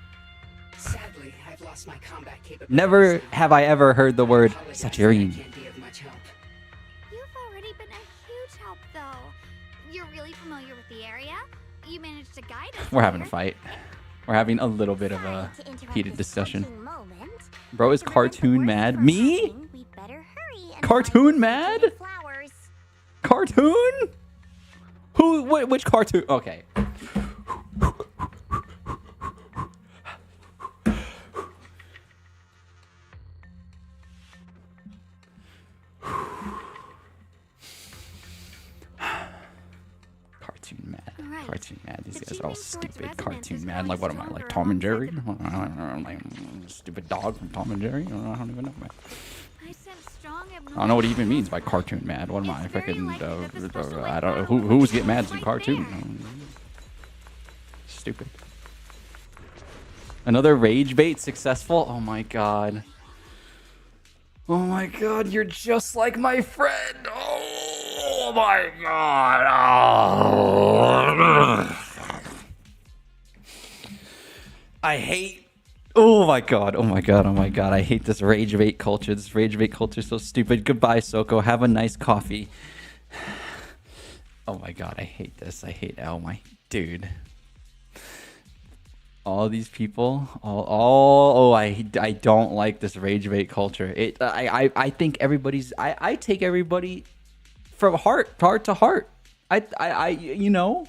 Sadly, I've lost my combat capabilities. Never have I ever heard the word Sacharine. You've already been a huge help, though. You're really familiar with the area. You managed to guide us. We're having a fight. We're having a little bit of a heated discussion. Bro is cartoon mad. Me? Cartoon mad? Cartoon? Who? Which cartoon? Okay. Cartoon mad. These The guys are all G-Main sword's stupid. resonance Cartoon is mad. growing Like, what am I? Like stronger Tom and Jerry? alongside Like, stupid dog from Tom and Jerry? I don't even know. I sense strong I don't know what he even means by cartoon mad. What am I? Freaking, I don't know. Who's get mad at cartoon? Stupid. Another rage bait successful? Oh my god. Oh my god, you're just like my friend. Oh my god. Oh. I hate. Oh my god. Oh my god. Oh my god. I hate this rage bait culture. This rage bait culture is so stupid. Goodbye, Soko. Have a nice coffee. Oh my god. I hate this. I hate. Oh my dude. All these people, I don't like this rage bait culture. I think everybody's, I take everybody from heart to heart. You know,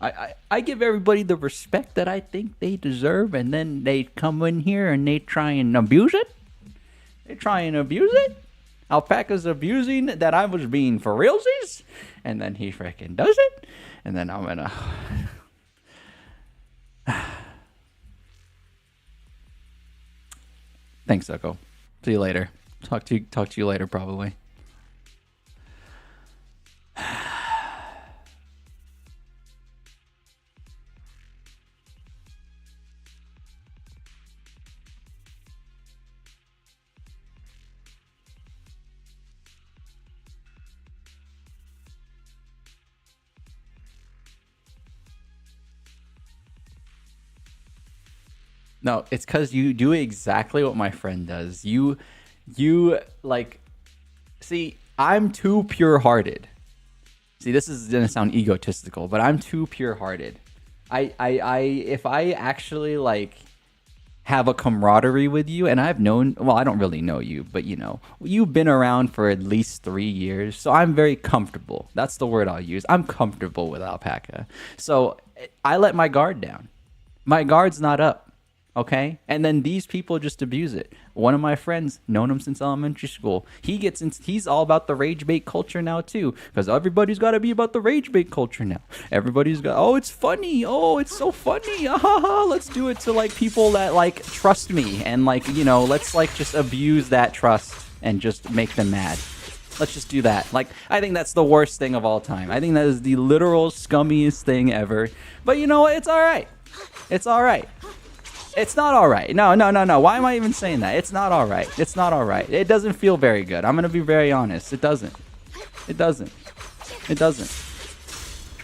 I give everybody the respect that I think they deserve, and then they come in here and they try and abuse it. They try and abuse it. Alpaca's abusing that I was being for realsies, and then he freaking does it, and then I'm gonna. Thanks, Soko. See you later. Talk to you later, probably. No, it's because you do exactly what my friend does. You like, see, I'm too pure-hearted. See, this is gonna sound egotistical, but I'm too pure-hearted. If I actually like have a camaraderie with you, and I've known, well, I don't really know you, but you know, you've been around for at least 3 years, so I'm very comfortable. That's the word I'll use. I'm comfortable with Alpaca. So I let my guard down. My guard's not up. Okay, and then these people just abuse it. One of my friends, known him since elementary school, he's all about the rage bait culture now too, because everybody's got to be about the rage bait culture now. Everybody's got, oh, it's funny, oh, it's so funny, let's do it to like people that like trust me, and like, you know, let's like just abuse that trust and just make them mad. Let's just do that. Like, I think that's the worst thing of all time. I think that is the literal scummiest thing ever. But you know what? It's all right. It's all right. It's not all right. No. Why am I even saying that? It's not all right. It's not all right. It doesn't feel very good. I'm going to be very honest. It doesn't. It doesn't. It doesn't.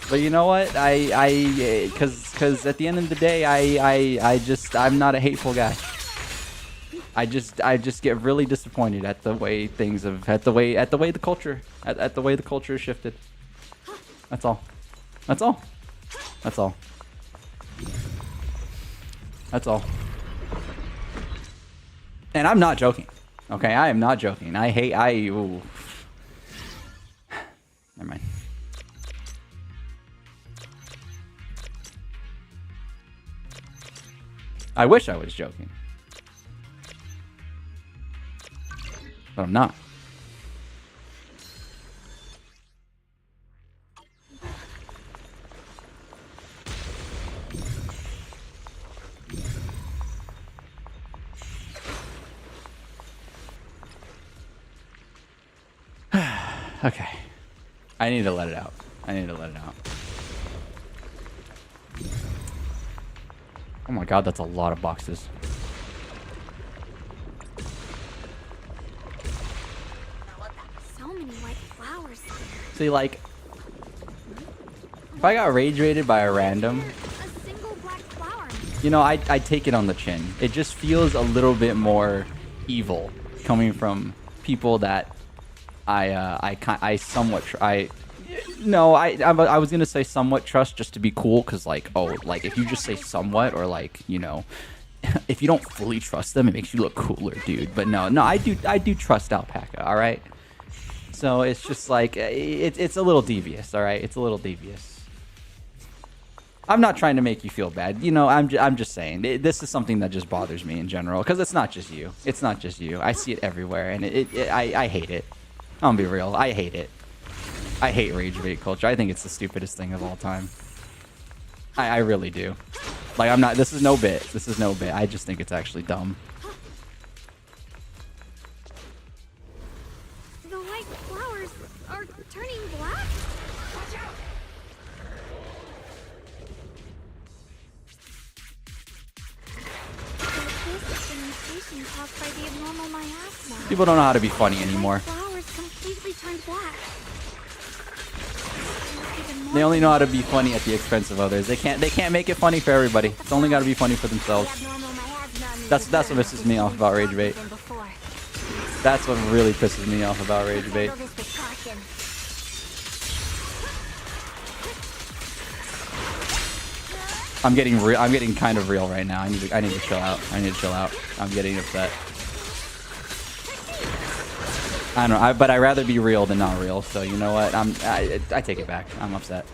But you know what? Because at the end of the day, I'm not a hateful guy. I just get really disappointed at the way things have, at the way the culture has shifted. That's all. That's all. That's all. That's all. And I'm not joking. Okay, I am not joking. Ooh. Never mind. I wish I was joking. But I'm not. Okay. I need to let it out. Oh my god, that's a lot of boxes. So many white flowers here. See, like, if I got rage rated by a random, you know, I take it on the chin. It just feels a little bit more evil coming from people that I was gonna say somewhat trust just to be cool, because like, oh, like if you just say somewhat, or like, you know, if you don't fully trust them, it makes you look cooler, dude. But no, I do trust Alpaca. All right. So it's just like it's a little devious. All right, it's a little devious. I'm not trying to make you feel bad. You know, I'm just saying this is something that just bothers me in general, because it's not just you. It's not just you. I see it everywhere, and I hate it. I'm gonna be real. I hate it. I hate rage bait culture. I think it's the stupidest thing of all time. I really do. Like, I'm not... This is no bit. This is no bit. I just think it's actually dumb. The white flowers are turning black? Watch out! This demonstration caused by the abnormal miasma. People don't know how to be funny anymore. Flowers completely turned black. They only know how to be funny at the expense of others. They can't make it funny for everybody. It's only got to be funny for themselves. That's what pisses me off about Rage Bait. That's what really pisses me off about Rage Bait. I'm getting kind of real right now. I need to chill out. I'm getting upset. I don't know, but I'd rather be real than not real. So you know what? I take it back. I'm upset.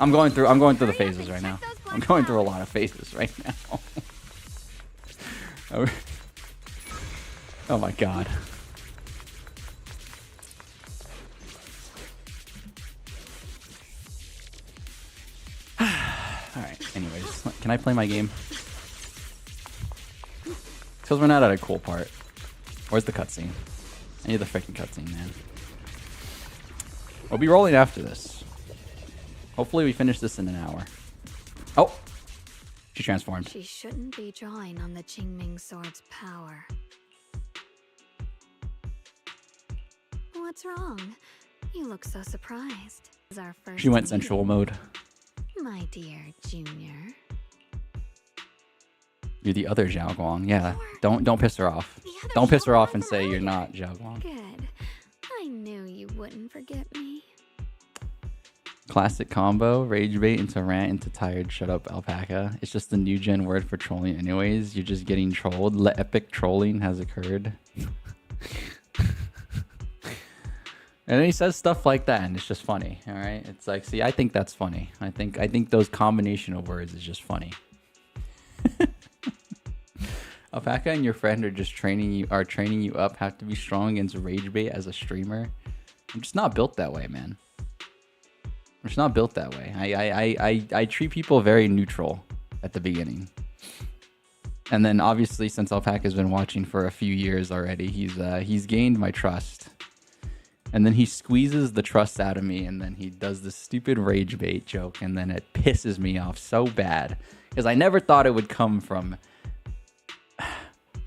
I'm going through the phases right now. I'm going through a lot of phases right now. Oh my god. Alright, anyways. Can I play my game? Because we're not at a cool part. Where's the cutscene? I need the freaking cutscene, man. We'll be rolling after this. Hopefully we finish this in an hour. Oh! She transformed. She shouldn't be drawing on the Qingming sword's power. What's wrong? You look so surprised. This is our first She went meeting. sensual mode. My dear Junior. You're the other Xiaoguang. Yeah, don't piss her off. Don't piss her off and say you're not Xiaoguang. Good. I knew you wouldn't forget me. Classic combo, Rage Bait into rant into tired shut up alpaca. It's just the new gen word for trolling anyways. You're just getting trolled. Epic trolling has occurred. And then he says stuff like that and it's just funny. All right. It's like, see, I think that's funny. I think those combination of words is just funny. Alpaca and your friend are just training you up, have to be strong against Rage Bait as a streamer. I'm just not built that way, man. I'm just not built that way. I treat people very neutral at the beginning. And then obviously since Alpaca's been watching for a few years already, he's gained my trust. And then he squeezes the trust out of me and then he does this stupid Rage Bait joke and then it pisses me off so bad. Because I never thought it would come from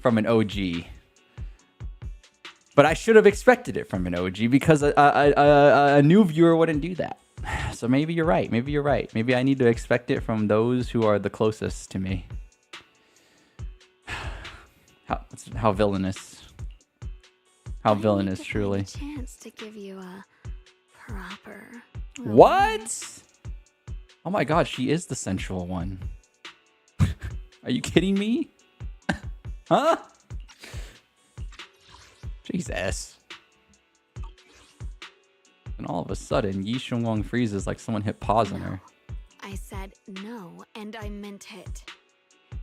an OG. But I should have expected it from an OG because a new viewer wouldn't do that. So maybe you're right. Maybe I need to expect it from those who are the closest to me. How villainous. How villainous, truly. Chance to give you a proper. What? Oh my god, she is the sensual one. Are you kidding me? Huh? Jesus. And all of a sudden, Yi Shunguang freezes like someone hit pause on her. I said no, and I meant it.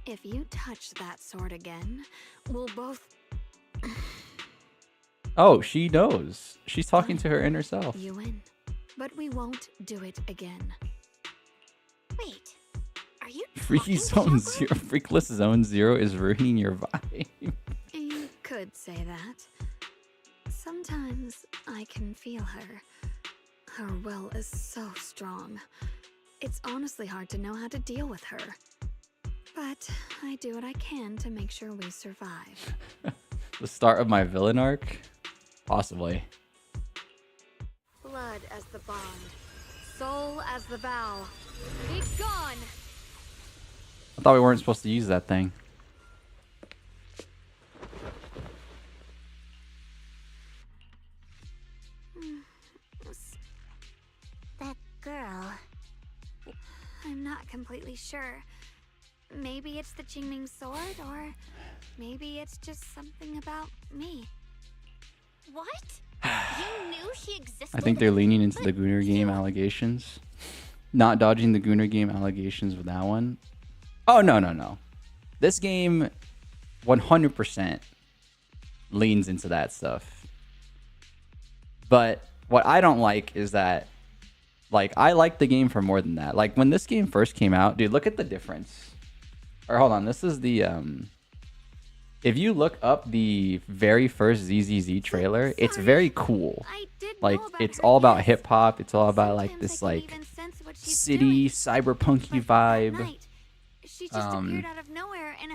If you touch that sword again, we'll both... Oh, she knows. She's talking to her inner self. You win. But we won't do it again. Wait, are you Freaky Zone Zero, Freakless Zone Zero is ruining your vibe. You could say that. Sometimes I can feel her. Her will is so strong. It's honestly hard to know how to deal with her. But I do what I can to make sure we survive. The start of my villain arc? Possibly. Blood as the bond. Soul as the vow. Be gone! I thought we weren't supposed to use that thing. That girl. I'm not completely sure. Maybe it's the Qingming sword, or maybe it's just something about me. What? You knew she existed? I think they're leaning into the Gunnar game allegations. Not dodging the Gunnar game allegations with that one. Oh, no. This game 100% leans into that stuff. But what I don't like is that Like, I liked the game for more than that. Like, when this game first came out, dude, look at the difference. Or hold on, this is the if you look up the very first ZZZ trailer, it's very cool. Like, it's all about hip hop. It's all about like this like city cyberpunky vibe.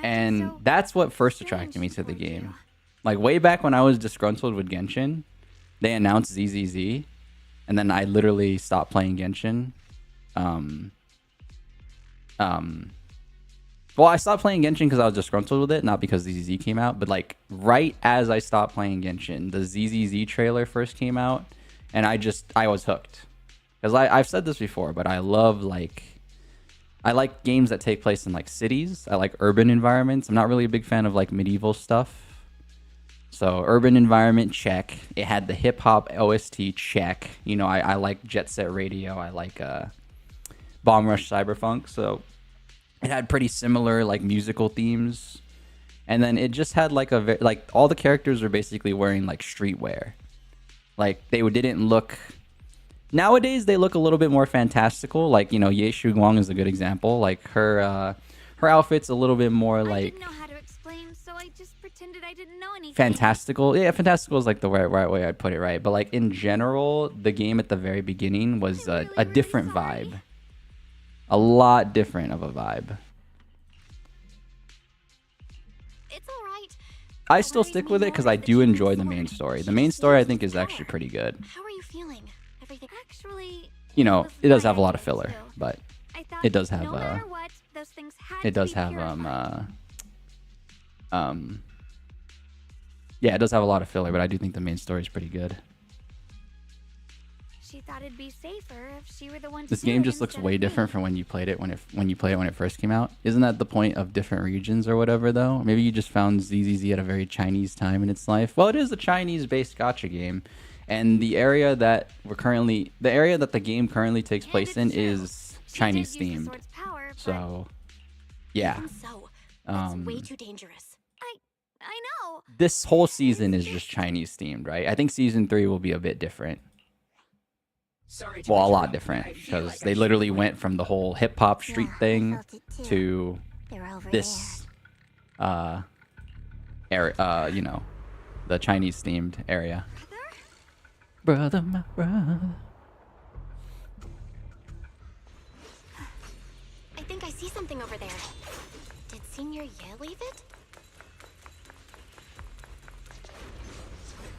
And that's what first attracted me to the game. Like, way back when I was disgruntled with Genshin, they announced ZZZ, and then I literally stopped playing Genshin. Well, I stopped playing Genshin because I was disgruntled with it, not because ZZZ came out. But like right as I stopped playing Genshin, the ZZZ trailer first came out, and I was hooked. Because I've said this before, but I like games that take place in like cities. I like urban environments. I'm not really a big fan of like medieval stuff. So urban environment, check. It had the hip hop OST, check. You know, I like Jet Set Radio. I like Bomb Rush Cyberpunk. So it had pretty similar like musical themes. And then it just had like like all the characters were basically wearing like streetwear. Like they didn't look. Nowadays they look a little bit more fantastical. Like, you know, Ye Shunguang is a good example. Like her outfit's a little bit more like. I didn't know how to explain, so I just pretended I didn't know anything. Fantastical. Yeah, fantastical is like the right way I'd put it, right? But like in general, the game at the very beginning was a different vibe. A lot different of a vibe. It's all right. I still stick with it because I do enjoy the main story. The main story I think is actually pretty good. How are you feeling? Everything actually. You know, it does have a lot of filler, but it does have No matter what, those things had it to does be have purified. yeah, it does have a lot of filler, but I do think the main story is pretty good. She thought it'd be safer if she were the one to This do game it just looks instead way of me. different from when you played it when it first came out. Isn't that the point of different regions or whatever though? Maybe you just found ZZZ at a very Chinese time in its life. Well, it is a Chinese-based gacha game, and the area that the game currently takes place in is Chinese themed. So, yeah. Even so, that's way too dangerous. I know. This whole season is just Chinese themed, right? I think season 3 will be a bit different. Well, a lot different, because they literally went from the whole hip hop street thing to this area, you know, the Chinese themed area. Brother, my brother. I think I see something over there. Did Senior Ye leave it?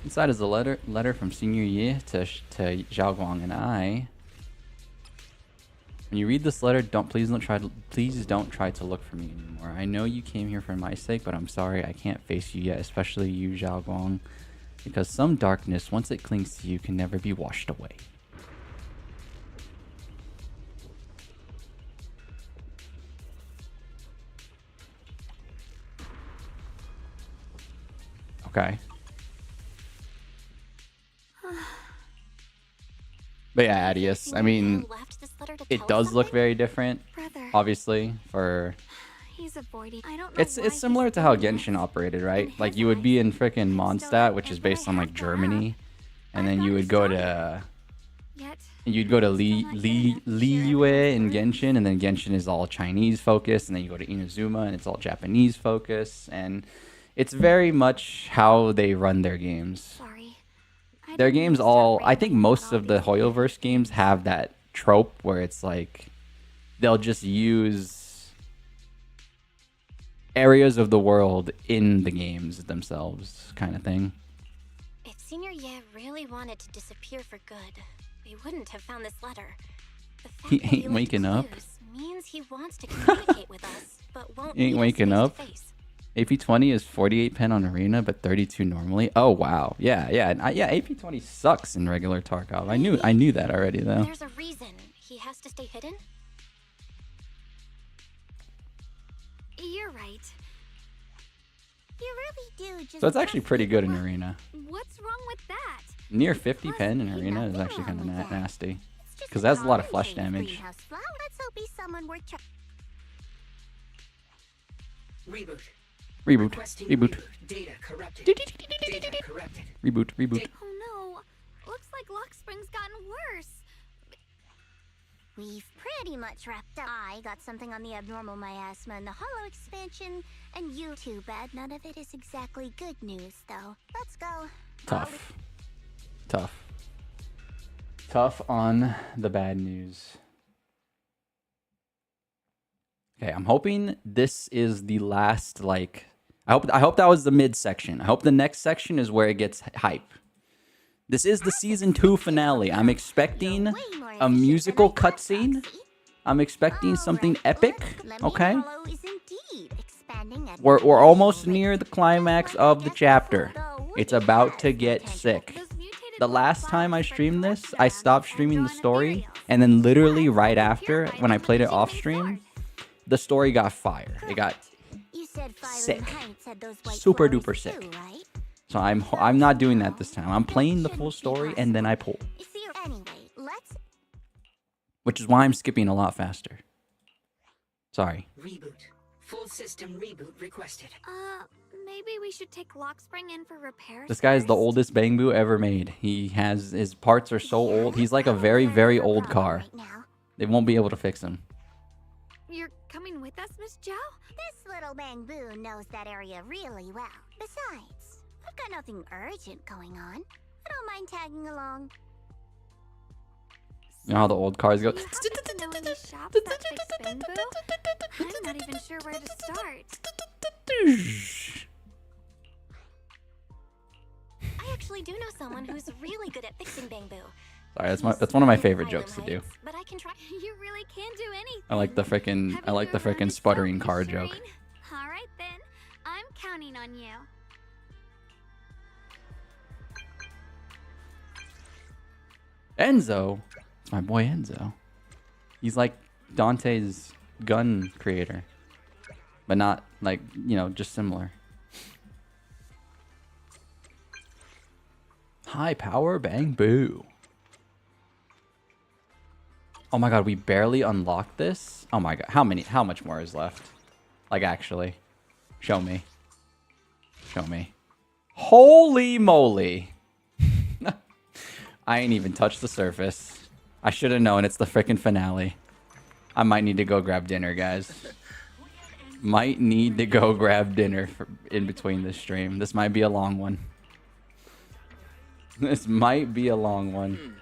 Inside is a letter from Senior Ye to Xiaoguang and I. When you read this letter, please don't try to look for me anymore. I know you came here for my sake, but I'm sorry I can't face you yet, especially you, Xiaoguang, because some darkness, once it clings to you, can never be washed away. Okay. But yeah, Adius, I mean, it does look very different, obviously, for... He's avoiding. I don't know It's similar to how Genshin operated, right? Like, you would be in frickin' Mondstadt, which is based on, like, Germany, and then you would go to... You'd go to Liyue in Genshin, and then Genshin is all Chinese focused, and then you go to Inazuma, and it's all Japanese focused, and it's very much how they run their games. Their games I think most of the Hoyoverse games have that trope where it's like they'll just use areas of the world in the games themselves, kind of thing. If Senior Ye really wanted to disappear for good, we wouldn't have found this letter. The fact He that ain't waking up. means he wants to communicate with us, but won't He ain't meet us waking face to up. face. AP20 is 48 pen on Arena, but 32 normally. Oh wow, yeah. AP20 sucks in regular Tarkov. I knew that already though. There's a reason he has to stay hidden. You're right. You really do just. So it's actually pretty good in Arena. What's wrong with that? Near 50 pen in Arena is actually kind of nasty, because that's a lot of flesh damage. Let's hope he's someone worth Reboot. Reboot. Requesting Reboot. Data corrupted. Data corrupted. Reboot. Oh no. Looks like Lock Spring's gotten worse. We've pretty much wrapped up. I got something on the abnormal miasma and the hollow expansion, and you too bad. None of it is exactly good news, though. Let's go. Tough. Tough on the bad news. Okay, I'm hoping this is the last, like, I hope that was the mid section. I hope the next section is where it gets hype. This is the season 2 finale. I'm expecting a musical cutscene. I'm expecting something epic. Okay. We're almost near the climax of the chapter. It's about to get sick. The last time I streamed this, I stopped streaming the story, and then literally right after, when I played it off stream, the story got fire. It got sick. Super duper sick. So I'm not doing that this time. I'm playing the full story and then I pull. Which is why I'm skipping a lot faster. Sorry. Reboot. Full system reboot requested. Maybe we should take Lockspring in for repairs. This guy is the oldest Bangbu ever made. His parts are so old. He's like a very, very old car. They won't be able to fix him. You're coming with us, Miss Zhao? This little Bangbu knows that area really well. Besides, I've got nothing urgent going on. I don't mind tagging along. You know how the old cars go? You happen to know any shops that fix Bangbu? I'm not even sure where to start. I actually do know someone who's really good at fixing Bangbu. Sorry, that's one of my favorite jokes to do. But I can try. You really can do anything. I like the frickin' sputtering car joke. All right then, I'm counting on you. Enzo, it's my boy Enzo. He's like Dante's gun creator, but not like, you know, just similar. High power Bangbu. Oh my god, we barely unlocked this? Oh my god, how much more is left? Like, actually. Show me. Show me. Holy moly. I ain't even touched the surface. I should have known it's the frickin' finale. I might need to go grab dinner, guys. Might need to go grab dinner in between this stream. This might be a long one. This might be a long one.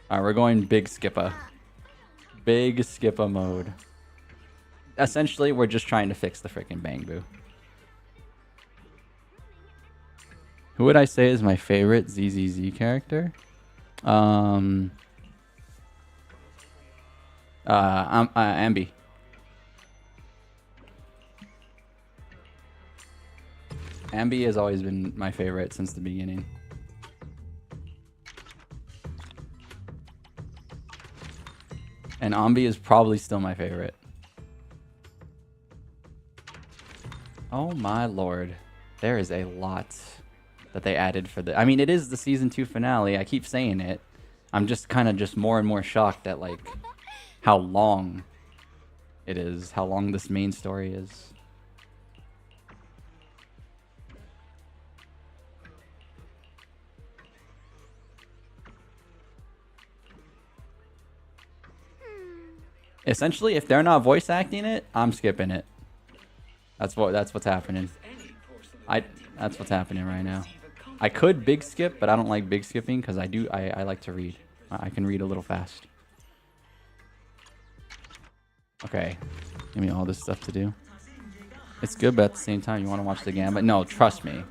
Alright, we're going big skippa. Big skippa mode. Essentially, we're just trying to fix the frickin' Bangbu. Who would I say is my favorite ZZZ character? Ambi. Ambi has always been my favorite since the beginning. And Ambi is probably still my favorite. Oh my lord. There is a lot that they added for the... I mean, it is the season 2 finale. I keep saying it. I'm just kind of just more and more shocked at, like, how long it is. How long this main story is. Essentially, if they're not voice acting it, I'm skipping it. That's what's happening. That's what's happening right now. I could big skip, but I don't like big skipping because I like to read. I can read a little fast. Okay, give me all this stuff to do. It's good, but at the same time, you want to watch the gambit. No, trust me.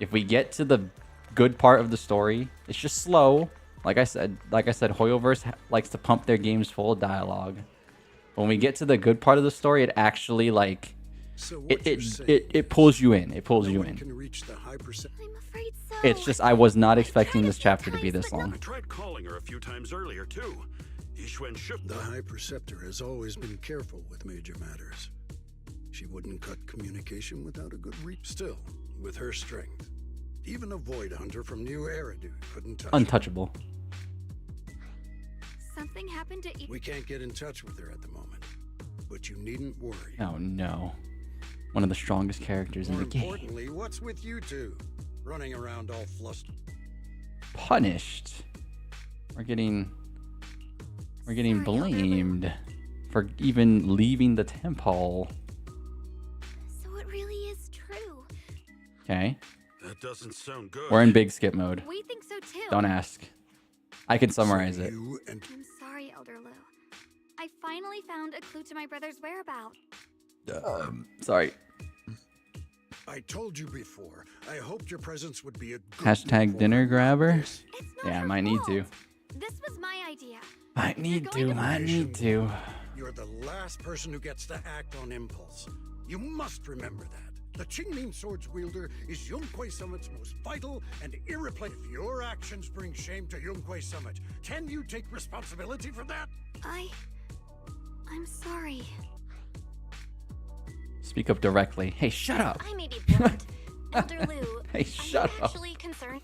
If we get to the good part of the story, it's just slow. Like I said, Hoyoverse likes to pump their games full of dialogue. When we get to the good part of the story, it actually, like, it pulls you in. It pulls you in. It's just I was not expecting this chapter to be this long. I tried calling her a few times earlier too. The High Preceptor has always been careful with major matters. She wouldn't cut communication without a good reach. Still, with her strength, even a Void Hunter from New Eridu couldn't touch Untouchable. her. Something happened to... We can't get in touch with her at the moment, but you needn't worry. Oh no. One of the strongest characters in the game. More importantly, what's with you two? Running around all flustered. Punished. We're getting We're getting Sorry, Elder Lu. blamed for even leaving the temple. So it really is true. Okay. That doesn't sound good. We're in big skip mode. We think so too. Don't ask. I can summarize it. I'm sorry, Elder Lu. I finally found a clue to my brother's whereabouts. Sorry. I told you before. I hoped your presence would be a good Hashtag dinner grabber. Yeah, I might need to. This was my idea. Might need to. You're the last person who gets to act on impulse. You must remember that. The Qingming Sword's wielder is Yunquei Summit's most vital and irreplaceable. If your actions bring shame to Yunquei Summit, can you take responsibility for that? I'm sorry. Speak up directly. Hey, shut up. I may be blunt. Elder Lu, Hey, shut I'm up. actually concerned.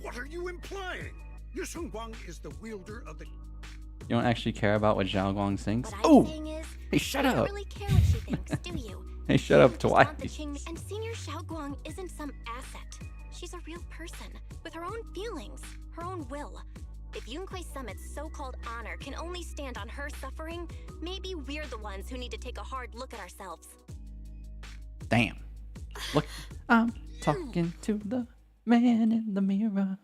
What are you implying? Your Shunguang is the wielder of the... You don't actually care about what Zhaoguang thinks? What I'm Oh! saying is, Hey, shut you up. don't really care what she thinks, do you? Hey, shut up, You just twice. want the Qing- And Senior Xiaoguang isn't some asset. She's a real person with her own feelings, her own will. If Yunquei Summit's so-called honor can only stand on her suffering, maybe we're the ones who need to take a hard look at ourselves. Damn. Look, I'm talking to the man in the mirror.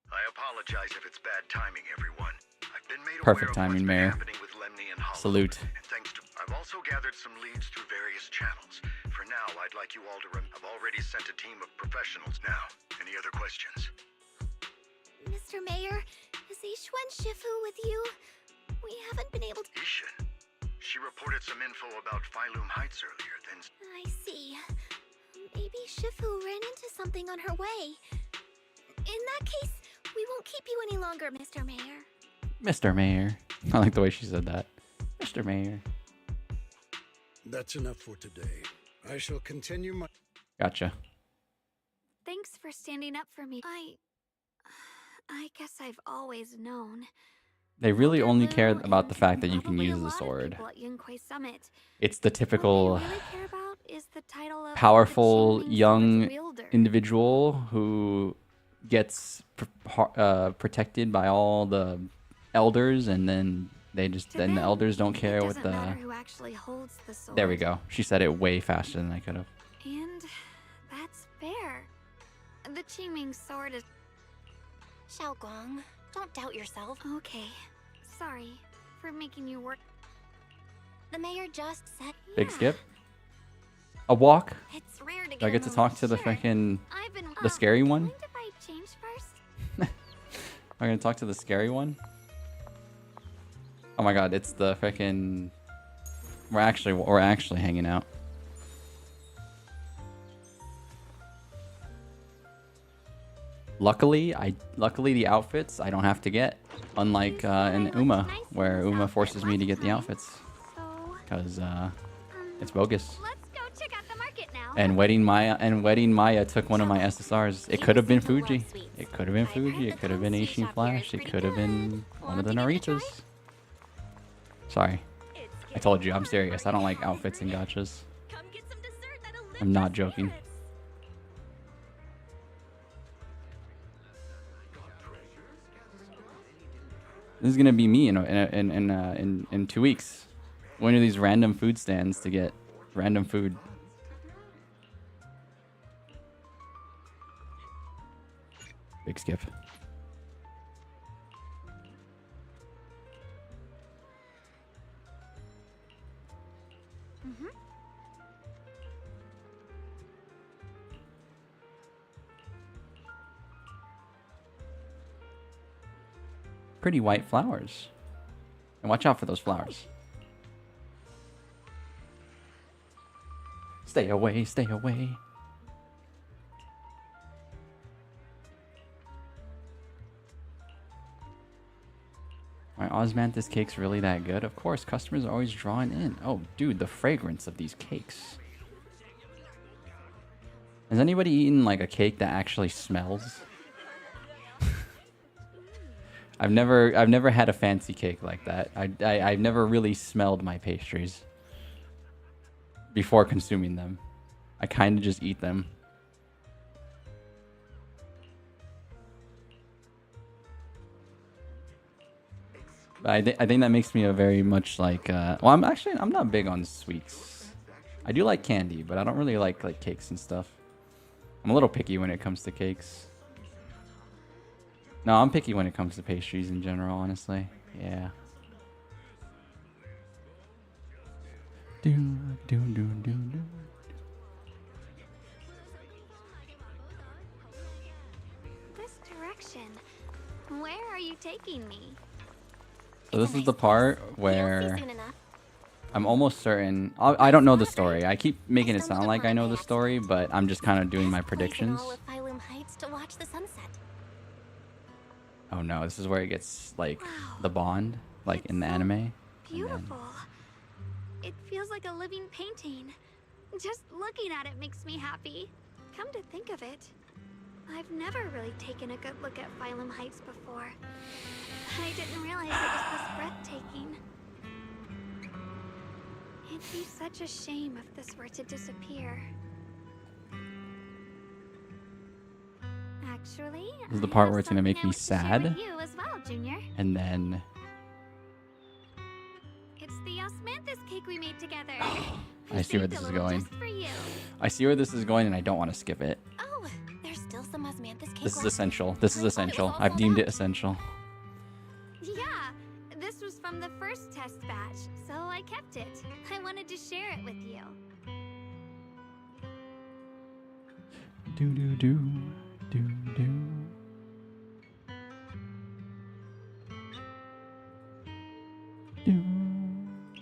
I apologize if it's bad timing, everyone. I've been made Perfect aware of timing, what's been Mayor. happening with Lemny and Hollow. Salute. And thanks to, I've also gathered some leads through various channels. For now, I'd like you all to I've already sent a team of professionals now. Any other questions? Mr. Mayor, is Yixuan Shifu with you? We haven't been able to... Ishin. She reported some info about Phylum Heights earlier, then... I see. Maybe Shifu ran into something on her way. In that case, we won't keep you any longer, Mr. Mayor. Mr. Mayor. I like the way she said that. Mr. Mayor. That's enough for today. I shall continue my... Gotcha. Thanks for standing up for me. I guess I've always known. They really Elder only Lu care about and the fact that you can probably a use the lot of sword. people at Yunquei Summit. It's the typical What they really care about is the title of the powerful Qingming Sword's young wielder. individual who gets protected by all the elders, and then they just To then the them, elders don't care it what doesn't matter the. who actually holds the sword. There we go. She said it way faster than I could have. And that's fair. The Qingming Sword is... Xiaoguang, don't doubt yourself. Okay. Sorry for making you work. The mayor just said... Big skip. A walk. It's rare to Do I get get to talk to the freaking the scary one? Mind if I change first? Am I gonna talk to the scary one? Oh my god, it's the freaking. We're actually hanging out. Luckily the outfits I don't have to get, unlike in Uma, where Uma forces me to get the outfits, because it's bogus. Let's go check out the market now. And Wedding Maya took one of my SSRs. It could have been Fuji. It could have been Fuji. It could have been Asian Flash. It could have been one of the Naritas. Sorry. I told you, I'm serious. I don't like outfits and gachas. I'm not joking. This is gonna be me in 2 weeks. Going to these random food stands to get random food. Big skip. Pretty white flowers. And watch out for those flowers. Stay away, stay away. My Osmanthus cake's really that good? Of course, customers are always drawn in. Oh, dude, the fragrance of these cakes. Has anybody eaten like a cake that actually smells? I've never had a fancy cake like that. I've never really smelled my pastries before consuming them. I kind of just eat them. I think that makes me a very much like. Well, I'm not big on sweets. I do like candy, but I don't really like cakes and stuff. I'm a little picky when it comes to cakes. No, I'm picky when it comes to pastries in general, honestly. Yeah. This direction. Where are you taking me? So this is the part where I'm almost certain. I don't know the story. I keep making it sound like I know the story, but I'm just kind of doing my predictions. All of Phylum Heights to watch the sunset. Oh no, this is where it gets like the bond, like in the anime. Beautiful. It feels like a living painting. Just looking at it makes me happy. Come to think of it, I've never really taken a good look at Phylum Heights before. I didn't realize it was this breathtaking. It'd be such a shame if this were to disappear. Actually, This is the part where it's gonna make me sad, you as well, Junior. and then It's the osmanthus cake we made together. I see where this is going. Just for you. I see where this is going, and I don't want to skip it. Oh, there's still some osmanthus cake. This is left. essential. This is essential. I've deemed it essential. Yeah, this was from the first test batch, so I kept it. I wanted to share it with you. Do do do do do.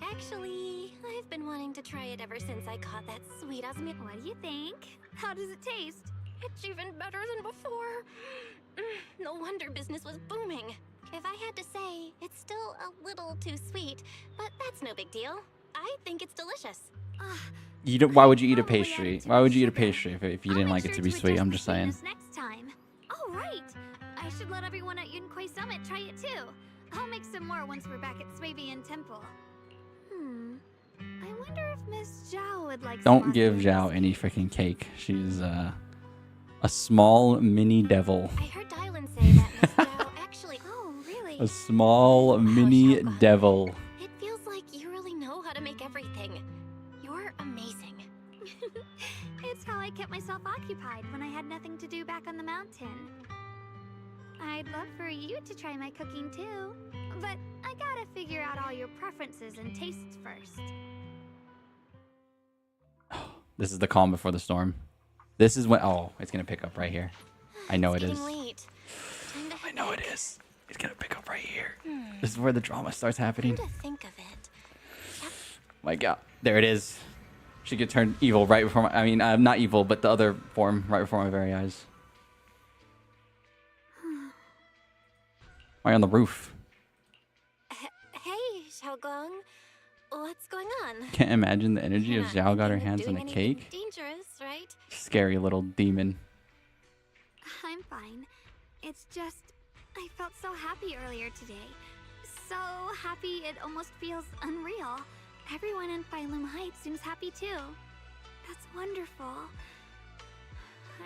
Actually, I've been wanting to try it ever since I caught that sweet osmanthus. What do you think? How does it taste? It's even better than before. No wonder business was booming. If I had to say, it's still a little too sweet, but that's no big deal. I think it's delicious. You don't. Why would you eat a pastry? Why would you eat a pastry if you didn't like it to be sweet? I'm just saying. Next time. Oh, right. I should let everyone at Yunquay Summit try it too. I'll make some more once we're back at Swabian Temple. I wonder if Miss Zhao would like Don't some give Zhao any freaking cake. She's a small mini devil. I heard Dylan say that Miss Zhao actually... Oh, really? A small mini devil. It feels like you really know how to make everything. You're amazing. It's how I kept myself occupied when I had nothing to do back on the mountain. I'd love for you to try my cooking too, but I gotta figure out all your preferences and tastes first. This is the calm before the storm. This is when. Oh, it's gonna pick up right here. I know it is. Late. I know it is. It's gonna pick up right here. This is where the drama starts happening. Come to think of it. My God, there it is. She could turn evil right before my. I mean, not evil, but the other form right before my very eyes. Right on the roof. Hey, Shunguang. What's going on? Can't imagine the energy You're of not Zhao got her thinking of hands on doing a anything cake. Dangerous, right? Scary little demon. I'm fine. It's just, I felt so happy earlier today. So happy it almost feels unreal. Everyone in Phylum Heights seems happy too. That's wonderful.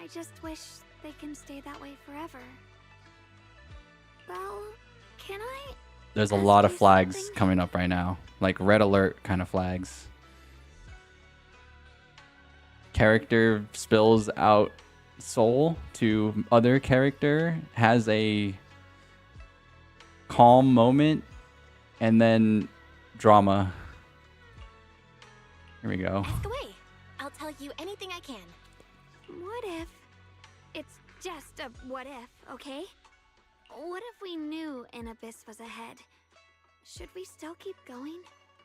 I just wish they can stay that way forever. Well, can I? There's a lot of flags coming up right now. Like red alert kind of flags. Character spills out soul to other character, has a calm moment, and then drama. Here we go. Ask away. I'll tell you anything I can. What if? It's just a what if, okay? What if we knew an abyss was ahead? Should we still keep going?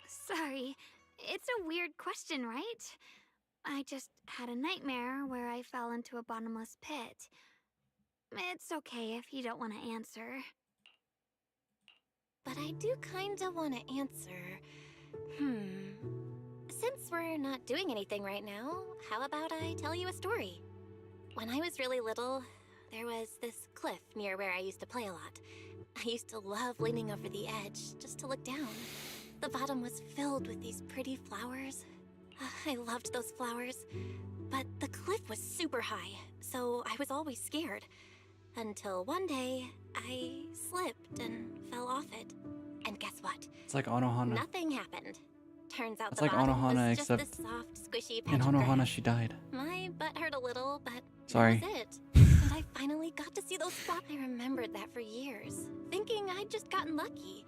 Sorry, it's a weird question, right? I just had a nightmare where I fell into a bottomless pit. It's okay if you don't want to answer. But I do kinda wanna answer. Since we're not doing anything right now, how about I tell you a story? When I was really little, there was this cliff near where I used to play a lot. I used to love leaning over the edge just to look down. The bottom was filled with these pretty flowers. I loved those flowers. But the cliff was super high, so I was always scared. Until one day, I slipped and fell off it. And guess what? It's like Anohana. Nothing happened. Turns out It's the like bottom Anohana, was just except this soft, squishy patch in of Anohana grass. she died. My butt hurt a little, but Sorry. that was it. And I finally got to see those spots. I remembered that for years, thinking I'd just gotten lucky.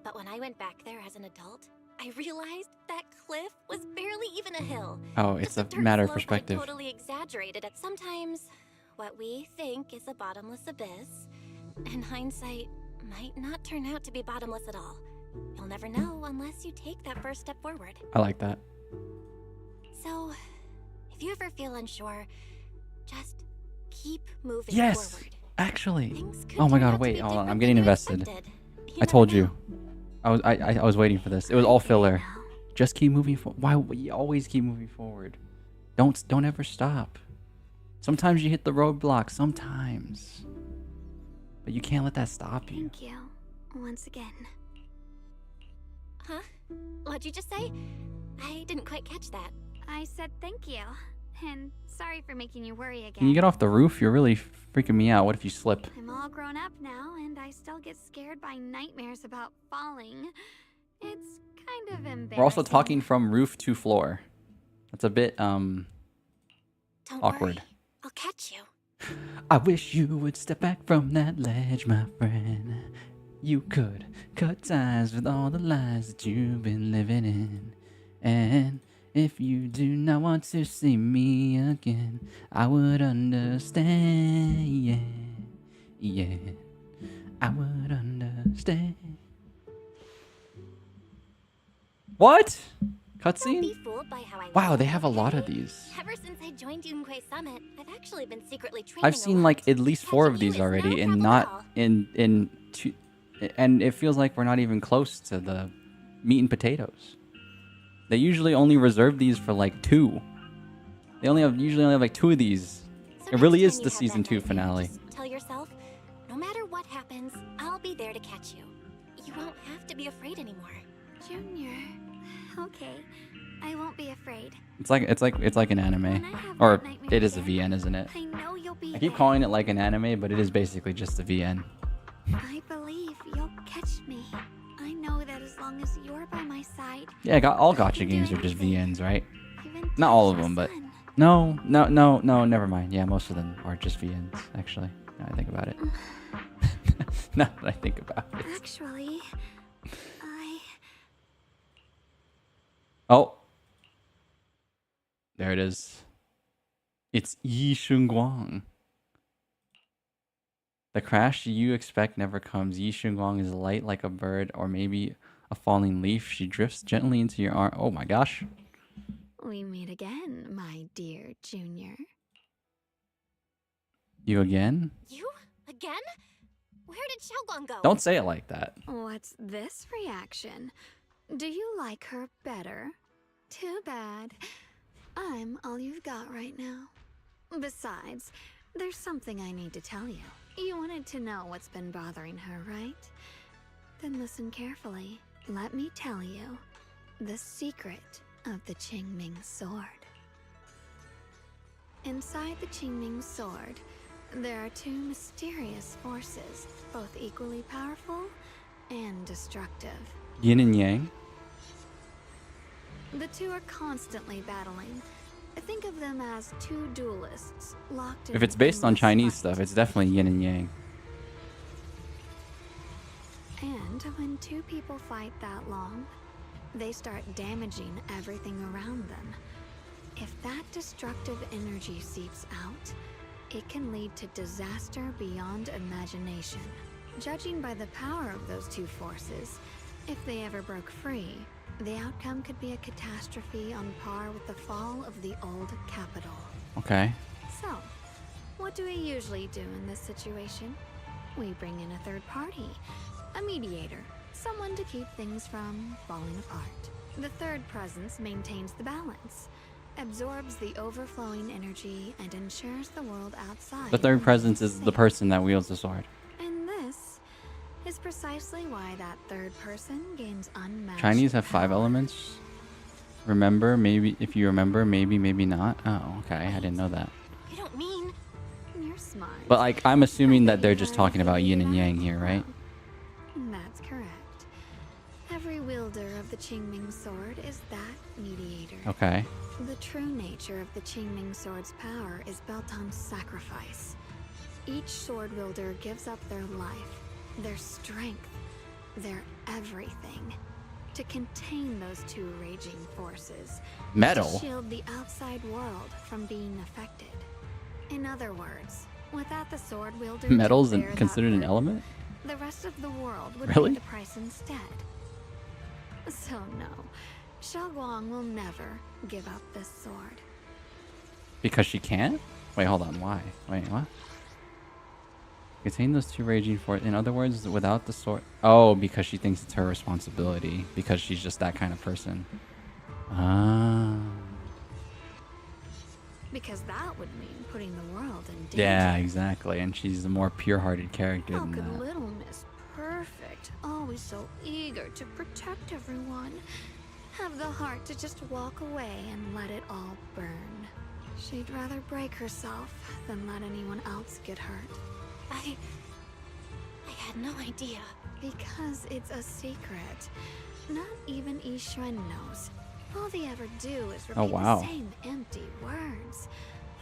But when I went back there as an adult, I realized that cliff was barely even a hill. Oh, it's Just a dirt matter of slope I perspective. totally exaggerated at sometimes what we think is a bottomless abyss, in hindsight, might not turn out to be bottomless at all. You'll never know unless you take that first step forward. I like that. So, if you ever feel unsure, just keep moving Yes, forward. actually. Things could Oh my turn out god, to wait, be hold on. different I'm than getting you invested. expected. You I never told know. you. I was waiting for this. It was all filler. Just keep moving forward. Why we always keep moving forward? Don't ever stop. Sometimes you hit the roadblock, sometimes. But you can't let that stop you. Thank you. Once again. Huh? What'd you just say? I didn't quite catch that. I said thank you. And sorry for making you worry again. Can you get off the roof? You're really freaking me out. What if you slip? I'm all grown up now, and I still get scared by nightmares about falling. It's kind of embarrassing. We're also talking from roof to floor. That's a bit Don't awkward. worry. I'll catch you. I wish you would step back from that ledge, my friend. You could cut ties with all the lies that you've been living in. And if you do not want to see me again, I would understand. Yeah, yeah, I would understand. What? Don't Cutscene? be fooled by how I Wow, look, they have a lot of okay? these. Ever since I joined Yunquei Summit, I've actually been secretly training I've seen like at least 4 of these already, and not in two, and it feels like we're not even close to the meat and potatoes. They usually only reserve these for like 2. They usually only have like 2 of these. It really is the season 2 finale. Tell yourself, no matter what happens, I'll be there to catch you. You won't have to be afraid anymore. Junior. Okay. I won't be afraid. It's like an anime, or it is a VN, isn't it? I know you'll be I keep calling it like an anime, but it is basically just a VN. I believe you'll catch me. I know that as long as you're by my side. Yeah, all gacha games are just VNs, right? Not all of them, but no, never mind. Yeah, most of them are just VNs, actually. Now I think about it. Now that I think about it. Actually, Oh. There it is. It's Yi Shunguang. The crash you expect never comes. Yi Shunguang is light like a bird or maybe a falling leaf. She drifts gently into your arm. Oh my gosh. we meet again, my dear Junior. You again? You? Again? Where did Shunguang go? Don't say it like that. What's this reaction? Do you like her better? Too bad. I'm all you've got right now. Besides, there's something I need to tell you. You wanted to know what's been bothering her, right? Then listen carefully. Let me tell you the secret of the Qingming sword. Inside the Qingming sword, there are 2 mysterious forces, both equally powerful and destructive. Yin and Yang? The 2 are constantly battling. Think of them as 2 duelists locked in If it's based on Chinese stuff, it's definitely Yin and Yang. And when 2 people fight that long, they start damaging everything around them. If that destructive energy seeps out, it can lead to disaster beyond imagination. Judging by the power of those 2 forces, if they ever broke free, the outcome could be a catastrophe on par with the fall of the old capital. Okay. So, what do we usually do in this situation? We bring in a third party, a mediator, someone to keep things from falling apart. The third presence maintains the balance, absorbs the overflowing energy, and ensures the world outside. The third presence is the person that wields the sword. And this is precisely why that third person gains unmatched Chinese have 5 elements. Remember, maybe, if you remember, maybe not. Oh, okay, I didn't know that. You don't mean... You're smart. But like, I'm assuming that they're just talking about yin and yang here, right? That's correct. Qingming sword is that mediator. Okay. The true nature of the Qingming sword's power is built on sacrifice. Each sword wielder gives up their life, their strength, their everything to contain those two raging forces. Metal? To shield the outside world from being affected. In other words, without the sword wielder Metal's to bear considered that an burden, element? the rest of the world would Really? pay the price instead. So no, Shunguang will never give up this sword. Because she can't? Wait, hold on. Why? Wait, what? Contain those two raging forces. In other words, without the sword. Oh, because she thinks it's her responsibility. Because she's just that kind of person. Ah. Because that would mean putting the world in danger. Yeah, exactly. And she's a more pure-hearted character How than could that. little Miss Perfect, always so eager to protect everyone, have the heart to just walk away and let it all burn? She'd rather break herself than let anyone else get hurt. I had no idea. Because it's a secret. Not even Yixuan knows. All they ever do is repeat wow. the same empty words.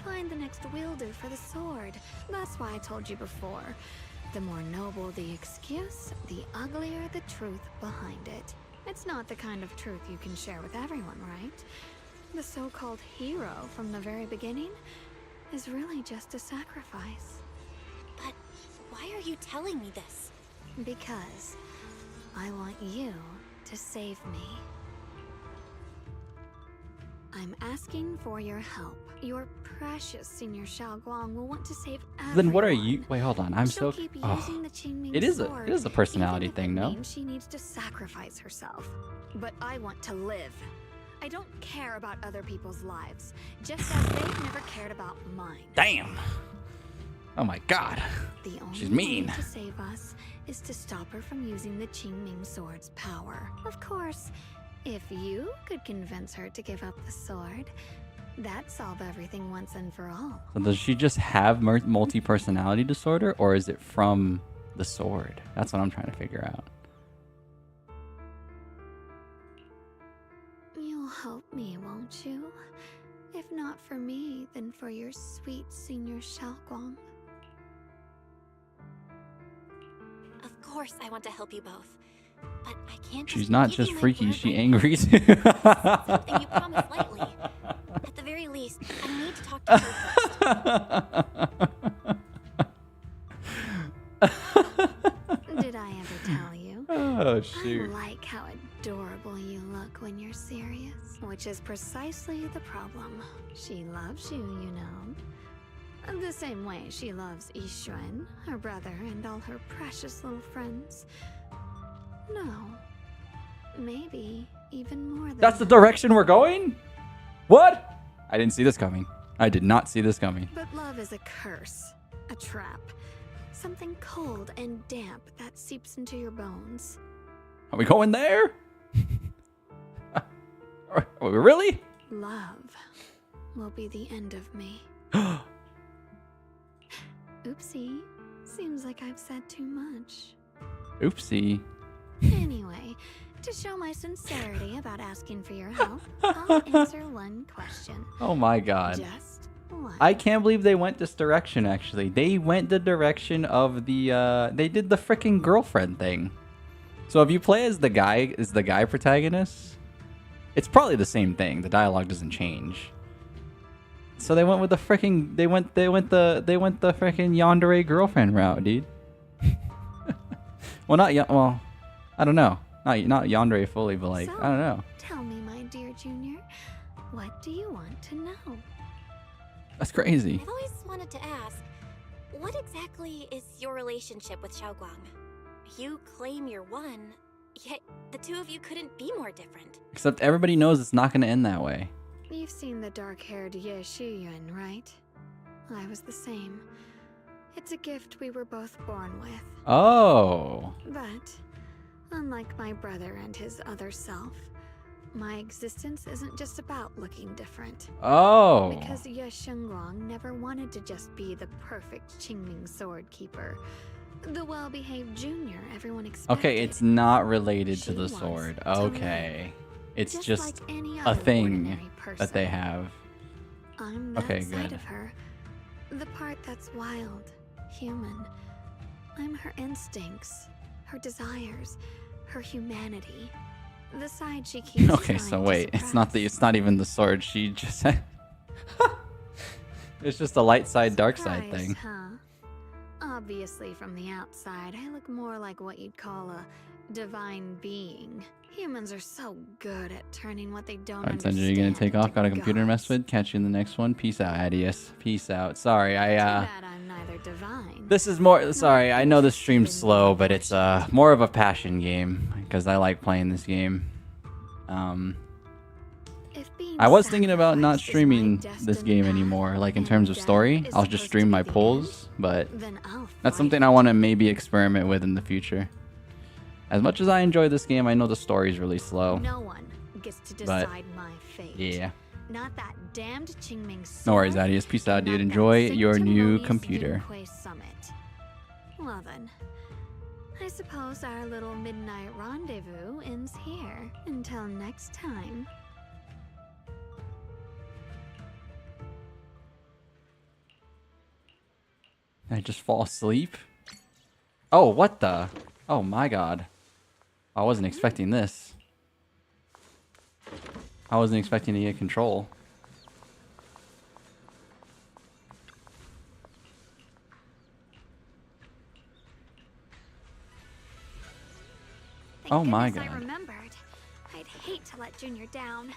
Find the next wielder for the sword. That's why I told you before. The more noble the excuse, the uglier the truth behind it. It's not the kind of truth you can share with everyone, right? The so-called hero from the very beginning is really just a sacrifice. But why are you telling me this? Because I want you to save me. I'm asking for your help. Your precious Senior Shunguang will want to save everyone. Then what are you? Wait, hold on. I'm She'll so. keep Oh. using the Qingming It is sword, a personality even if thing, it no? means she needs to sacrifice herself. But I want to live. I don't care about other people's lives, just as they've never cared about mine. Damn. Oh my god. The only She's mean. way to save us is to stop her from using the Qingming sword's power. Of course, if you could convince her to give up the sword, that'd solve everything once and for all. So does she just have multi-personality disorder, or is it from the sword? That's what I'm trying to figure out. You'll help me, won't you? If not for me, then for your sweet Senior Shunguang. Of course I want to help you both. But I can't She's just not give just you my freaky, word she right angry now. too. Something you promised lightly. At the very least, I need to talk to her first. Did I ever tell you? Oh, shoot. I like how adorable you look when you're serious. Which is precisely the problem. She loves you, you know. The same way she loves Yixuan, her brother, and all her precious little friends. No. Maybe even more than That's the that. direction we're going? What? I didn't see this coming. I did not see this coming. But love is a curse. A trap. Something cold and damp that seeps into your bones. Are we going there? Are we really? Love will be the end of me. Oopsie. Seems like I've said too much. Oopsie. Anyway, to show my sincerity about asking for your help, I'll answer one question. Oh my god. Just one. I can't believe they went this direction, actually. They went the direction of the, they did the freaking girlfriend thing. So if you play as the guy protagonist, it's probably the same thing. The dialogue doesn't change. So they went with the freaking, they went the freaking yandere girlfriend route, dude. Well, I don't know. Not yandere fully, but like, So, I don't know. Tell me, my dear Junior, what do you want to know? That's crazy. I've always wanted to ask, what exactly is your relationship with Shunguang? You claim you're one, yet the two of you couldn't be more different. Except everybody knows it's not going to end that way. You've seen the dark-haired Ye Shiyuan, right? I was the same. It's a gift we were both born with. Oh. But, unlike my brother and his other self, my existence isn't just about looking different. Oh. Because Ye Shunguang never wanted to just be the perfect Qingming sword keeper. The well-behaved junior everyone expected. Okay, it's not related to She the wants sword. to Okay. It's just like any a other thing ordinary that they person. have. I'm that Okay, side good. of her. The part that's wild, human. I'm her instincts, her desires, her humanity. The side she keeps Okay, trying so to wait, it's not even the sword. She just it's just a light side, dark side Surprised, thing. Huh? Obviously, from the outside, I look more like what you'd call a divine being. Humans are so good at turning what they don't Alright, understand. Sandra, you gonna take off? into Got a computer to mess gods. with? Catch you in the next one. Peace out, Adius. Peace out. Sorry, Too bad I'm neither divine. this is more. Sorry, I know the stream's slow, but it's more of a passion game because I like playing this game. If being I was thinking about not sacrificed is my streaming this destined game path, anymore, like in and terms of death story. is I'll just supposed stream to my be the pulls, but end, then I'll that's fight something I want to maybe experiment with in the future. As much as I enjoy this game, I know the story's really slow. No one gets to But, decide my fate. yeah. Not that damned Qingming No worries, sword, Adius. Peace out, and dude. not that Enjoy your new sanctimonious computer. Yunhui Summit. Well then, I suppose our little midnight rendezvous ends here. Until next time. I just fall asleep? Oh, what the? Oh my god. I wasn't expecting this. I wasn't expecting to get control. Thank Oh my goodness I god. remembered. I'd hate to let Junior down.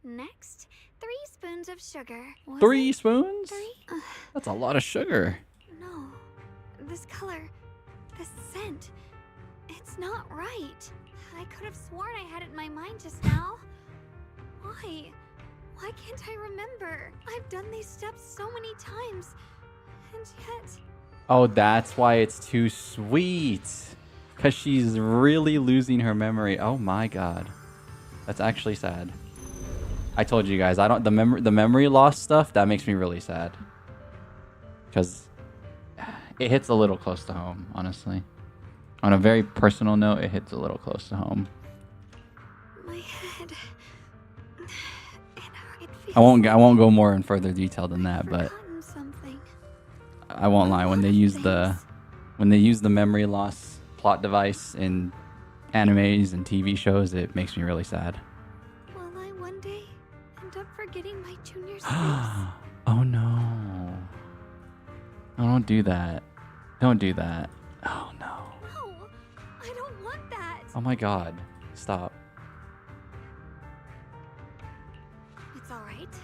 Next, 3 spoons of sugar. Was 3 it? spoons? 3? That's a lot of sugar. No. This color, this scent, it's not right. I could have sworn I had it in my mind just now. Why? Why can't I remember? I've done these steps so many times, and yet... Oh, that's why it's too sweet. Because she's really losing her memory. Oh my god. That's actually sad. I told you guys, I don't the memory loss stuff, that makes me really sad. Because it hits a little close to home, honestly. On a very personal note, it hits a little close to home. My head... I won't go more in further detail than that, but something. I won't lie, when they use the memory loss plot device in animes and TV shows, it makes me really sad. Will I one day end up forgetting my junior's face? Oh no. Oh, don't do that. Don't do that. Oh no. No, I don't want that. Oh my god. Stop. It's alright.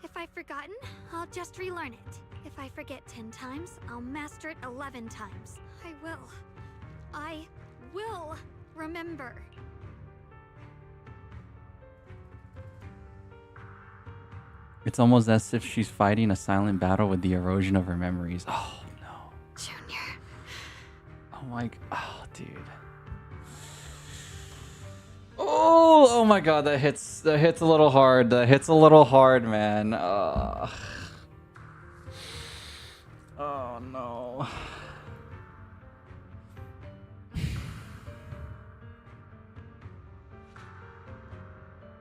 If I've forgotten, I'll just relearn it. If I forget 10 times, I'll master it 11 times. I will remember. It's almost as if she's fighting a silent battle with the erosion of her memories. Oh no. Junior. Oh my, oh dude. Oh my god, that hits a little hard. That hits a little hard, man. Oh no.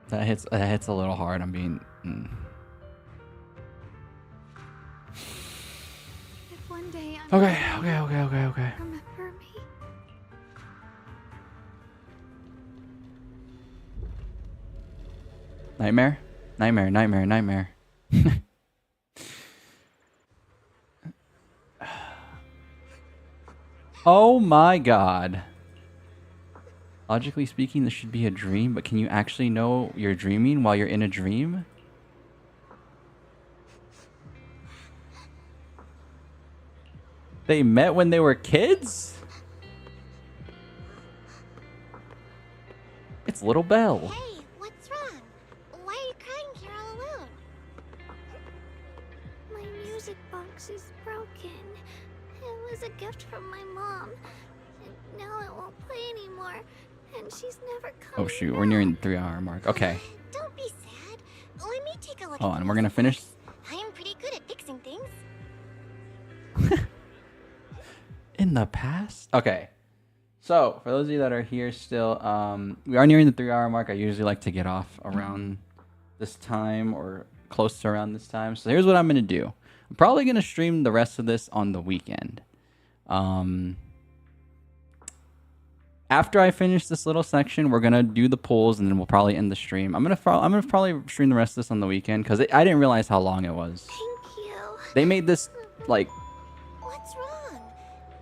That hits a little hard. I'm being If one day I'm Okay. remember me. Nightmare. Oh my god. Logically speaking, this should be a dream, but can you actually know you're dreaming while you're in a dream? They met when they were kids? It's Little Belle. Hey, what's wrong? Why are you crying here all alone? My music box is broken. It was a gift from my mom. And now it won't play anymore. And she's never coming. Oh shoot, we're nearing the 3-hour mark. Okay. Don't be sad. Let me take a look Hold on, we're gonna finish. I am pretty good at fixing things. In the past? Okay. So, for those of you that are here still, we are nearing the 3-hour mark. I usually like to get off around this time or close to around this time. So here's what I'm going to do. I'm probably going to stream the rest of this on the weekend. After I finish this little section, we're going to do the polls and then we'll probably end the stream. I'm going to probably stream the rest of this on the weekend because I didn't realize how long it was. Thank you. They made this like... What's wrong?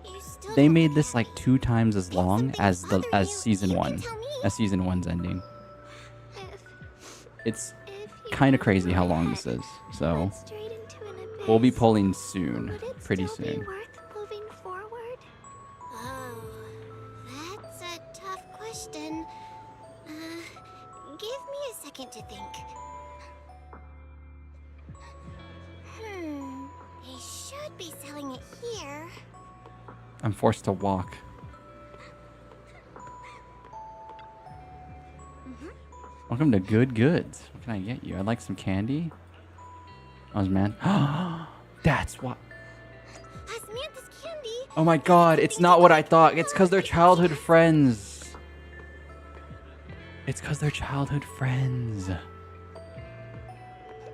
You still They made this like 2 times as long as season 1, as season 1's ending. It's kind of crazy how long this is. So we'll be polling soon, pretty soon. moving forward? Oh, that's a tough question. Give me a second to think. He should be selling it here. I'm forced to walk. Welcome to Good Goods. What can I get you? I'd like some candy. Man. That's what. Osmanthus candy. Oh my god, it's not what I thought. It's because they're childhood friends. It's because they're childhood friends.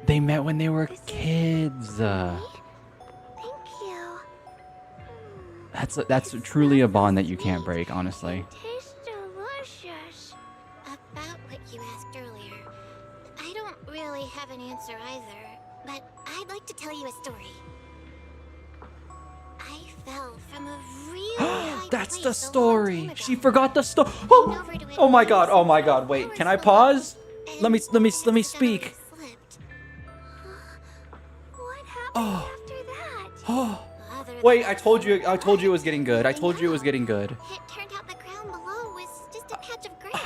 They met when they were kids. Thank you. That's truly a bond that you can't break, honestly. Tastes delicious. About what you asked earlier, I don't really have an answer either, but I'd like to tell you a story. I fell from a really high That's place the a story. long time She ago. forgot the story. Oh my god. Oh my god. Wait, can I pause? Let me speak. What happened Oh. after that? Oh. Other Wait, than I told you it was getting good. I told you it was getting good. It turned out the ground below was just a patch of grass.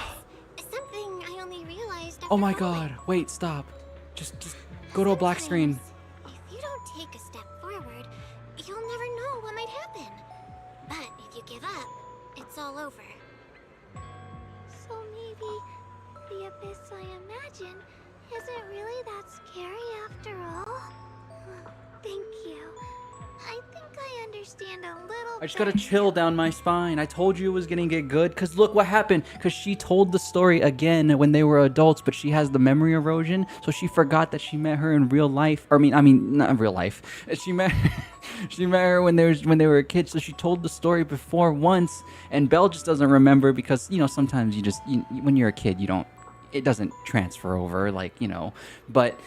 Something I only realized after Oh my falling. god. Wait, stop. Just go to a black screen. If you don't take a step forward, you'll never know what might happen. But if you give up, it's all over. So maybe the abyss I imagine isn't really that scary after all. Thank you. I think I understand a little I just gotta chill down my spine. I told you it was gonna get good. Cause look what happened. Cause she told the story again when they were adults, but she has the memory erosion, so she forgot that she met her in real life. I mean, not in real life. She met her when they were kids. So she told the story before once, and Belle just doesn't remember because sometimes when you're a kid it doesn't transfer over but.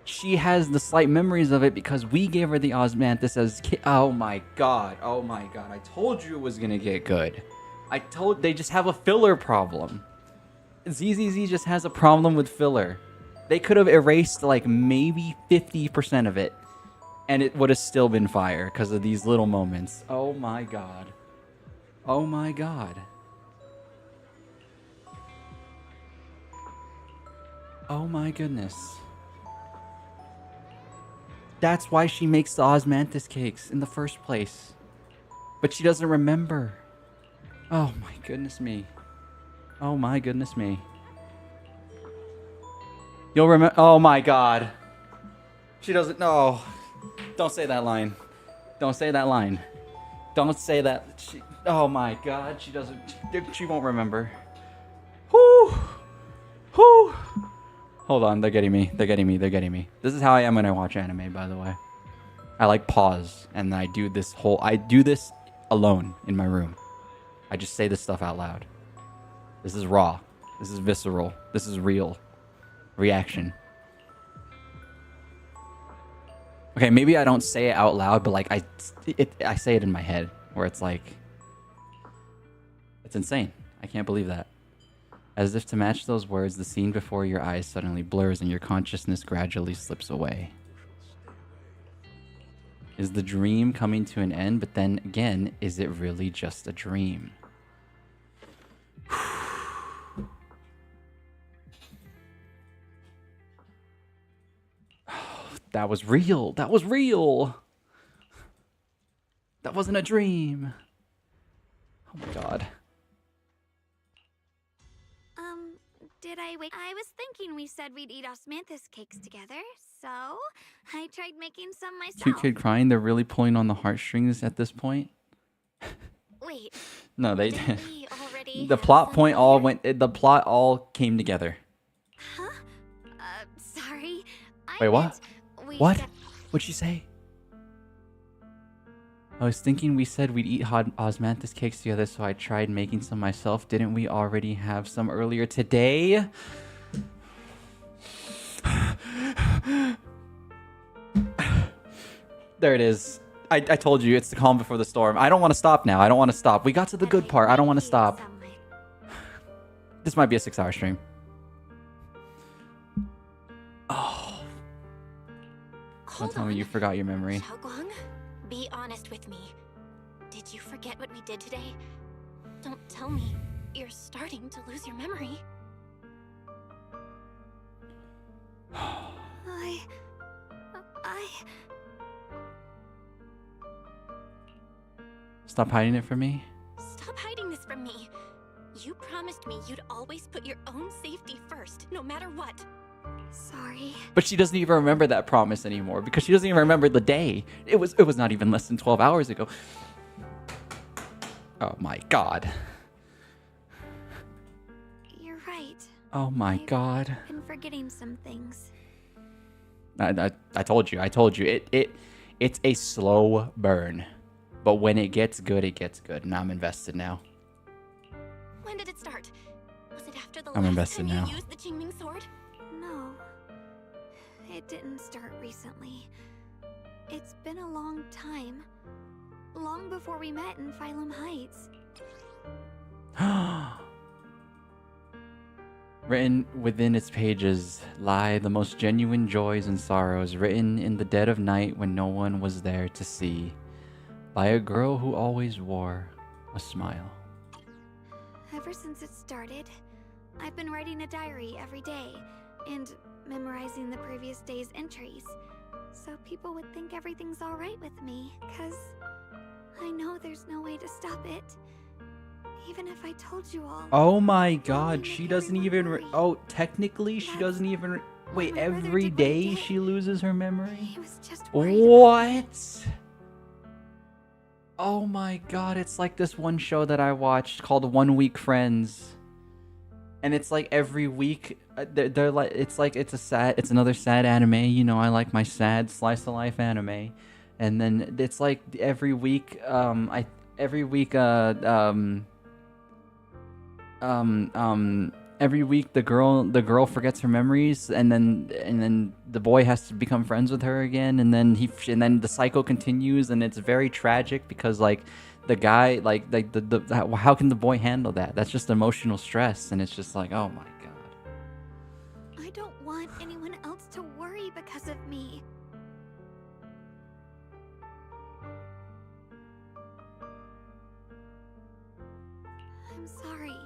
She has the slight memories of it because we gave her the Osmanthus as kid. Oh my god. I told you it was gonna get good. They just have a filler problem. ZZZ just has a problem with filler. They could have erased like maybe 50% of it and it would have still been fire because of these little moments. Oh my god. Oh my god. Oh my goodness. That's why she makes the Osmanthus cakes in the first place. But she doesn't remember. Oh my goodness me. Oh my goodness me. You'll remember. Oh my god. She doesn't know. Don't say that line. Don't say that line. Don't say that. Oh my god. She doesn't. She won't remember. Whoo. Whoo. Hold on, they're getting me. This is how I am when I watch anime, by the way. I like pause, and I do this alone in my room. I just say this stuff out loud. This is raw. This is visceral. This is real. Reaction. Okay, maybe I don't say it out loud, but like I say it in my head, where it's like, it's insane. I can't believe that. As if to match those words, the scene before your eyes suddenly blurs and your consciousness gradually slips away. Is the dream coming to an end? But then again, is it really just a dream? That was real. That was real. That wasn't a dream. Oh my god. did I wake? I was thinking we said we'd eat osmanthus cakes together, so I tried making some myself. Cute kid crying. They're really pulling on the heartstrings at this point. Wait. No, they didn't we already the have plot some point all other- went. The plot all came together. Huh? Sorry. Wait, what? We What? said- What'd she say? I was thinking we said we'd eat hot osmanthus cakes together, so I tried making some myself. Didn't we already have some earlier today? There it is. I told you, it's the calm before the storm. I don't want to stop now. I don't want to stop. We got to the good part. I don't want to stop. This might be a 6-hour stream. Oh. Don't tell me you forgot your memory. Shunguang, be honest with me. Did you forget what we did today? Don't tell me you're starting to lose your memory. I Stop hiding it from me. Stop hiding this from me. You promised me you'd always put your own safety first, no matter what. Sorry. But she doesn't even remember that promise anymore because she doesn't even remember the day. It was not even less than 12 hours ago. Oh my god. You're right. Oh my god. I've been forgetting some things. I told you. It's a slow burn. But when it gets good, and I'm invested now. When did it start? Was it after the I'm last invested time now. you used the Jingming sword? No. It didn't start recently. It's been a long time. Long before we met in Phylum Heights. Written within its pages lie the most genuine joys and sorrows, written in the dead of night when no one was there to see, by a girl who always wore a smile. Ever since it started, I've been writing a diary every day and memorizing the previous day's entries, so people would think everything's alright with me, 'cause I know there's no way to stop it. Even if I told you all. Oh my god, she doesn't even... Oh, technically she doesn't even... Wait, every day she loses her memory? He was just What? Oh my god, it's like this one show that I watched called 1 Week Friends. And it's like every week, they're like, it's another sad anime. You know, I like my sad slice of life anime. And then it's like every week, every week the girl forgets her memories, and then the boy has to become friends with her again, and then the cycle continues, and it's very tragic because like the guy how can the boy handle that? That's just emotional stress, and it's just like, oh my god. I don't want anyone else to worry because of me. I'm sorry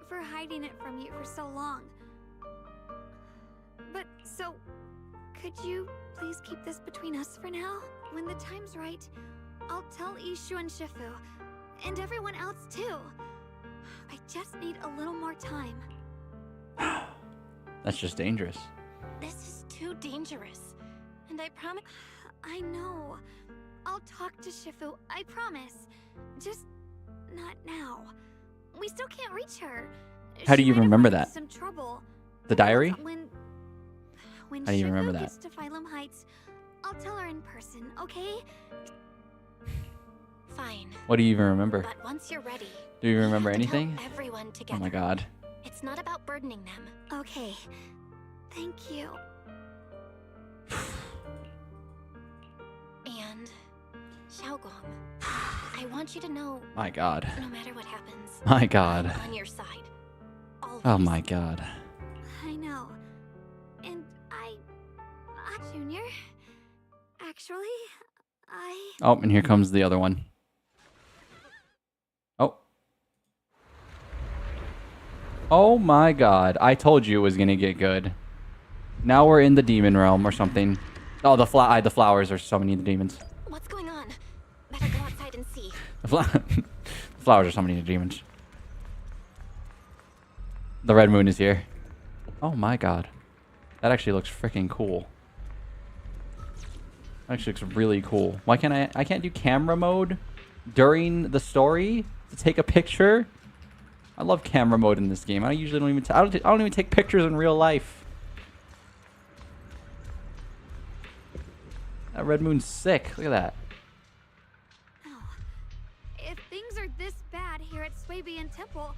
for hiding it from you for so long. But so, could you please keep this between us for now? When the time's right, I'll tell Ishu and Shifu, and everyone else too. I just need a little more time. That's just dangerous. This is too dangerous. And I promise... I know. I'll talk to Shifu, I promise. Just not now. We still can't reach her. How do you She might have remember run into that? some trouble. The diary? When How do you Shifu remember that? gets to Phylum Heights, I'll tell her in person, okay? Fine. What do you even remember? But once you're ready, Do you remember have to tell anything? everyone Oh together. my god. It's not about burdening them. Okay. Thank you. And Shunguang, I want you to know, My god. no matter what happens, My god. I'm on your side. Oh my god. I know. And Junior, actually, Oh, and here comes the other one. Oh. Oh my god. I told you it was gonna get good. Now we're in the demon realm or something. Oh, the flowers are summoning the demons. What's going on? Better go outside and see. The flowers are summoning the demons. The red moon is here. Oh my god. That actually looks freaking cool. Actually looks really cool. Why can't I can't do camera mode during the story to take a picture? I love camera mode in this game. I usually don't even I don't even take pictures in real life. That red moon's sick. Look at that. If things are this bad here at Swabian Temple,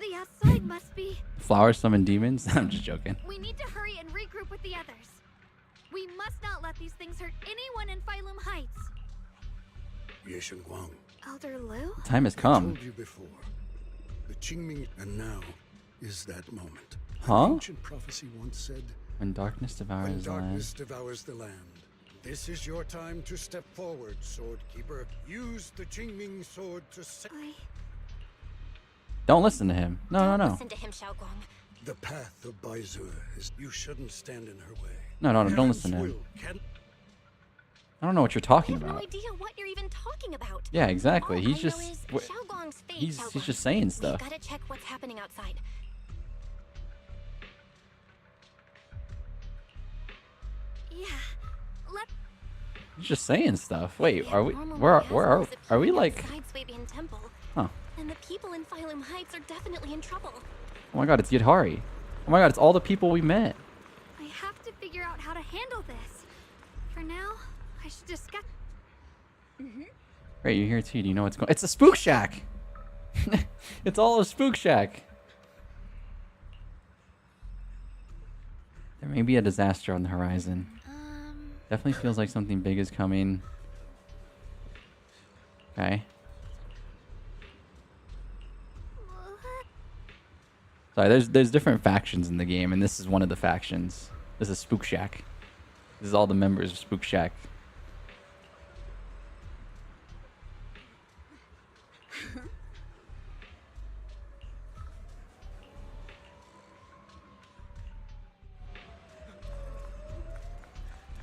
the outside must be... Flowers summon demons? I'm just joking. We need to hurry and regroup with the others. We must not let these things hurt anyone in Phylum Heights. Shunguang. Elder Lu? Time has I come. told you before. The Qingming, and now is that moment. Huh? An ancient prophecy once said, When darkness devours the land. darkness devours the land. This is your time to step forward, Sword Keeper. Use the Qingming sword to set... Don't listen to him. No, no, no. Listen to him, Shunguang. The path of Baizu is... You shouldn't stand in her way. No, no, no, don't listen to him. I don't know what you're talking I have no about. idea what you're even talking about. Yeah, exactly. All He's I just know is Xiaoguang's fate, he's Xiaoguang. just saying stuff. We gotta check what's happening outside. Yeah. Let... He's just saying stuff. Wait, are we where are we like Outside Swabian Temple. Huh. And the people in Phylum Heights are definitely in trouble. Oh my god, it's Yidhari. Oh my god, it's all the people we met. I have to figure out how to handle this. For now, I should discuss... Right, you're here too. Do you know what's going? It's a spook shack. It's all a spook shack. There may be a disaster on the horizon. Definitely feels like something big is coming. Okay. Sorry, there's different factions in the game, and this is one of the factions. This is Spook Shack. This is all the members of Spook Shack.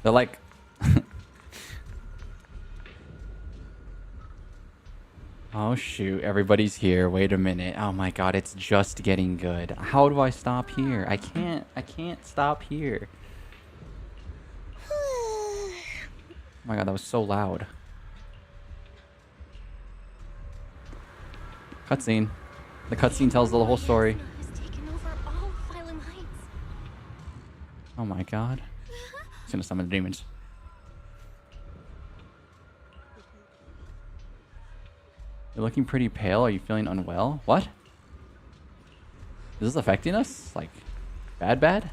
They're like... Oh shoot, everybody's here. Wait a minute. Oh my god, it's just getting good. How do I stop here? I can't stop here. Oh my god, that was so loud. Cutscene. The cutscene tells the whole story. Has taken over all Phylum Heights. Oh my god. It's gonna summon the demons. You're looking pretty pale. Are you feeling unwell? What? Is this affecting us? Like, bad?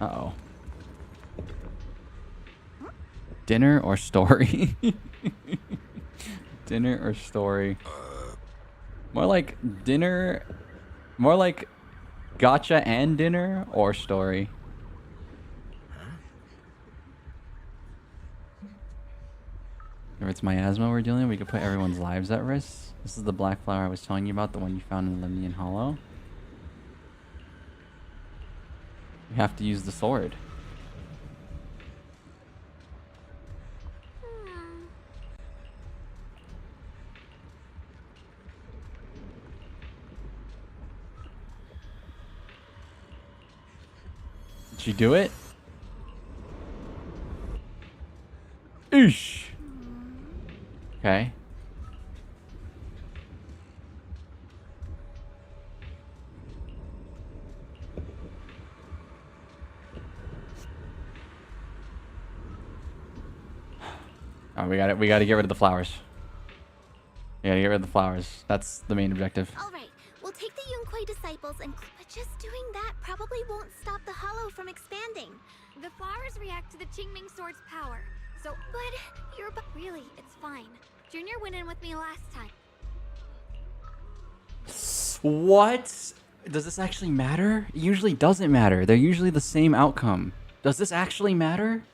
Uh-oh. Dinner or story? Dinner or story? More like dinner... More like gotcha and dinner or story? If it's miasma we're dealing with, we could put everyone's lives at risk. This is the black flower I was telling you about, the one you found in Lemnian Hollow. We have to use the sword. Did you do it? Oosh. Okay. Oh, we gotta get rid of the flowers. We gotta get rid of the flowers. That's the main objective. Alright, we'll take the Yunquei disciples and... But just doing that probably won't stop the hollow from expanding. The flowers react to the Qingming sword's power. So... But you're... Really, it's fine. Junior went in with me last time. What? Does this actually matter? It usually doesn't matter. They're usually the same outcome. Does this actually matter?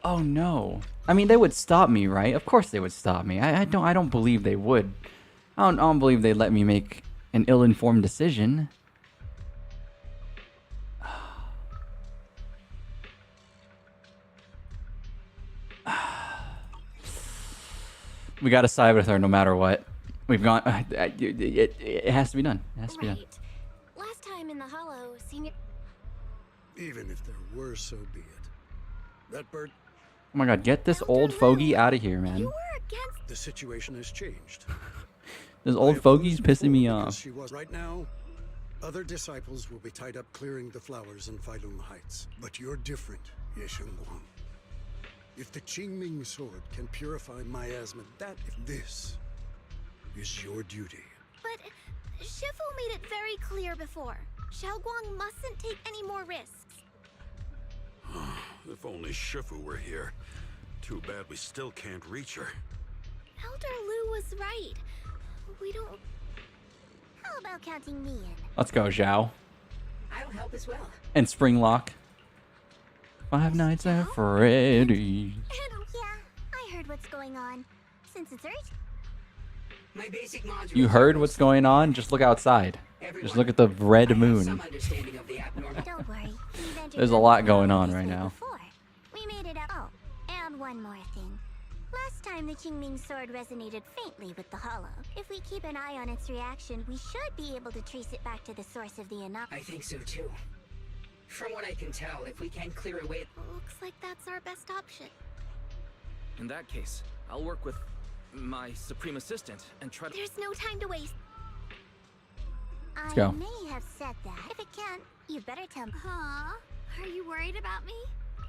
Oh no. I mean, they would stop me, right? Of course they would stop me. I don't believe they would. I don't believe they'd let me make an ill-informed decision. We got to side with her no matter what. We've gone. It has to be done. It has to be done. Last time in the Hollow, Senior. Even if there were, so be it. That bird. Oh my god, get this old fogey out of here, man. The situation has changed. This old fogey's pissing me off. She was right now. Other disciples will be tied up clearing the flowers in Failum Heights. But you're different, Shunguang. If the Qingming sword can purify miasma, this is your duty. But Shifu made it very clear before. Xiaoguang mustn't take any more risks. If only Shifu were here. Too bad we still can't reach her. Elder Lu was right. We don't... How about counting me in? Let's go, Zhao. I'll help as well. And Springlock. 5 Nights at Freddy's. Yeah, I heard what's going on. Since it's urgent. My basic module. You heard what's going on? Just look outside. Just look at the red moon. Don't worry. There's a lot going on right now. We made it up. Oh, and one more thing. Last time the Qingming sword resonated faintly with the Hollow. If we keep an eye on its reaction, we should be able to trace it back to the source of the anomaly. I think so too. From what I can tell, if we can clear away... Looks like that's our best option. In that case, I'll work with my Supreme Assistant and try to... There's no time to waste. Let's go. I may have said that. If it can't, you better tell me. Huh? Are you worried about me?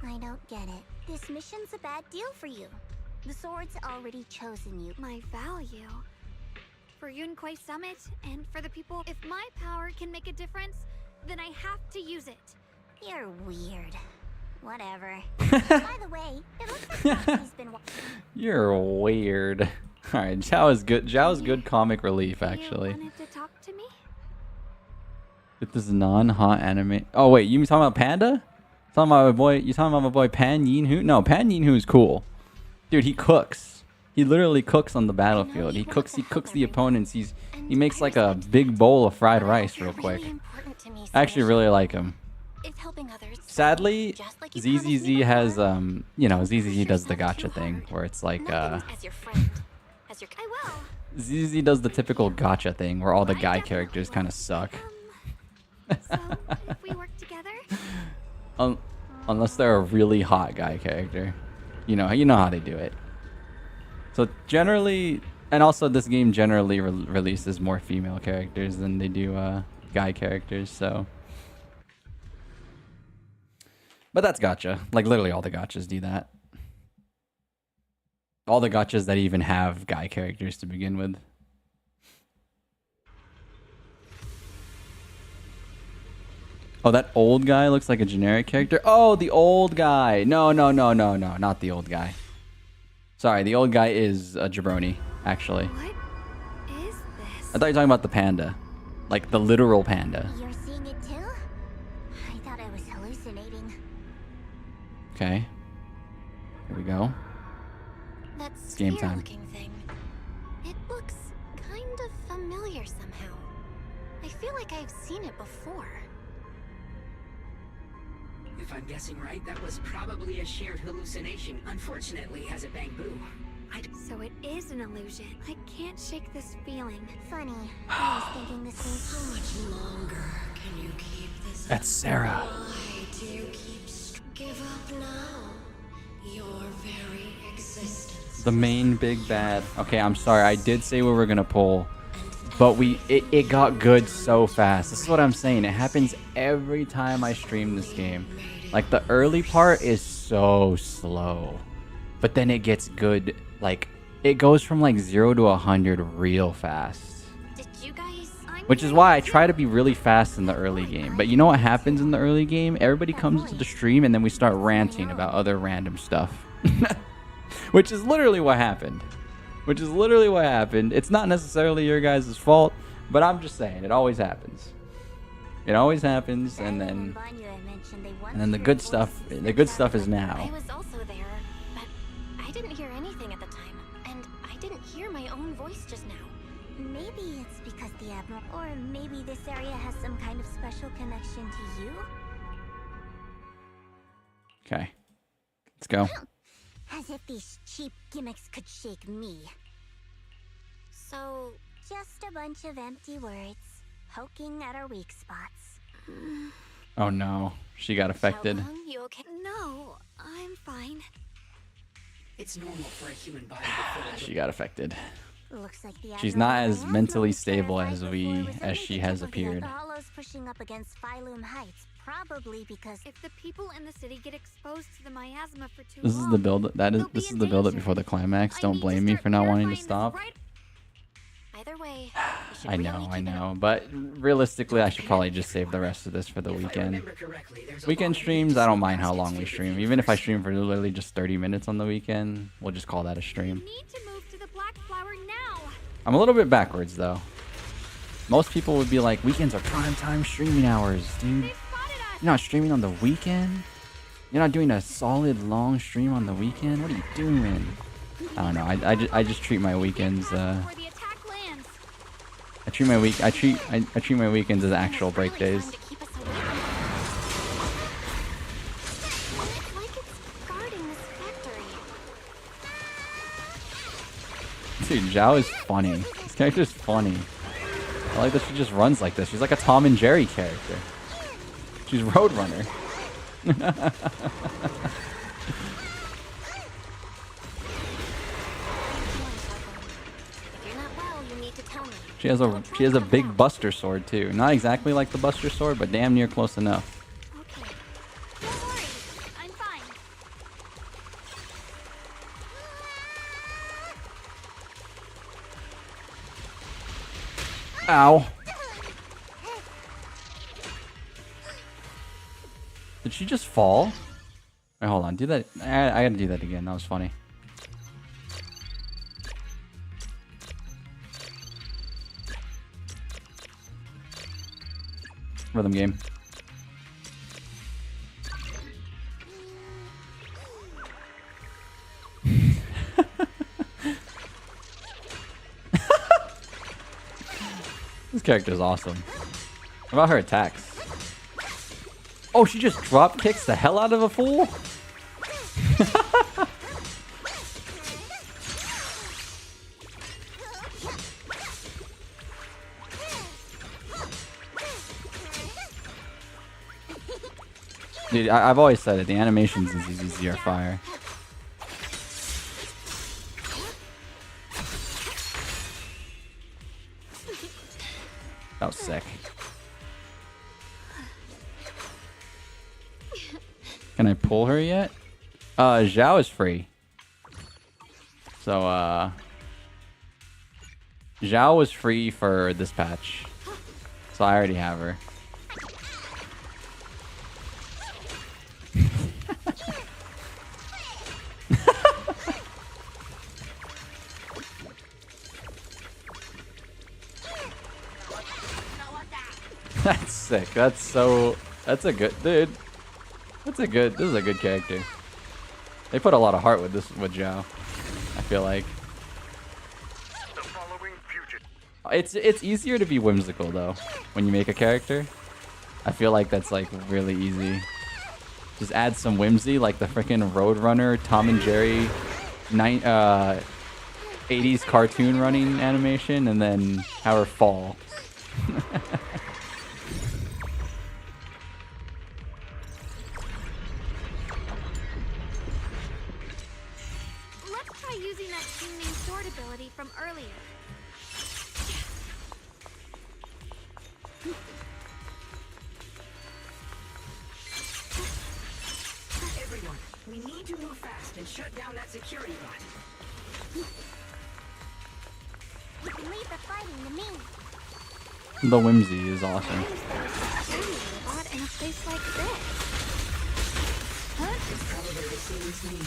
I don't get it. This mission's a bad deal for you. The sword's already chosen you. My value. For Yunquai Summit and for the people, if my power can make a difference, then I have to use it. You're weird. Whatever. By the way, it looks like Foxy's been... You're weird. Alright, Zhao is good. Zhao's good comic relief, actually. You wanted to talk to me? With this non-hot anime. Oh wait, you talking about Panda? Talking about my boy? You talking about my boy Pan Yinhu? No, Pan Yinhu is cool, dude. He cooks. He literally cooks on the battlefield. He cooks the opponents. He makes like a big bowl of fried rice real quick. I actually really like him. Sadly, ZZZ has you know, ZZZ does the gacha thing where it's like ZZZ does the typical gacha thing where all the guy characters kind of suck. So, if we work together? Unless they're a really hot guy character. You know how they do it. So generally, and also this game generally releases more female characters than they do guy characters, so. But that's gacha. Like literally all the gachas do that. All the gachas that even have guy characters to begin with. Oh, that old guy looks like a generic character. Oh, the old guy. No, not the old guy. Sorry, the old guy is a jabroni, actually. What is this? I thought you were talking about the panda. Like the literal panda. You're seeing it too? I thought I was hallucinating. Okay. Here we go. That's It's game time. looking thing. It looks kind of familiar somehow. I feel like I've seen it before. If I'm guessing right, that was probably a shared hallucination. Unfortunately, as a bamboo. So it is an illusion. I can't shake this feeling. Funny. I was thinking the same thing. How much longer can you keep this? That's Sarah. Why do you give up now? Your very existence. The main big bad. Okay, I'm sorry. I did say we were gonna pull, but it got good so fast. This is what I'm saying. It happens every time I stream this game. Like the early part is so slow, but then it gets good. Like it goes from like 0 to 100 real fast. Did you guys? Which is why I try to be really fast in the early game. But you know what happens in the early game? Everybody comes to the stream and then we start ranting about other random stuff. Which is literally what happened. It's not necessarily your guys' fault, but I'm just saying, it always happens. It always happens, and then the good stuff is now. I was also there, but I didn't hear anything at the time, and I didn't hear my own voice just now. Maybe it's because the Admiral, or maybe this area has some kind of special connection to you? Okay. Let's go. As if these cheap gimmicks could shake me. So, just a bunch of empty words, poking at our weak spots. Oh no, she got affected. Shunguang, you okay? No, I'm fine. It's normal for a human body to feel She got affected. Looks like the She's not as abnormal mentally monster stable I as fought we before was only she the has tip of the appeared. Hollows pushing up against Phylum Heights, probably because If the people in the city get exposed to the miasma for too This long, is the build. they'll be This is in the build up danger. before the climax. I Don't need to blame me start for not wanting to purifying stop. this right- either way, we should I know, really keep it up. but realistically, I should probably just save the rest of this for the If I weekend. remember correctly, there's a Weekend lot of streams, I don't mind how baskets long we filled with stream. Even if I universe. stream for literally just 30 minutes on the weekend, we'll just call that a We stream. need to move to the Black Flower now. I'm a little bit backwards though. Most people would be like, weekends are prime time streaming hours, dude. They spotted us. You're not streaming on the weekend? You're not doing a solid long stream on the weekend? What are you doing? I don't know. I just treat my weekends. Before the attack lands. I treat my weekends as actual break Really days. trying to keep us away from it. It's like it's guarding this factory. Dude, Zhao is funny. This character's funny. I like that she just runs like this. She's like a Tom and Jerry character. She's Roadrunner. If you're not well, you need to tell me. She has a big Buster sword too. Not exactly like the Buster sword, but damn near close enough. Okay. Don't worry. I'm fine. Ow. Did she just fall? Wait, hold on. Do that. I gotta do that again. That was funny. Rhythm game. This character is awesome. What about her attacks? Oh, she just drop kicks the hell out of a fool? Dude, I've always said it. The animations in ZZZ are fire. That was sick. Can I pull her yet? Zhao is free. So, Zhao was free for this patch. So I already have her. That's sick. That's a good, dude. This is a good character. They put a lot of heart with Zhao. I feel like. The following fugitive. It's easier to be whimsical though when you make a character. I feel like that's like really easy. Just add some whimsy, like the freaking Roadrunner, Tom and Jerry, 80s cartoon running animation, and then have her fall. Let's try using that Shunguang sword ability from earlier. Everyone, we need to move fast and shut down that security bot. You can leave the fighting to me. The whimsy is awesome. Robot in a place like this. Huh? It's probably the same as me.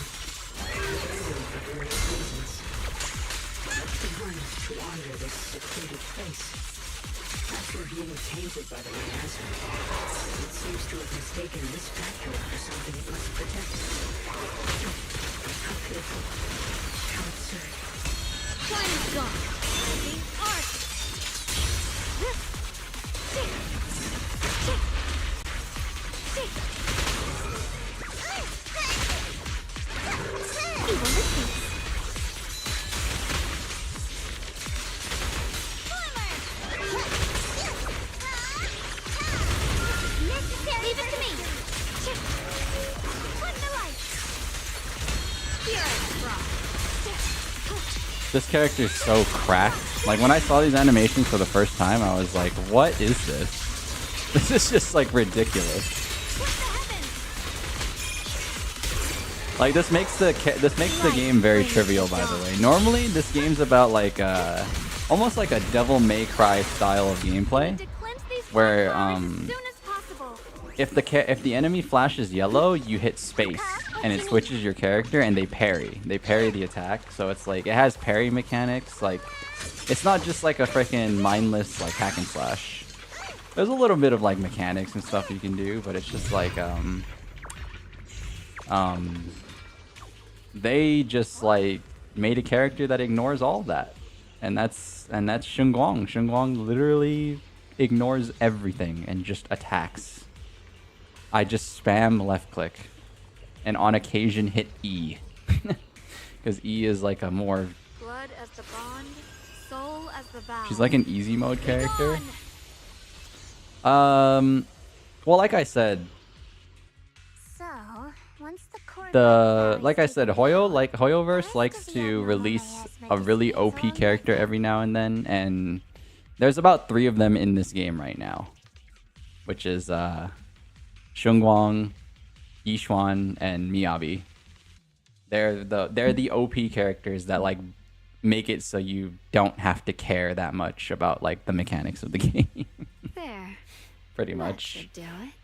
Abandoned for various reasons. What's behind us to wander this secluded place? After being tainted by the miasma, it seems to have mistaken this factory for something it must protect. How pitiful. How absurd. Time is gone. The art. This character is so cracked. Like, when I saw these animations for the first time, I was like, what is this? This is just, like, ridiculous. Like, this makes the game very trivial, by the way. Normally, this game's about, like, almost like a Devil May Cry style of gameplay, where, if the enemy flashes yellow, you hit space, and it switches your character, and they parry. They parry the attack, so it's like, it has parry mechanics, like, it's not just like a freaking mindless, like, hack and slash. There's a little bit of, like, mechanics and stuff you can do, but it's just like, they just, like, made a character that ignores all of that. And that's Shunguang. Shunguang literally ignores everything and just attacks. I just spam left click and on occasion hit E. Because E is like a more... Blood as the bond, soul as the vow. She's like an easy mode character. Well, like I said, Hoyoverse likes to release a really OP character every now and then, and there's about 3 of them in this game right now, which is Shunguang, Yixuan, and Miyabi. They're the OP characters that like make it so you don't have to care that much about like the mechanics of the game. There. Pretty much. Do it.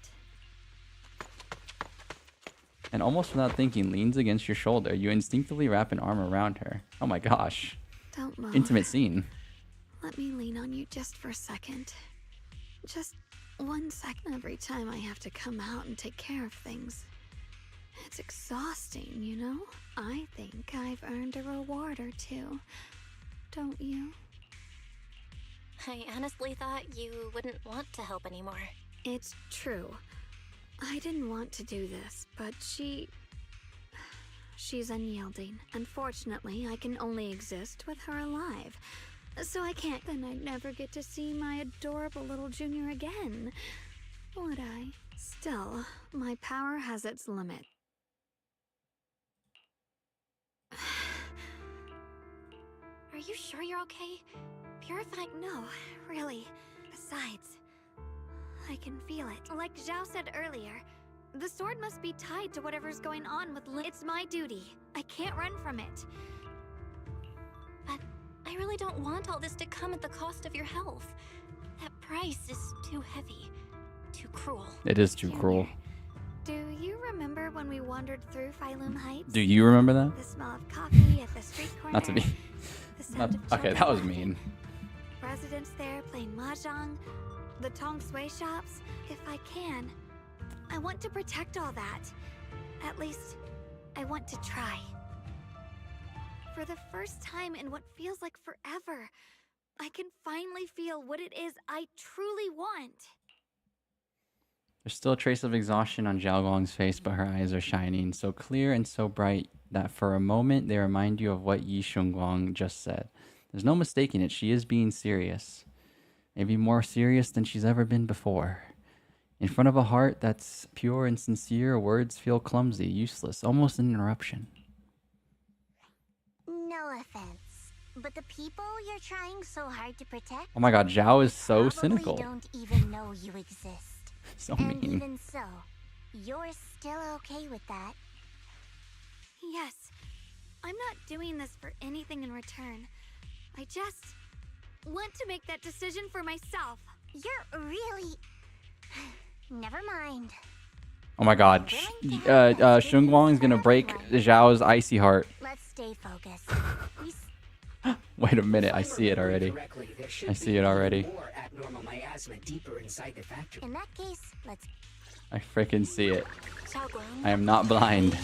And almost without thinking, leans against your shoulder. You instinctively wrap an arm around her. Oh my gosh. Don't move. Intimate scene. Let me lean on you just for a second. Just 1 second every time I have to come out and take care of things. It's exhausting, you know? I think I've earned a reward or two. Don't you? I honestly thought you wouldn't want to help anymore. It's true. I didn't want to do this, but she's unyielding. Unfortunately, I can only exist with her alive. So I can't, then I'd never get to see my adorable little junior again. Would I? Still, my power has its limit. Are you sure you're okay? Purifying? No, really. Besides, I can feel it. Like Zhao said earlier, the sword must be tied to whatever's going on with It's my duty. I can't run from it. But I really don't want all this to come at the cost of your health. That price is too heavy. Too cruel. It is too cruel. Do you remember when we wandered through Phylum Heights? Do you remember that? The smell of coffee at the street corner. Not to be. Okay, that was mean. Residents there playing mahjong, the Tong Sui shops. If I can, I want to protect all that. At least, I want to try. For the first time in what feels like forever, I can finally feel what it is I truly want. There's still a trace of exhaustion on Zhaoguang's face, but her eyes are shining, so clear and so bright that for a moment they remind you of what Yi Shunguang just said. There's no mistaking it, she is being serious. Maybe more serious than she's ever been before. In front of a heart that's pure and sincere, words feel clumsy, useless, almost an interruption. No offense, but the people you're trying so hard to protect... Oh my god, Zhao is so cynical. Don't even know you exist. So and mean. Even so, you're still okay with that? Yes. I'm not doing this for anything in return. I just want to make that decision for myself. You're really... Never mind. Oh my god. Shunguang is gonna break Zhao's icy heart. Let's stay focused. Wait a minute, I see it already. I see it already. In that case, let's... I freaking see it. I am not blind. Take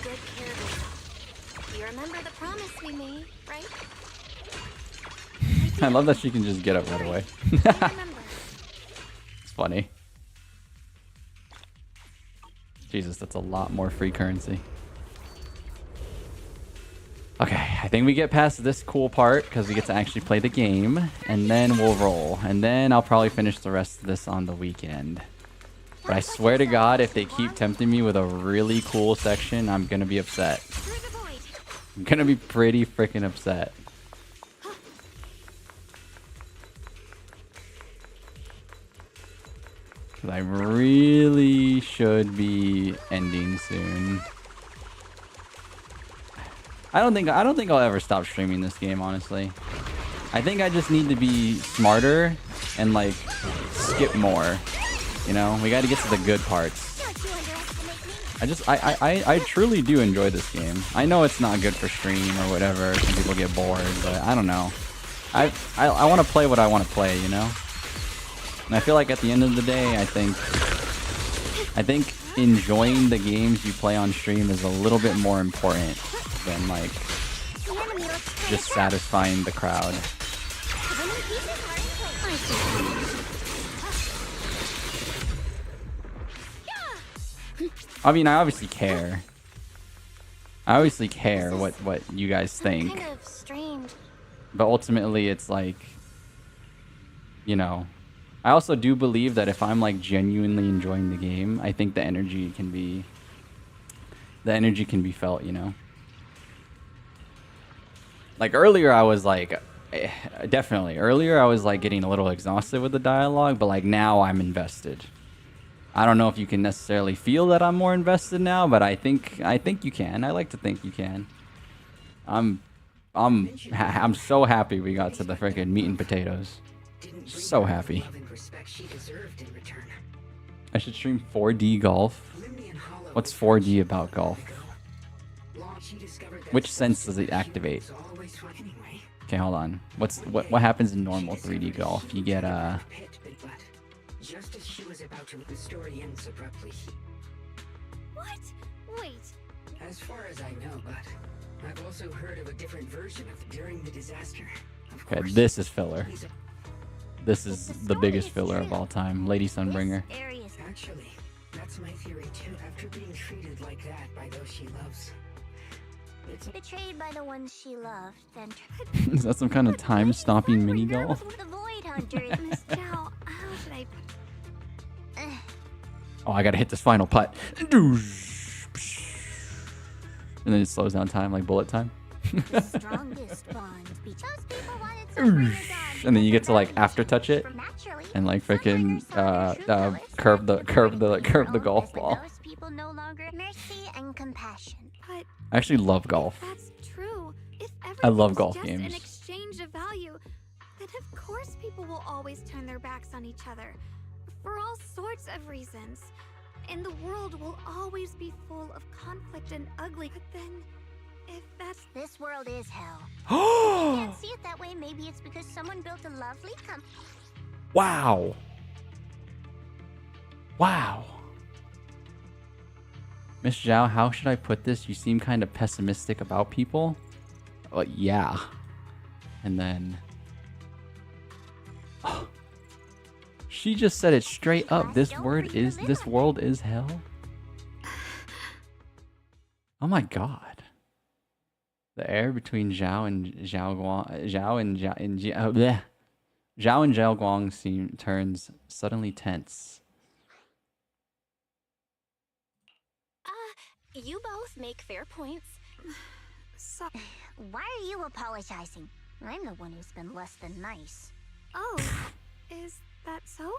good care of yourself. You remember the promise we made, right? I love that she can just get up right away. It's funny. Jesus, that's a lot more free currency. Okay, I think we get past this cool part because we get to actually play the game, and then we'll roll. And then I'll probably finish the rest of this on the weekend. But I swear to God, if they keep tempting me with a really cool section, I'm gonna be upset. I'm gonna be pretty freaking upset. Cause I really should be ending soon. I don't think I'll ever stop streaming this game, honestly. I think I just need to be smarter and like skip more. You know, we got to get to the good parts. I truly do enjoy this game. I know it's not good for stream or whatever. Some people get bored, but I don't know. I want to play what I want to play, you know. And I feel like at the end of the day, I think enjoying the games you play on stream is a little bit more important than like just satisfying the crowd. I mean, I obviously care. I obviously care what you guys think. Kind of strange. But ultimately, it's like, you know, I also do believe that if I'm like genuinely enjoying the game, I think the energy can be felt, you know. Like earlier, I was like, definitely earlier I was like getting a little exhausted with the dialogue, but like now I'm invested. I don't know if you can necessarily feel that I'm more invested now, but I think you can. I like to think you can. I'm so happy we got to the freaking meat and potatoes. So happy. I should stream 4D golf. What's 4D about golf? Which sense does it activate? Okay, hold on. What happens in normal 3D golf? You get Just as she was about to, the story ends abruptly. What? Wait. As far as I know, but I've also heard of a different version of during the disaster. Okay, this is filler. This is the biggest filler of all time. Lady Sunbringer. Actually, that's my theory too. After being treated like that by those she loves. Betrayed by the ones she loved, then Is that some kind of time-stopping mini golf? the Void Hunter. Miss Chow, how should I Oh, I gotta hit this final putt. And then it slows down time like bullet time. the strongest bond because people wanted to And then you get to like after touch it and like freaking curve the golf ball. those people no longer mercy and compassion. But I actually love golf. That's true. If I love everything's golf just games. an exchange of value, then of course people will always turn their backs on each other. For all sorts of reasons. And the world will always be full of conflict and ugly. But then, if that's... This world is hell. If you can't see it that way, maybe it's because someone built a lovely Wow. Wow. Miss Zhao, how should I put this? You seem kind of pessimistic about people. Yeah. And then... She just said it straight up. This world is hell. Oh my god. The air between Zhao and Zhaoguang turns suddenly tense. You both make fair points. So, why are you apologizing? I'm the one who's been less than nice. Oh, is that so?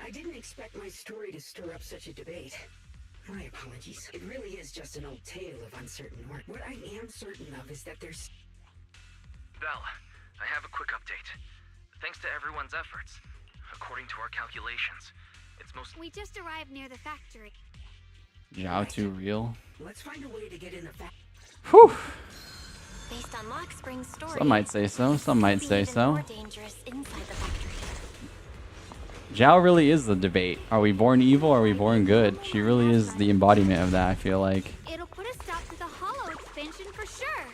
I didn't expect my story to stir up such a debate. My apologies. It really is just an old tale of uncertain work. What I am certain of is that there's... Belle, I have a quick update. Thanks to everyone's efforts, according to our calculations, it's most... We just arrived near the factory. Zhao too real. Let's find a way to get in the factory. Whew. Based on Lock Spring's story, Some might say so. Some might say so. more dangerous inside the factory. Zhao really is the debate. Are we born evil or are we born good? She really is the embodiment of that, I feel like. It'll put a stop to the hollow expansion for sure.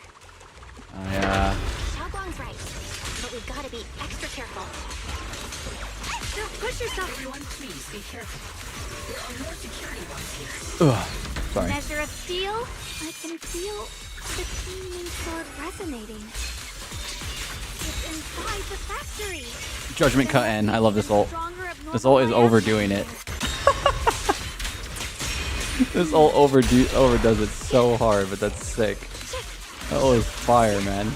Shunguang's right, but we've got to be extra careful. Don't push yourself. Everyone, please be careful. There are more security bugs here. Ugh. Sorry. Measure of steel. I can feel the teaming sword resonating. It's inside the factory. Judgment cut in. I love this ult. This ult is overdoing it. This all overdoes it so hard, but that's sick. That was fire, man.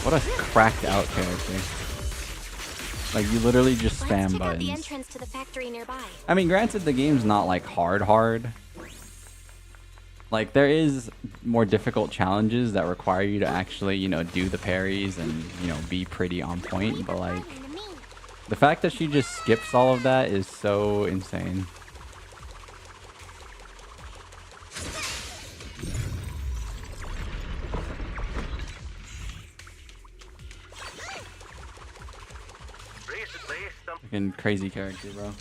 What a cracked out character. Like, you literally just spam buttons. The entrance to the factory nearby. I mean, granted, the game's not like hard. Like, there is more difficult challenges that require you to actually, you know, do the parries and, you know, be pretty on point. But like, the fact that she just skips all of that is so insane. Fucking crazy character, bro.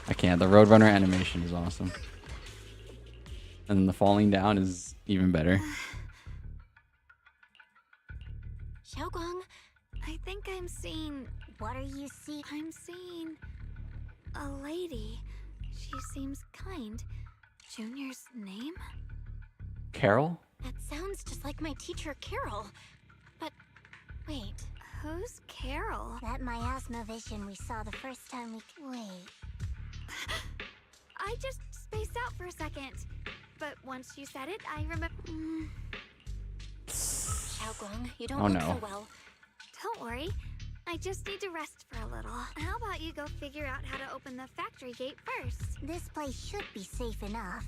I can't. The Roadrunner animation is awesome. And then the falling down is even better. Shunguang, I think I'm seeing... What are you seeing? I'm seeing... a lady. She seems kind. Junior's name? Carol? that sounds just like my teacher, Carol. But wait. Who's Carol? That miasma vision we saw the first time we... Wait. I just spaced out for a second. But once you said it, I remember... Shunguang, you don't look so well. Don't worry. I just need to rest for a little. How about you go figure out how to open the factory gate first? This place should be safe enough.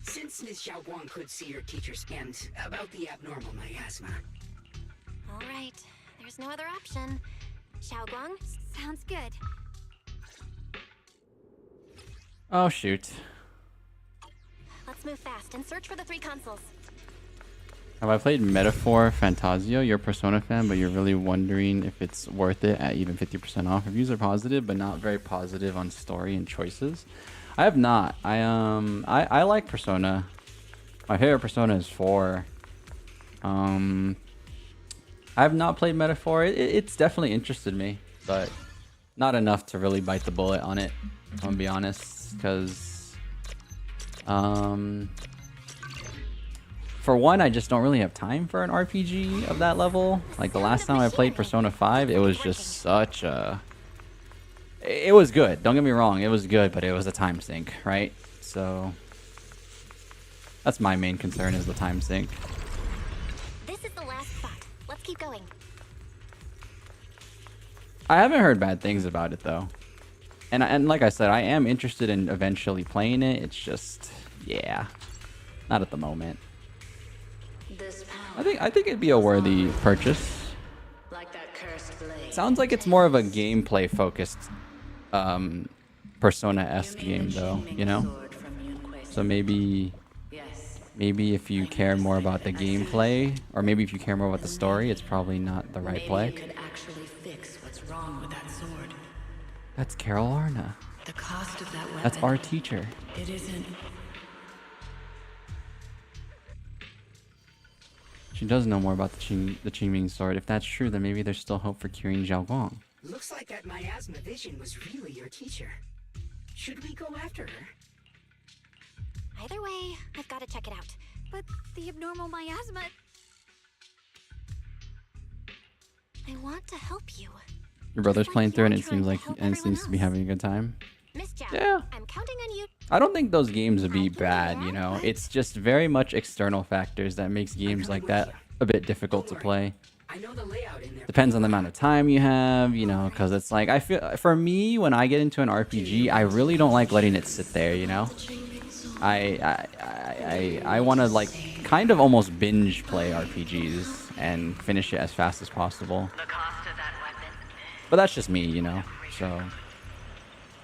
Since Ms. Shunguang could see her teacher's and about the abnormal miasma. All right. There's no other option. Shunguang? Sounds good. Oh, shoot. Let's move fast and search for the 3 consoles. Have I played Metaphor Fantasio? You're a Persona fan, but you're really wondering if it's worth it at even 50% off. Reviews are positive, but not very positive on story and choices. I have not. I like Persona. My favorite Persona is 4. I have not played Metaphor. It's definitely interested me, but not enough to really bite the bullet on it. I'm gonna be honest, because for one, I just don't really have time for an RPG of that level. Like the last time I played Persona 5, it was just such a... It was good, don't get me wrong, it was good, but it was a time sink, right? So that's my main concern, is the time sink. This is the last spot. Let's keep going. I haven't heard bad things about it though. And like I said, I am interested in eventually playing it. It's just, yeah, not at the moment. I think it'd be a worthy purchase. Like that cursed blade. Sounds like it's more of a gameplay focused Persona-esque game though, you know? So maybe if you care more about the gameplay, or maybe if you care more about the story, it's probably not the right play. Maybe you could actually fix what's wrong with that sword. That's Carol Arna. The cost of that weapon. That's our teacher. It isn't. She does know more about the Qingming sword. If that's true, then maybe there's still hope for curing Xiaoguang. Looks like that miasma vision was really your teacher. Should we go after her? Either way, I've got to check it out. But the abnormal miasma... I want to help you. Your brother's playing through it, and it seems to be having a good time. Yeah. I'm counting on you. I don't think those games would be bad, you know? It's just very much external factors that makes games like that a bit difficult to play. I know the layout in there. Depends on the amount of time you have, you know, because it's like, I feel, for me, when I get into an RPG, I really don't like letting it sit there, you know? I want to, like, kind of almost binge play RPGs and finish it as fast as possible. But that's just me, you know? So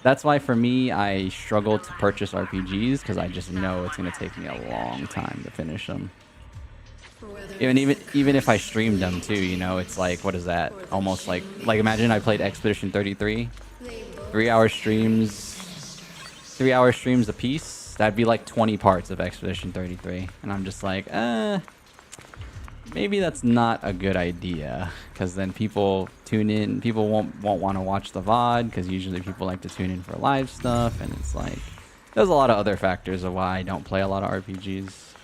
that's why for me, I struggle to purchase RPGs, because I just know it's going to take me a long time to finish them. Even if I streamed them too, you know, it's like, what is that? Almost like imagine I played Expedition 33, 3 hour streams a piece. That'd be like 20 parts of Expedition 33. And I'm just like, maybe that's not a good idea. Because then people tune in. People won't want to watch the VOD. Because usually people like to tune in for live stuff. And it's like, there's a lot of other factors of why I don't play a lot of RPGs.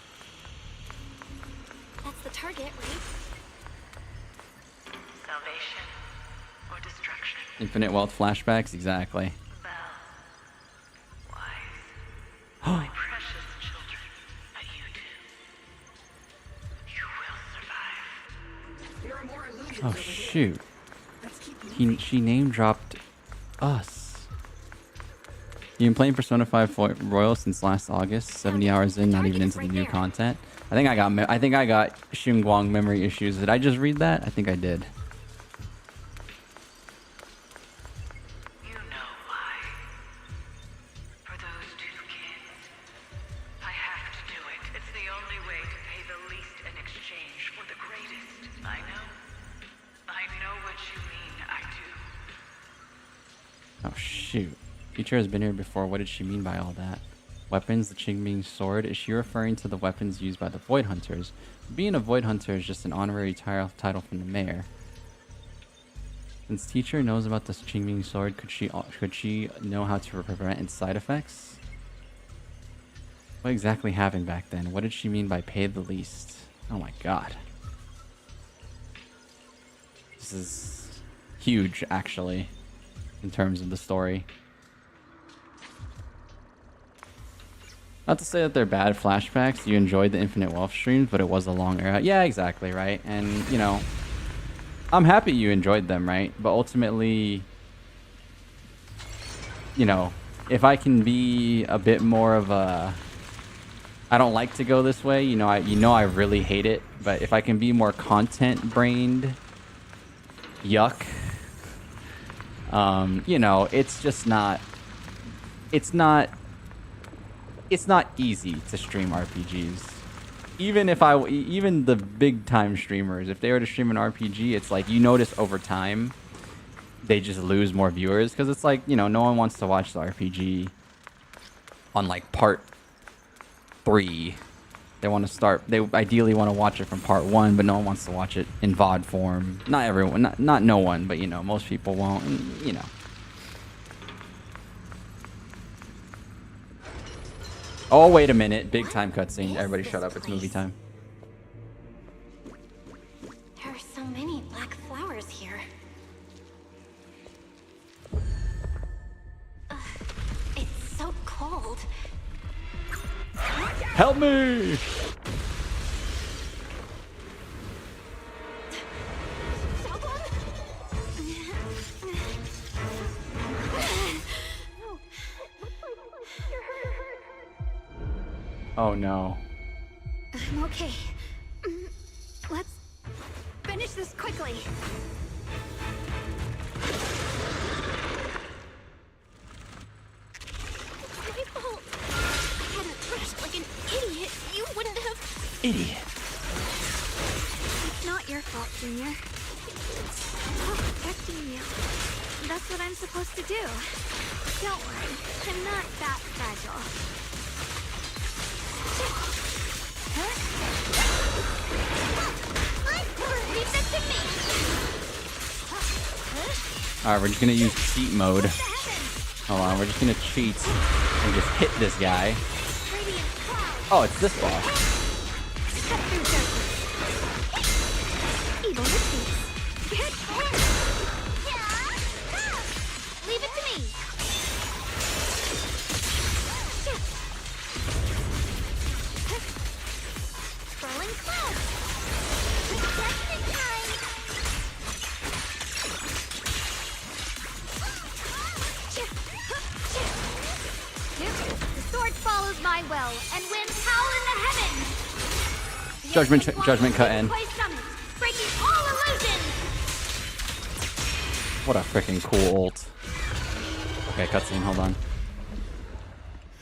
That's the target, right? Salvation or destruction? Infinite wealth flashbacks, exactly. My precious children, but you two. You will survive. There are more illusions Oh over here. shoot. Let's keep moving. She name dropped us. You've been playing Persona 5 Royal since last August. 70 hours in, not even into the new content. I think I got Shunguang memory issues. Did I just read that? I think I did. You know why. For those two kids. I have to do it. It's the only way to pay the least in exchange for the greatest. I know. I know what you mean. I do. Oh shoot. Teacher has been here before. What did she mean by all that? Weapons, the Qingming sword. Is she referring to the weapons used by the Void Hunters? Being a Void Hunter is just an honorary title from the mayor. Since teacher knows about this Qingming sword, could she know how to prevent its side effects? What exactly happened back then? What did she mean by pay the least? Oh my god. This is huge, actually, in terms of the story. Not to say that they're bad flashbacks. You enjoyed the Infinite Wealth streams, but it was a long era. Yeah, exactly, right? And, you know, I'm happy you enjoyed them, right? But ultimately, you know, if I can be a bit more of a... I don't like to go this way. You know, I really hate it. But if I can be more content-brained, yuck. You know, it's just not... It's not easy to stream RPGs. Even the big time streamers, if they were to stream an RPG, it's like you notice over time they just lose more viewers because it's like, you know, no one wants to watch the RPG on like part 3. They ideally want to watch it from part 1, but no one wants to watch it in VOD form. Not everyone, not no one, but you know, most people won't, and, you know. Oh, wait a minute. Big time cutscene. Everybody shut up. It's movie time. There are so many black flowers here. It's so cold. Help me! Oh no. I'm okay. Let's finish this quickly. My fault. I hadn't rushed like an idiot. You wouldn't have... Idiot. It's not your fault, Junior. I'm protecting you. That's what I'm supposed to do. Don't worry. I'm not that fragile. Alright, we're just gonna use cheat mode. Hold on, we're just gonna cheat and just hit this guy. Oh, it's this boss. Leave it to me. Scrolling cloud. Protection time. The sword follows my will and wins howl in the heavens. Judgment cut in. Breaking all illusions. What a freaking cool ult. Okay, cutscene, hold on.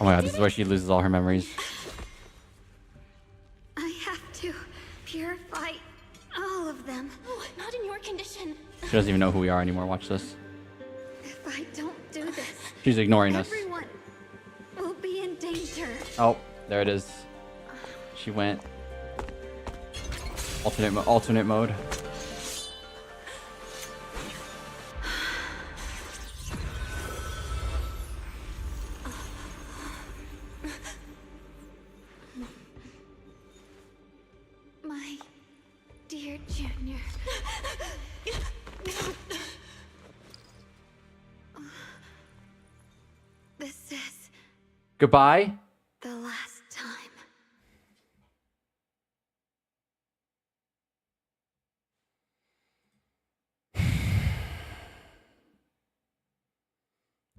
Oh my god, this is where she loses all her memories. I have to purify all of them. Oh, not in your condition. She doesn't even know who we are anymore, watch this. If I don't do this, She's ignoring us. everyone will be in danger. Oh, there it is. She went alternate mode. My dear Junior. This is Goodbye. the last time.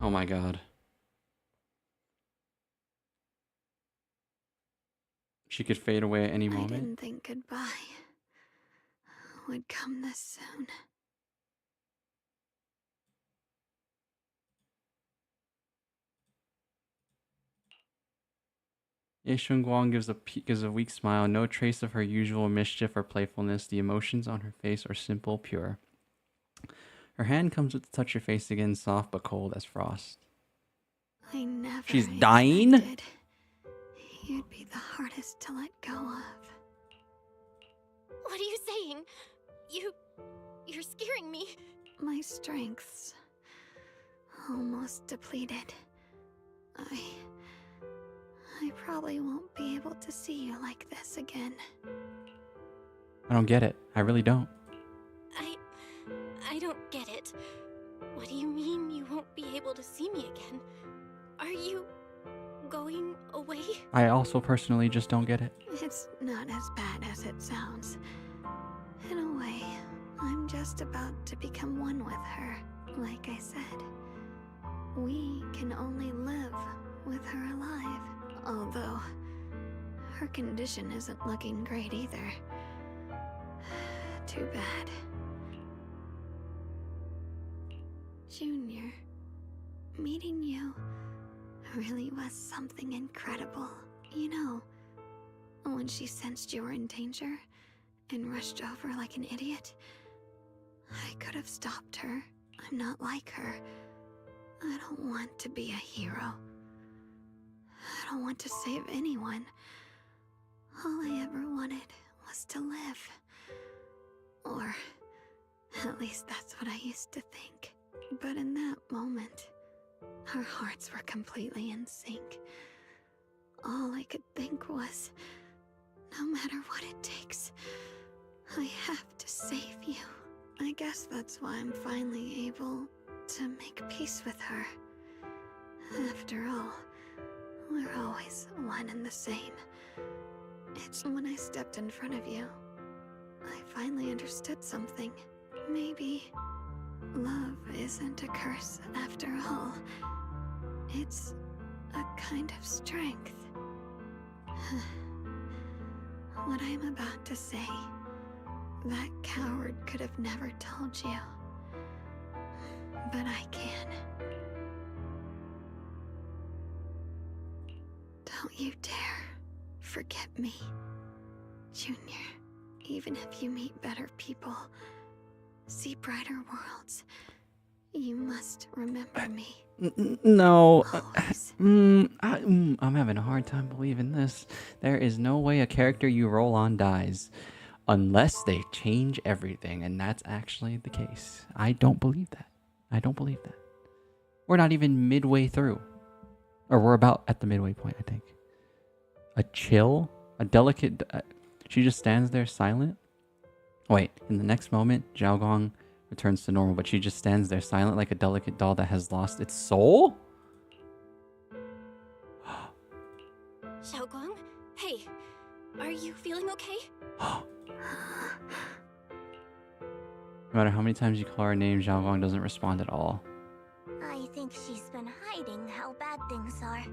Oh my god. She could fade away at any I moment. didn't think goodbye would come this soon. Ye Shunguang gives a weak smile, no trace of her usual mischief or playfulness. The emotions on her face are simple, pure. Her hand comes to touch her face again, soft but cold as frost. I never She's dying? expected you'd be the hardest to let go of. What are you saying? You're scaring me. My strength's almost depleted. I probably won't be able to see you like this again. I don't get it. I really don't. I don't get it. What do you mean you won't be able to see me again? Are you going away? I also personally just don't get it. It's not as bad as it sounds. In a way, I'm just about to become one with her. Like I said, we can only live with her alive. Although, her condition isn't looking great either. Too bad. Junior, meeting you really was something incredible. You know, when she sensed you were in danger and rushed over like an idiot, I could have stopped her. I'm not like her. I don't want to be a hero. I don't want to save anyone. All I ever wanted was to live. Or at least that's what I used to think. But in that moment, our hearts were completely in sync. All I could think was, no matter what it takes, I have to save you. I guess that's why I'm finally able to make peace with her. After all, we're always one and the same. It's when I stepped in front of you, I finally understood something. Maybe love isn't a curse after all. It's a kind of strength. What I'm about to say, that coward could have never told you. But I can. Don't you dare forget me, Junior. Even if you meet better people, see brighter worlds, you must remember me. No. I'm having a hard time believing this. There is no way a character you roll on dies unless they change everything, and that's actually the case. I don't believe that. I don't believe that. We're not even midway through. Or we're about at the midway point, I think. A chill, a delicate... she just stands there silent. Wait, in the next moment, Xiaogong returns to normal, but she just stands there silent like a delicate doll that has lost its soul? Shunguang? Hey, are you feeling okay? No matter how many times you call her name, Xiaogong doesn't respond at all. I think she's been hiding how bad things are.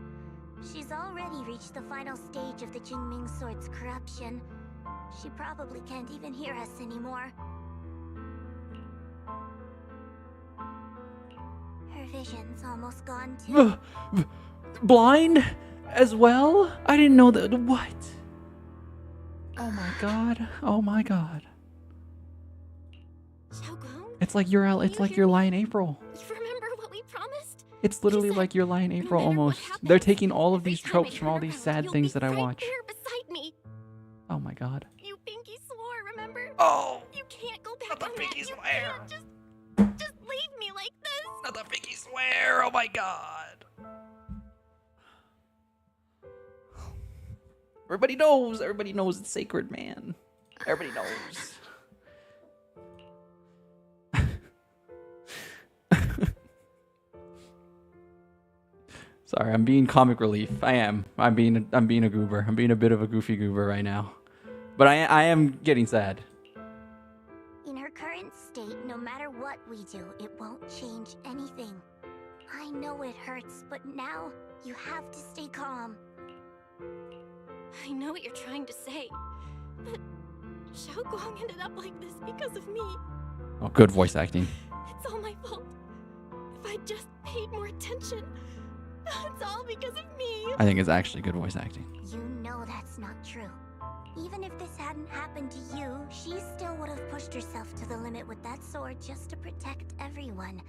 She's already reached the final stage of the Jingming Sword's corruption. She probably can't even hear us anymore. Her vision's almost gone too. Blind as well? I didn't know that. What? Oh my god. Oh my god. Shunguang? It's like you're Lion April. You remember what we promised? It's literally like Your Lie in April almost. They're taking all of these tropes from all these sad things that I watch. Here beside me. Oh my god. You pinky swore, remember? Oh! You can't go back on pinky that. You swear. can't just leave me like this. Not the pinky swear! Oh my god. Everybody knows. Everybody knows it's sacred, man. Everybody knows. Sorry, I'm being comic relief. I am. I'm being a goober. I'm being a bit of a goofy goober right now. But I am getting sad. In her current state, no matter what we do, it won't change anything. I know it hurts, but now you have to stay calm. I know what you're trying to say, but Shunguang ended up like this because of me. Oh, good voice acting. It's all my fault. If I just paid more attention, it's all because of me. I think it's actually good voice acting. You know that's not true. Even if this hadn't happened to you, she still would have pushed herself to the limit with that sword just to protect everyone.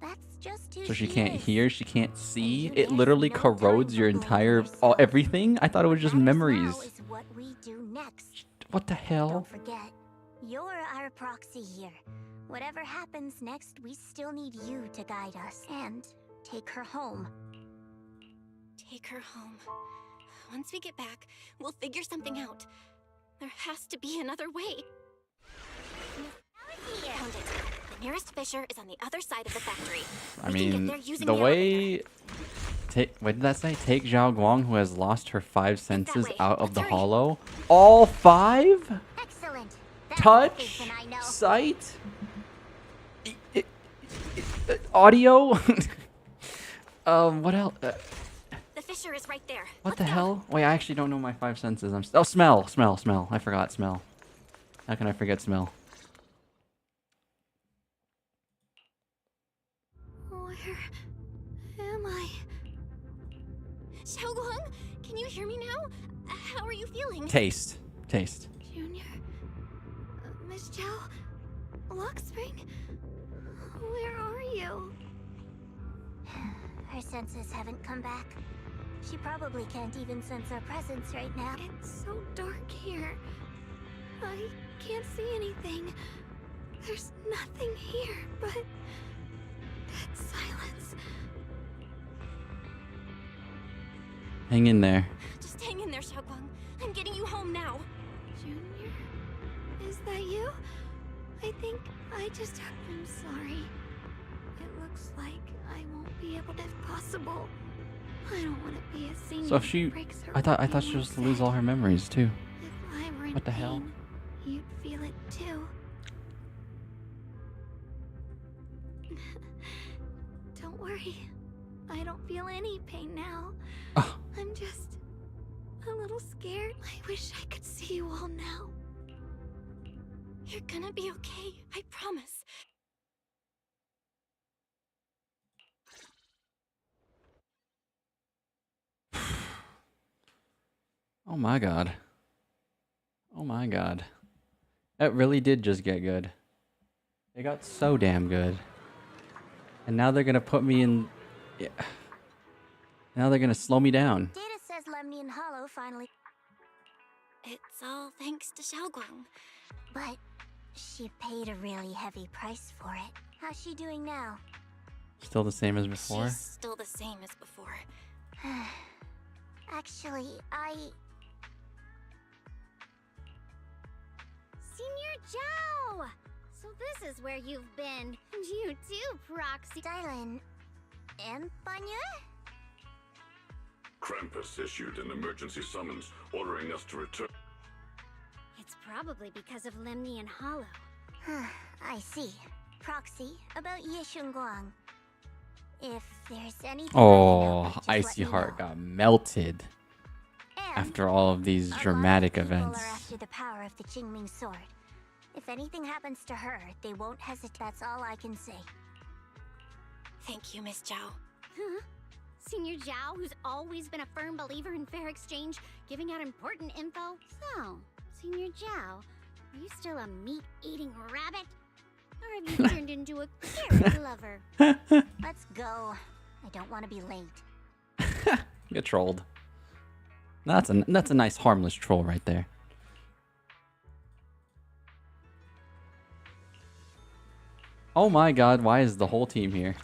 That's just who So she she can't is. hear, she can't see. It literally corrodes your entire everything. I thought it was just memories. Now is what we do next. What the hell? Don't forget, you're our proxy here. Whatever happens next, we still need you to guide us and take her home. Take her home. Once we get back, we'll figure something out. There has to be another way. Found it. The nearest fissure is on the other side of the factory. I We can get mean, there using the the way... what did that say? Take Zhao Guang, who has lost her 5 senses out of the hollow. All 5? Excellent. Touch? Sight? Audio? What else? The fissure is right there. What the hell? Wait, I actually don't know my 5 senses. Oh, smell. I forgot smell. How can I forget smell? Where am I? Shunguang, can you hear me now? How are you feeling? Taste. Junior? Miss Chow? Lockspring? Where are you? Her senses haven't come back. She probably can't even sense our presence right now. It's so dark here. I can't see anything. There's nothing here but dead silence. Hang in there. Just hang in there, Shunguang. I'm getting you home now. Junior? Is that you? I think I just... I'm sorry. It looks like I won't be able to, if possible. I don't want to be a senior. So if she... who breaks her I thought she was to lose all her memories, too. If I were in What the hell? pain, you'd feel it too. Don't worry. I don't feel any pain now. Oh. I'm just a little scared. I wish I could see you all now. You're gonna be okay, I promise. Oh my god. Oh my god. It really did just get good. It got so damn good. And now they're gonna put me in... Yeah. Now they're gonna slow me down. Data says Lemnian Hollow finally... It's all thanks to Shunguang. But she paid a really heavy price for it. How's she doing now? Still the same as before? She's still the same as before. Actually, Senior Zhao! So this is where you've been. You too, Proxy. Dylan... and Banya? Krampus issued an emergency summons ordering us to return. It's probably because of Lemnian Hollow. I see. Proxy, about Ye Shunguang. If there's anything... Oh, just Icy let me Heart know. got melted And after all of these a lot of dramatic people events. are after the power of the Qingming sword. If anything happens to her, they won't hesitate. That's all I can say. Thank you, Miss Zhao. Huh? Senior Zhao, who's always been a firm believer in fair exchange, giving out important info. So, Senior Zhao, are you still a meat-eating rabbit? Or have you turned into a carrot lover? Let's go. I don't want to be late. Get trolled. That's a nice harmless troll right there. Oh my god, why is the whole team here?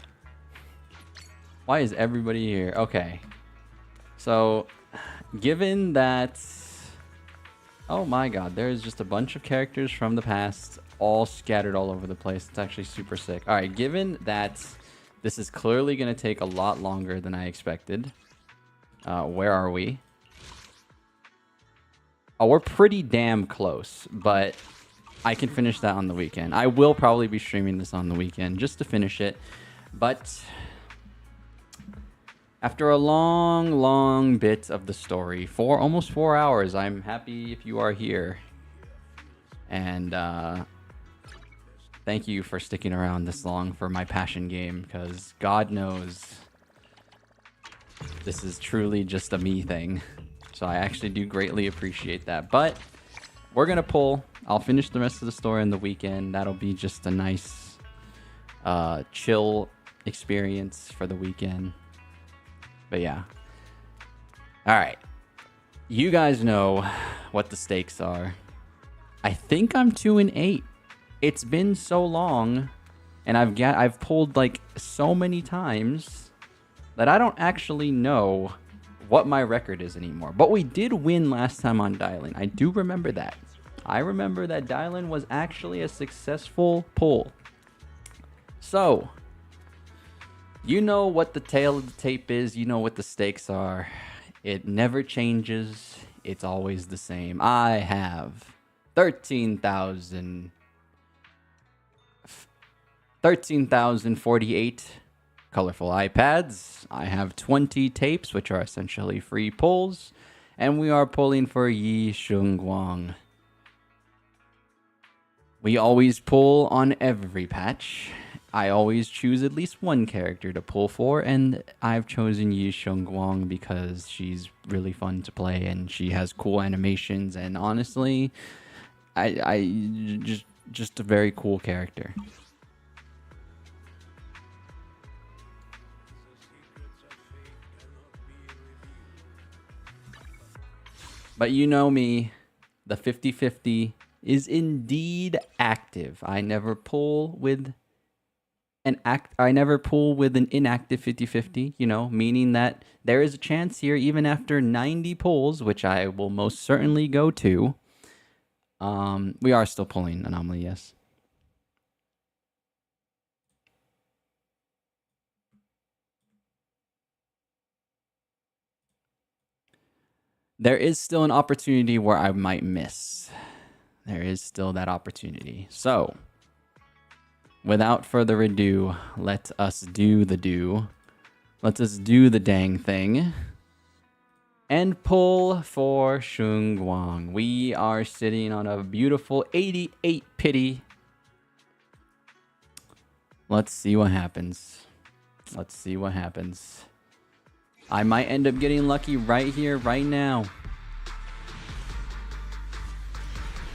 Why is everybody here? Okay. So, given that... Oh my god, there's just a bunch of characters from the past all scattered all over the place. It's actually super sick. Alright, given that this is clearly going to take a lot longer than I expected. Where are we? Oh, we're pretty damn close, but I can finish that on the weekend. I will probably be streaming this on the weekend just to finish it. But after a long bit of the story, almost 4 hours, I'm happy if you are here. And thank you for sticking around this long for my passion game, because God knows this is truly just a me thing. So I actually do greatly appreciate that. But we're going to pull. I'll finish the rest of the story on the weekend. That'll be just a nice chill experience for the weekend. But yeah. Alright. You guys know what the stakes are. I think I'm 2-8. It's been so long, and I've pulled like so many times that I don't actually know what my record is anymore. But we did win last time on Dylan. I do remember that. I remember that Dylan was actually a successful pull. So, you know what the tail of the tape is. You know what the stakes are. It never changes. It's always the same. I have 13,048 colorful iPads. I have 20 tapes, which are essentially free pulls. And we are pulling for Yi Shunguang. We always pull on every patch. I always choose at least one character to pull for, and I've chosen Yi Shunguang because she's really fun to play and she has cool animations, and honestly, I just a very cool character. But you know me, the 50-50 is indeed active. I never pull with an inactive 50-50, you know, meaning that there is a chance here even after 90 pulls, which I will most certainly go to. We are still pulling Anomaly, yes. There is still an opportunity where I might miss. There is still that opportunity. So, without further ado, let us do the do. Let us do the dang thing. And pull for Shunguang. We are sitting on a beautiful 88 pity. Let's see what happens. Let's see what happens. I might end up getting lucky right here, right now.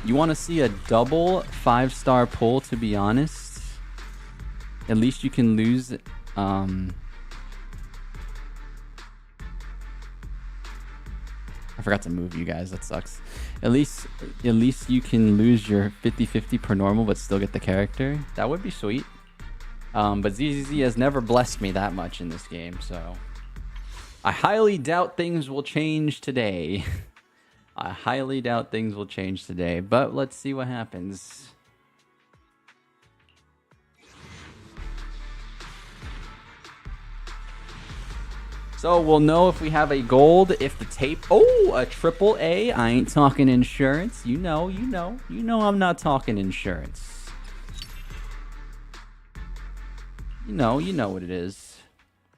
You want to see a double 5-star pull, to be honest? At least you can lose... I forgot to move you guys. That sucks. At least you can lose your 50-50 per normal, but still get the character. That would be sweet. But ZZZ has never blessed me that much in this game, so... I highly doubt things will change today. I highly doubt things will change today, but let's see what happens. So we'll know if we have a gold, if the tape... Oh, a AAA. I ain't talking insurance. You know I'm not talking insurance. You know what it is.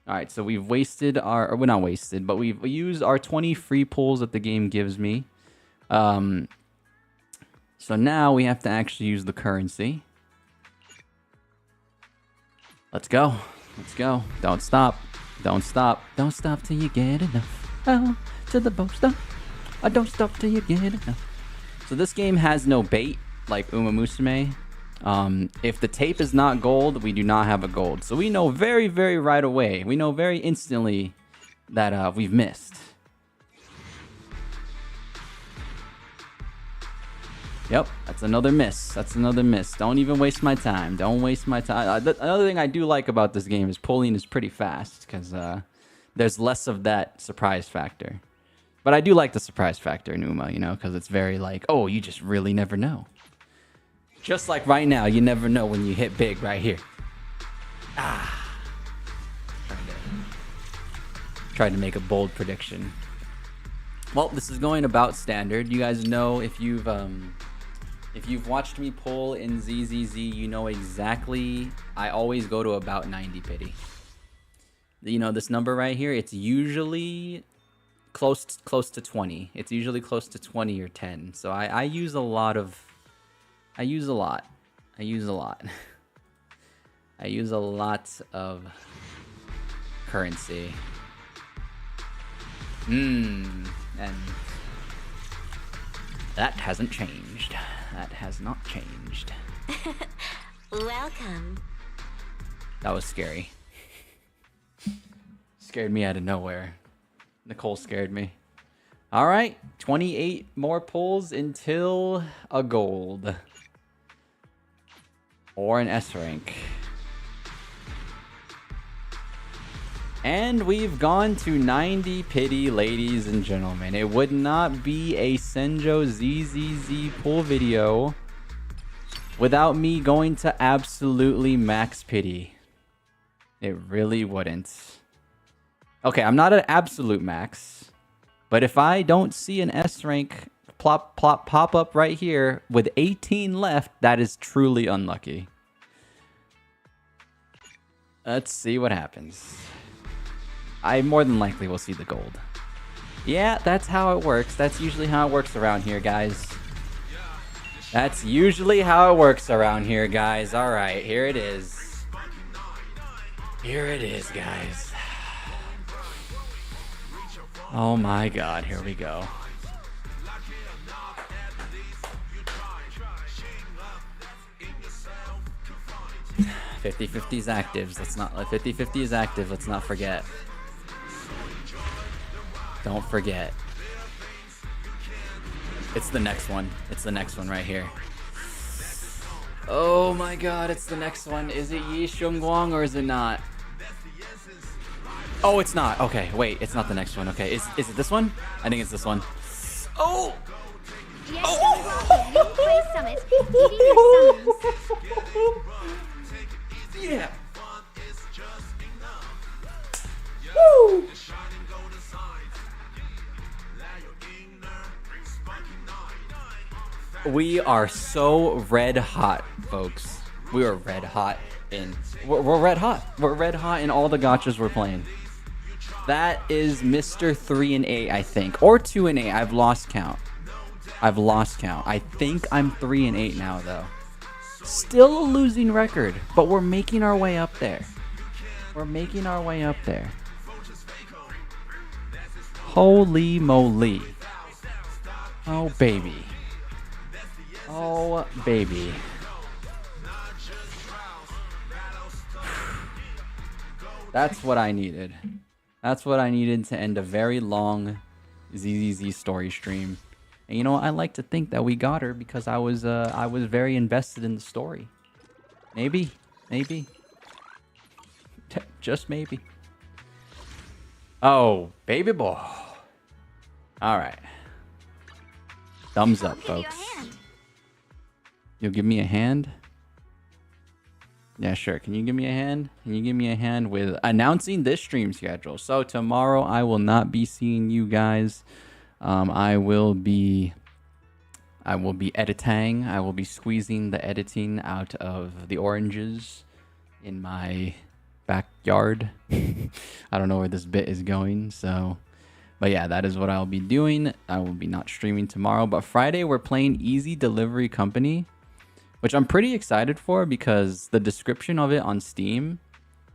Alright, so we've wasted our... Well, not wasted, but we've used our 20 free pulls that the game gives me. So now we have to actually use the currency. Let's go. Let's go. Don't stop. Don't stop. Don't stop till you get enough. Oh, to the boat stop. Don't stop till you get enough. So this game has no bait like Uma Musume. If the tape is not gold, we do not have a gold. So we know very, very right away. We know very instantly that we've missed. Yep, that's another miss. That's another miss. Don't even waste my time. Don't waste my time. Another thing I do like about this game is pulling is pretty fast because there's less of that surprise factor. But I do like the surprise factor in Uma, you know, because it's very like, oh, you just really never know. Just like right now, you never know when you hit big right here. Ah. Tried to make a bold prediction. Well, this is going about standard. You guys know if you've watched me pull in ZZZ, you know exactly. I always go to about 90 pity. You know this number right here. It's usually close to 20. It's usually close to 20 or 10. So I use a lot of. I use a lot. I use a lot. I use a lot of currency. And that hasn't changed. That has not changed. Welcome. That was scary. Scared me out of nowhere. Nicole scared me. All right, 28 more pulls until a gold. Or an S rank. And we've gone to 90 pity, ladies and gentlemen. It would not be a Senjo ZZZ pull video without me going to absolutely max pity. It really wouldn't. Okay, I'm not at absolute max, but if I don't see an S rank pop up right here with 18 left, that is truly unlucky. Let's see what happens. I more than likely will see the gold. Yeah, that's how it works. That's usually how it works around here, guys. That's usually how it works around here, guys. All right, here it is. Here it is, guys. Oh my god, here we go. 50-50 is actives. Let's not 50-50 is active. Let's not forget. Don't forget. It's the next one. It's the next one right here. Oh my god, it's the next one. Is it Yi Shunguang or is it not? Oh, it's not. Okay, wait. It's not the next one. Okay, is it this one? I think it's this one. Oh! Yes, oh! Summit, eating your summons. Yeah. Woo! We are so red hot, folks. We are red hot in. We're red hot. We're red hot in all the gachas we're playing. That is Mr. 3 and 8, I think, or 2 and 8. I've lost count. I think I'm 3 and 8 now, though. Still a losing record, but we're making our way up there. Holy moly. Oh, baby. Oh, baby. That's what I needed. That's what I needed to end a very long ZZZ story stream. And you know what? I like to think that we got her because I was very invested in the story. Maybe. Just maybe. Oh, baby boy. All right. Thumbs up, folks. You'll give me a hand? Yeah, sure. Can you give me a hand? Can you give me a hand with announcing this stream schedule? So tomorrow I will not be seeing you guys. I will be editing. I will be squeezing the editing out of the oranges in my backyard. I don't know where this bit is going, so but yeah, that is what I'll be doing. I will be not streaming tomorrow, but Friday we're playing Easy Delivery Company, which I'm pretty excited for because the description of it on Steam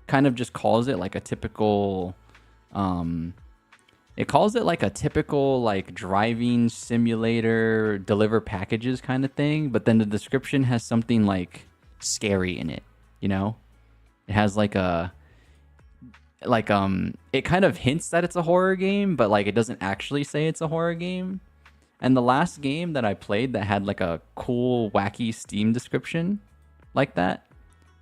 kind of just calls it like a typical like driving simulator, deliver packages kind of thing, but then the description has something like scary in it, you know? It has like a it kind of hints that it's a horror game, but like it doesn't actually say it's a horror game. And the last game that I played that had like a cool, wacky Steam description like that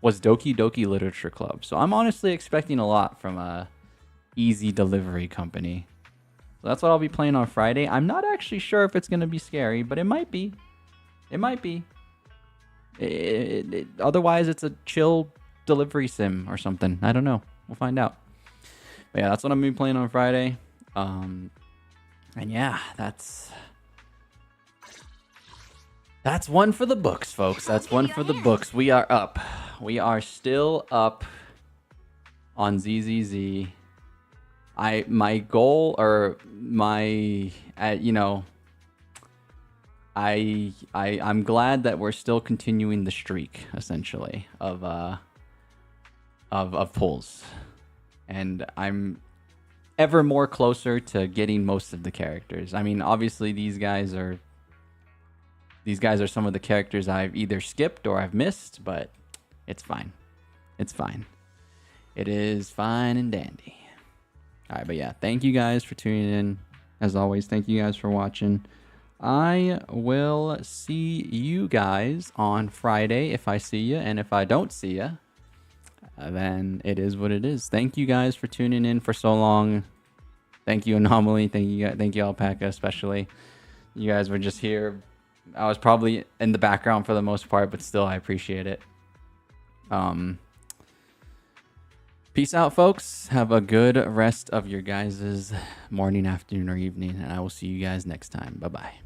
was Doki Doki Literature Club. So I'm honestly expecting a lot from a easy delivery company. So that's what I'll be playing on Friday. I'm not actually sure if it's going to be scary, but it might be. It might be. Otherwise, it's a chill delivery sim or something. I don't know. We'll find out. But yeah, that's what I'm going to be playing on Friday. And yeah, that's one for the books, folks. That's one for the books. We are up. We are still up on ZZZ. My goal, or my, I'm glad that we're still continuing the streak, essentially, of pulls, and I'm ever more closer to getting most of the characters. I mean, obviously these guys are some of the characters I've either skipped or I've missed, but it's fine. It's fine. It is fine and dandy. All right, but yeah, thank you guys for tuning in. As always, thank you guys for watching. I will see you guys on Friday if I see you, and if I don't see you, then it is what it is. Thank you guys for tuning in for so long. Thank you, Anomaly. Thank you, Alpaca, especially. You guys were just here. I was probably in the background for the most part, but still, I appreciate it. Peace out, folks. Have a good rest of your guys' morning, afternoon, or evening, and I will see you guys next time. Bye-bye.